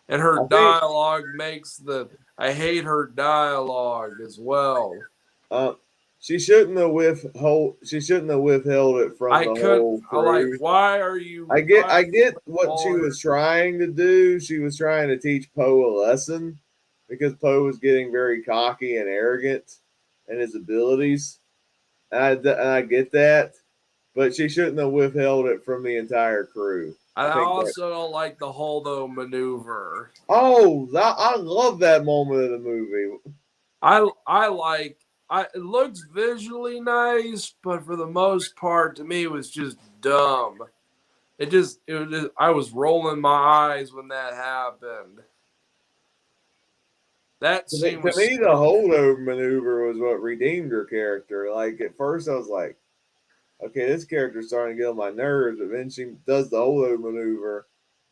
And her I think dialogue makes the. I hate her dialogue as well. uh, she shouldn't have withhold. She shouldn't have withheld it from I the could. whole I like. crew. Why are you? I Why get are I you get what she withholding? was trying to do. She was trying to teach Poe a lesson because Poe was getting very cocky and arrogant in his abilities. And I get that, but she shouldn't have withheld it from the entire crew. I And I think that. also don't like the Holdo maneuver. Oh, I love that moment of the movie. I like. It looks visually nice, but for the most part, to me, it was just dumb. It was just, I was rolling my eyes when that happened. That scene To was me, the so. holdover maneuver was what redeemed her character. Like at first, I was like, okay, this character's starting to get on my nerves, but then she does the holdover maneuver,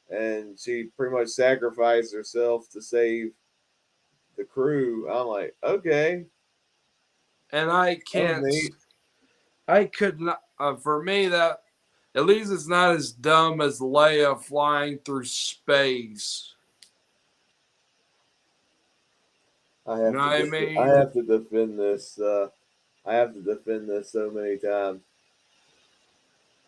and she pretty much sacrificed herself to save the crew. I'm like, okay, And I that was can't. neat. I could not. For me, that at least it's not as dumb as Leia flying through space. You know what I I mean? have to defend this. I have to defend this so many times.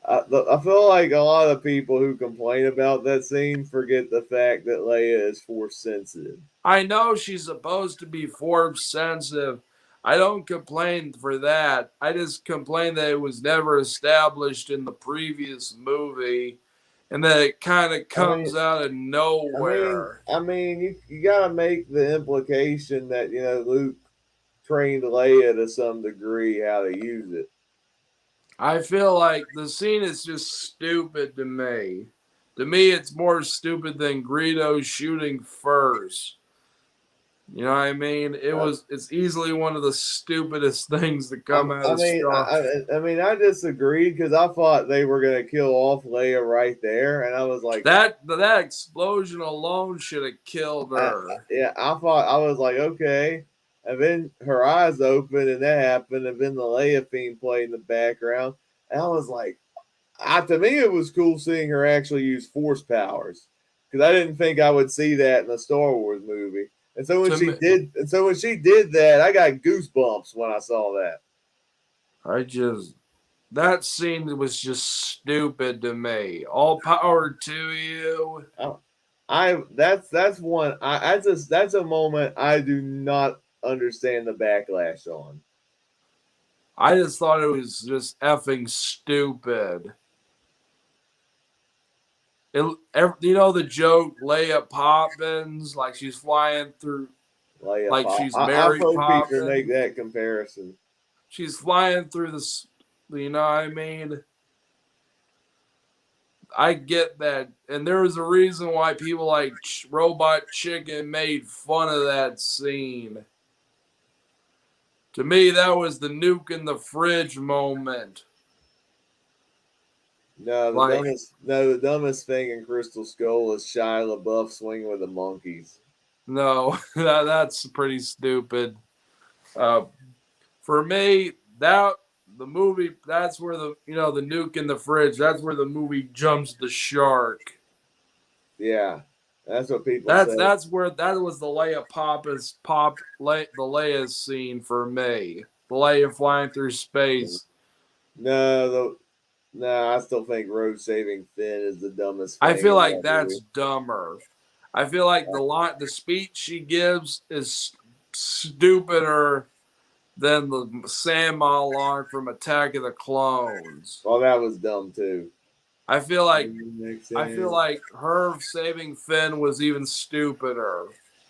I feel like a lot of people who complain about that scene forget the fact that Leia is force sensitive. I know she's supposed to be force sensitive. I don't complain for that. I just complain that it was never established in the previous movie and that it kind of I mean, comes out of nowhere. you gotta make the implication that Luke trained Leia to some degree how to use it. I feel like the scene is just stupid to me. To me, it's more stupid than Greedo shooting first. You know what I mean? Uh, It's easily one of the stupidest things to come out I of mean, Star. I disagreed because I thought they were gonna kill off Leia right there, and I was like, That explosion alone should have killed her. yeah, I thought I was like, okay, and then her eyes opened, and that happened, and then the Leia theme played in the background, and I was like, to me, it was cool seeing her actually use force powers because I didn't think I would see that in a Star Wars movie. To me, And so when she did that, I got goosebumps when I saw that. I just that scene was just stupid to me. All power to you. That's one. That's a moment I do not understand the backlash on. I just thought it was just effing stupid. You know the joke Leia Poppins, like she's flying through, Leia like Pop. she's I've Mary heard people make Poppins. that comparison. She's flying through this. You know what I mean? I get that, and there was a reason why people like Robot Chicken made fun of that scene. To me, that was the nuke in the fridge moment. Like, The dumbest thing in Crystal Skull is Shia LaBeouf swinging with the monkeys. no, that's pretty stupid. Uh, for me, that the movie, that's where the nuke in the fridge. That's where the movie jumps the shark. Yeah, that's what people That's say. that's where that was the the Leia scene for me. The Leia flying through space. No, no, I still think Road Saving Finn is the dumbest I thing feel in like that that's movie. dumber. I feel like the speech she gives is stupider than the Sandma line from Attack of the Clones. Well, that was dumb too. I feel like Makes I feel sense. like her saving Finn was even stupider.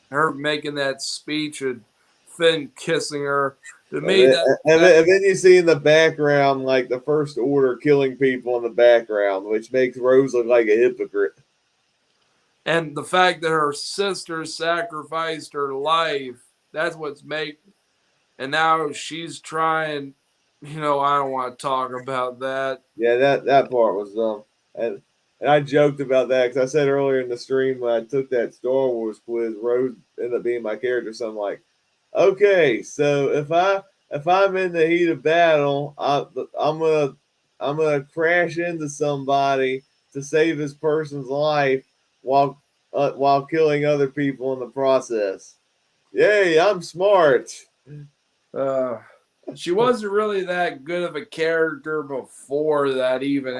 Her making that speech and Finn kissing her. To And me, then, that and then you see in the background, like the First Order killing people in the background, which makes Rose look like a hypocrite. and the fact that her sister sacrificed her life. That's what's make. And now she's trying. I don't want to talk about that. Yeah, that part was dumb. And and I joked about that because I said earlier in the stream when I took that Star Wars quiz, Rose ended up being my character. So I'm like, okay, so if I'm in the heat of battle, I'm gonna crash into somebody to save this person's life while killing other people in the process. Yay, I'm smart. Uh, she wasn't really that good of a character before that, even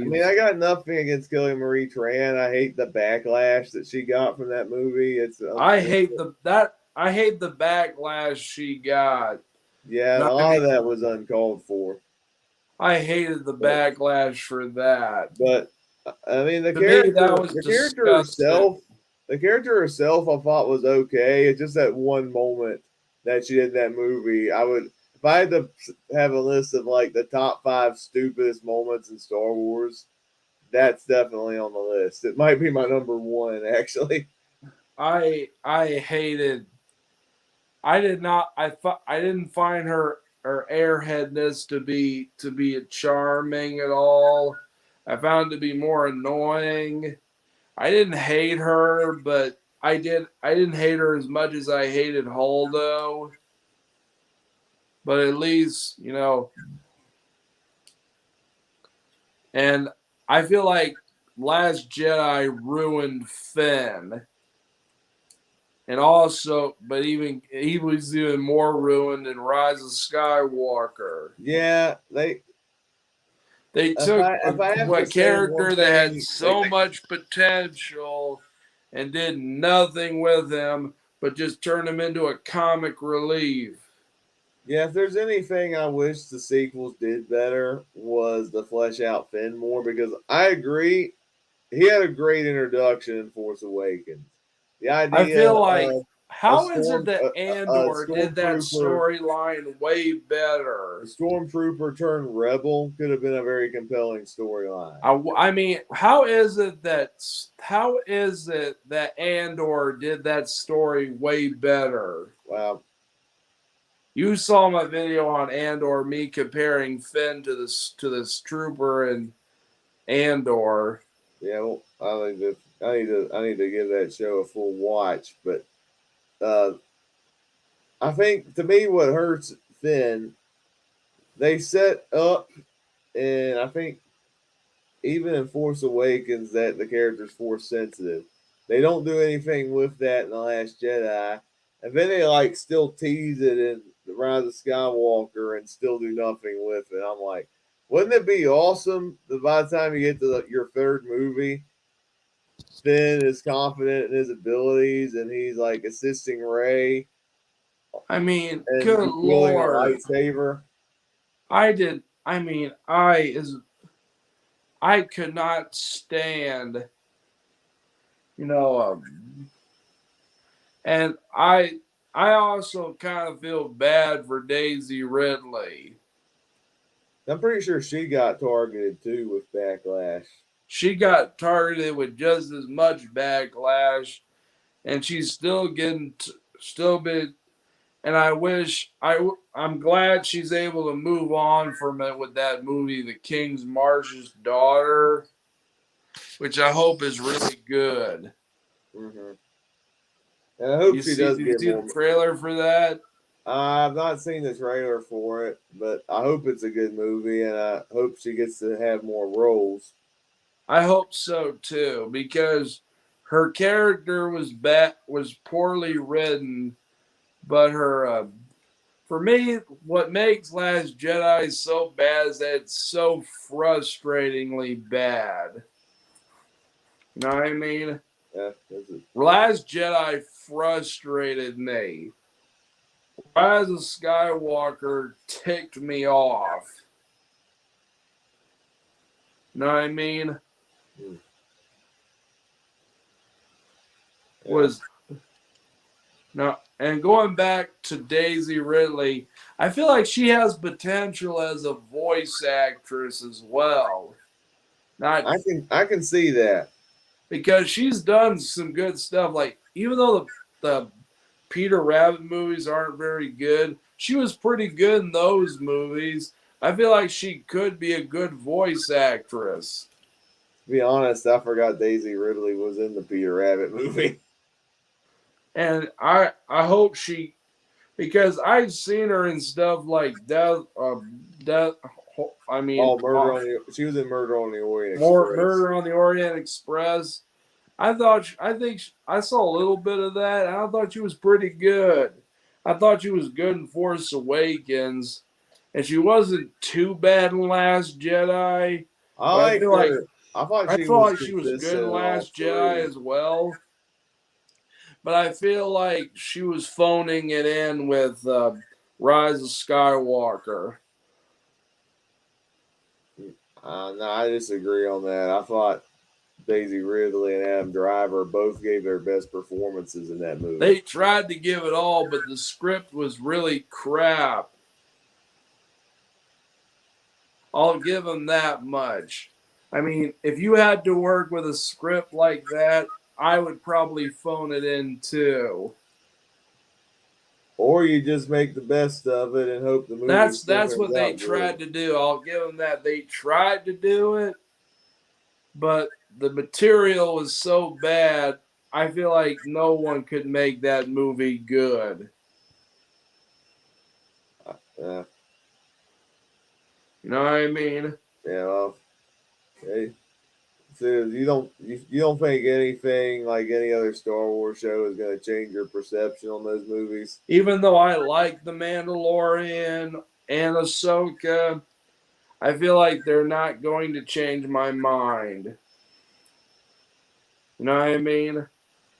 I mean, I anyways. got nothing against killing Marie Tran. I hate the backlash that she got from that movie. I hate the backlash she got. Yeah, And a I lot mean, of that was uncalled for. I hated the But backlash for that. but I mean, To me, that was disgusting. the character herself, I thought was okay. It's just that one moment that she did in that movie. I would, if I had to have a list of like the top 5 stupidest moments in Star Wars, that's definitely on the list. It might be my number one actually. I hated. I did not. I didn't find her airheadness to be charming at all. I found it to be more annoying. I didn't hate her, but I didn't hate her as much as I hated Holdo. But at least, and I feel like Last Jedi ruined Finn. And also, but even he was even more ruined in Rise of Skywalker. Yeah, They took if I have a to say one character that had thing, so much potential and did nothing with him, but just turned him into a comic relief. yeah, if there's anything I wish the sequels did better was the flesh out Finn more because I agree he had a great introduction in Force Awakens. The I idea feel like of how is it that a Andor did that stormtrooper storyline way a better? stormtrooper turned rebel could have been a very compelling storyline. I mean, how is it that Andor did that story way better? Wow. You saw my video on Andor, me comparing Finn to this trooper and Andor. Yeah, well, I need to give that show a full watch, but uh, I think to me what hurts Finn they set up, and I think even in Force Awakens that the character's force sensitive. They don't do anything with that in the Last Jedi, and then they like still tease it in the Rise of Skywalker and still do nothing with it. I'm like, wouldn't it be awesome that by the time you get to your third movie, Finn is confident in his abilities and he's like assisting Ray I mean, and good wielding a lord, lightsaber? I did. I mean, I could not stand, you know, and I also kind of feel bad for Daisy Ridley. I'm pretty sure she got targeted too with backlash. She got targeted with just as much backlash, and she's still getting still been. And I'm glad she's able to move on from it with that movie, The King's Marsh's Daughter, which I hope is really good. Mm-hmm. And I hope You she see? does Did you get see the more. trailer for that? I've not seen the trailer for it, but I hope it's a good movie, and I hope she gets to have more roles. I hope so too, because her character was poorly written, but her for me, what makes Last Jedi so bad is that it's so frustratingly bad. You know what I mean? Yeah, that's it. Last Jedi frustrated me. Rise of Skywalker ticked me off. You know what I mean? Hmm. Yeah. Was no, and going back to Daisy Ridley, I feel like she has potential as a voice actress as well. Not I can see that. because she's done some good stuff. Like even though the Peter Rabbit movies aren't very good, she was pretty good in those movies. I feel like she could be a good voice actress. To be honest, I forgot Daisy Ridley was in the Peter Rabbit movie. And I hope she, because I've seen her in stuff like Death. I mean, Oh, she was in Murder on the Orient more Express. Murder on the Orient Express. I think I saw a little bit of that, and I thought she was pretty good. I thought she was good in Force Awakens, and she wasn't too bad in Last Jedi. I But liked her. I thought I she felt was like she was good consistent in in all Last Jedi three. as well. But I feel like she was phoning it in with Rise of Skywalker. No, I disagree on that. I thought Daisy Ridley and Adam Driver both gave their best performances in that movie. They tried to give it all, but the script was really crap. I'll give them that much. I mean, if you had to work with a script like that, I would probably phone it in too. Or you just make the best of it and hope the movie still That's turns what they out good. tried to do. I'll give them that. They tried to do it, but the material was so bad. I feel like no one could make that movie good. Yeah, You know what I mean? yeah. Well, hey, so you don't think anything like any other Star Wars show is going to change your perception on those movies? Even though I like The Mandalorian and Ahsoka, I feel like they're not going to change my mind. You know what I mean?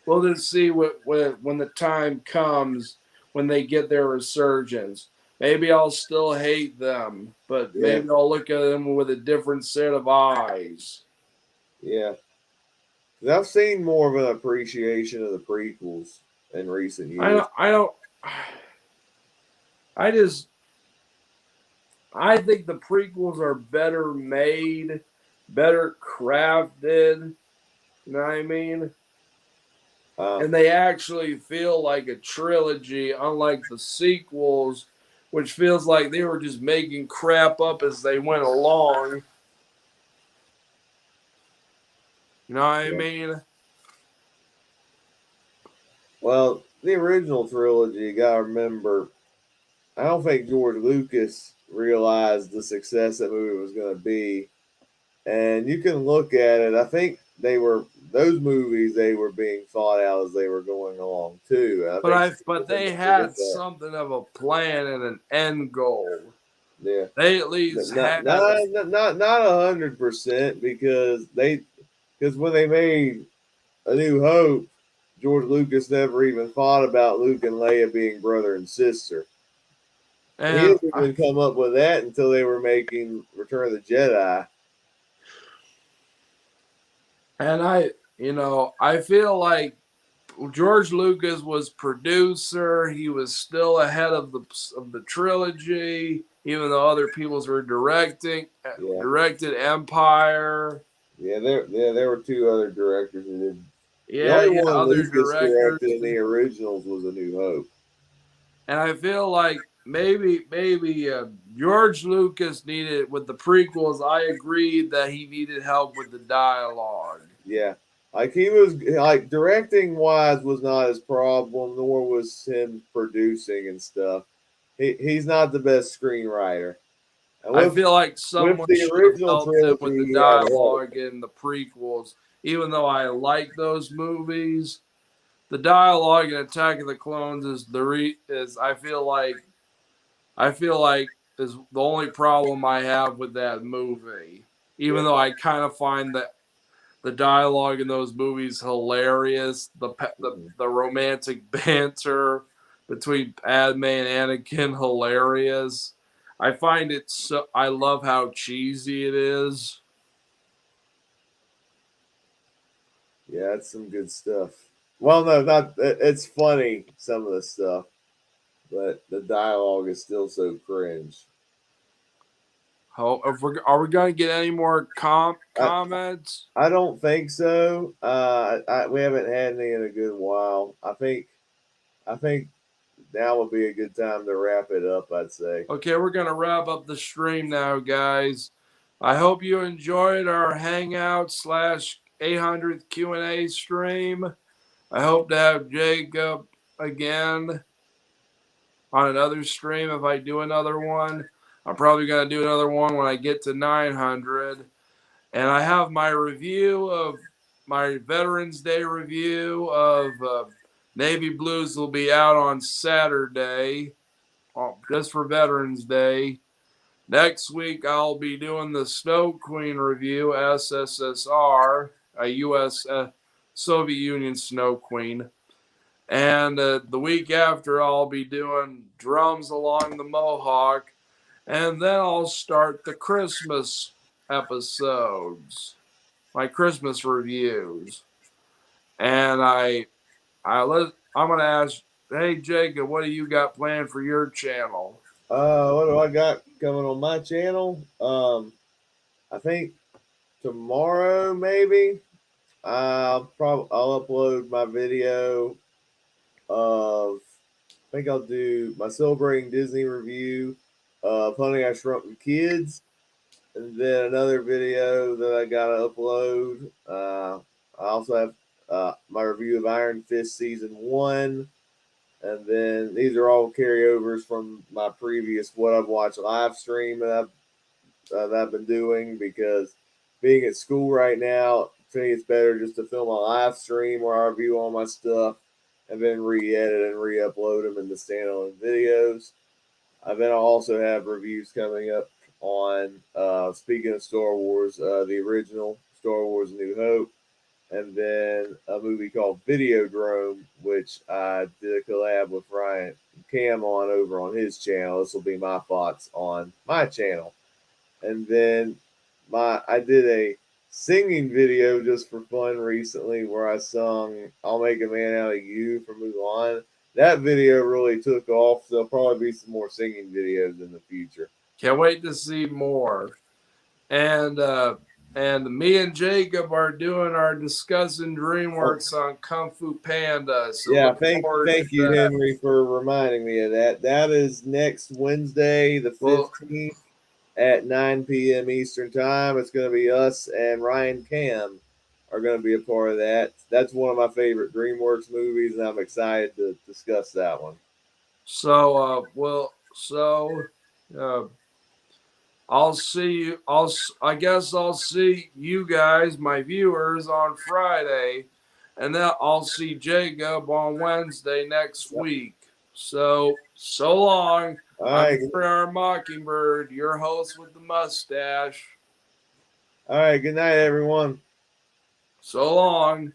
We'll just see when the time comes when they get their resurgence. Maybe I'll still hate them, but Yeah, maybe I'll look at them with a different set of eyes. yeah. 'Cause I've seen more of an appreciation of the prequels in recent years. I don't. I just I think the prequels are better made, better crafted. You know what I mean? Uh, And they actually feel like a trilogy, unlike the sequels, which feels like they were just making crap up as they went along. You know what I yeah. mean? Well, the original trilogy, you gotta remember, I don't think George Lucas realized the success that movie was going to be. And you can look at it. I think those movies they were being thought out as they were going along too. And I think people But tend they to forget had that. something of a plan and an end goal. Yeah, They at least not had not a not 100% because when they made A New Hope, George Lucas never even thought about Luke and Leia being brother and sister. He and didn't even come up with that until they were making Return of the Jedi. I feel like George Lucas was producer. He was still ahead of the trilogy. even though other people's were directed Empire. Yeah, there were two other directors who did. The Yeah, only yeah, one other Lucas directors. directed in the originals was A New Hope. And I feel like maybe George Lucas needed with the prequels. I agreed that he needed help with the dialogue. Yeah, like he was like directing wise was not his problem, nor was him producing and stuff. He's not the best screenwriter. And I feel like with someone the should have original helped him with trilogy, the he had help. dialogue in the prequels. Even though I like those movies, the dialogue in Attack of the Clones is I feel like is the only problem I have with that movie. Yeah. Even though I kind of find that the dialogue in those movies hilarious, Mhm. the romantic banter between Padme and Anakin hilarious. I find it so I love how cheesy it is. Yeah, it's some good stuff. Well, no, not it's funny some of the stuff, but the dialogue is still so cringe. Oh, are we going to get any more I comments? I don't think so. We haven't had any in a good while. I think now would be a good time to wrap it up. I'd say. Okay, we're going to wrap up the stream now, guys. I hope you enjoyed our Hangout / 800th Q&A stream. I hope to have Jacob again on another stream if I do another one. I'm probably going to do another one when I get to 900. And I have my review of my Veterans Day review of Navy Blues will be out on Saturday, just for Veterans Day. Next week, I'll be doing the Snow Queen review, SSSR, a U.S. Soviet Union Snow Queen. And the week after, I'll be doing Drums Along the Mohawk. And then I'll start the Christmas episodes, my Christmas reviews. And I'm going to ask, hey, Jacob, what do you got planned for your channel? What do I got coming on my channel? I think tomorrow maybe. I'll upload my video of. I think I'll do my celebrating Disney review of Honey I Shrunk the Kids, and then another video that I gotta upload. I also have my review of Iron Fist season 1, and then these are all carryovers from my previous what I've watched live stream that I've been doing, because being at school right now, I think it's better just to film a live stream where I review all my stuff and then re-edit and re-upload them into standalone videos. Then I'll also have reviews coming up on, speaking of Star Wars, the original Star Wars: A New Hope, and then a movie called Videodrome, which I did a collab with Ryan Cam on over on his channel. This will be my thoughts on my channel. And then I did a singing video just for fun recently where I sung "I'll Make a Man Out of You" from Mulan. That video really took off, so there'll probably be some more singing videos in the future. Can't wait to see more. And me and Jacob are doing our discussing DreamWorks on Kung Fu Panda. So Yeah, look forward to thank you, that. Henry, for reminding me of that. That is next Wednesday, the Well, 15th at 9 p.m. Eastern Time. It's going to be us and Ryan Cam are going to be a part of that. That's one of my favorite DreamWorks movies, and I'm excited to discuss that one. so I'll see you. I guess I'll see you guys, my viewers, on Friday, and then I'll see Jacob on Wednesday next Yep. week. So long. All I'm right. our Mockingbird, your host with the mustache. All right. Good night, everyone. So long.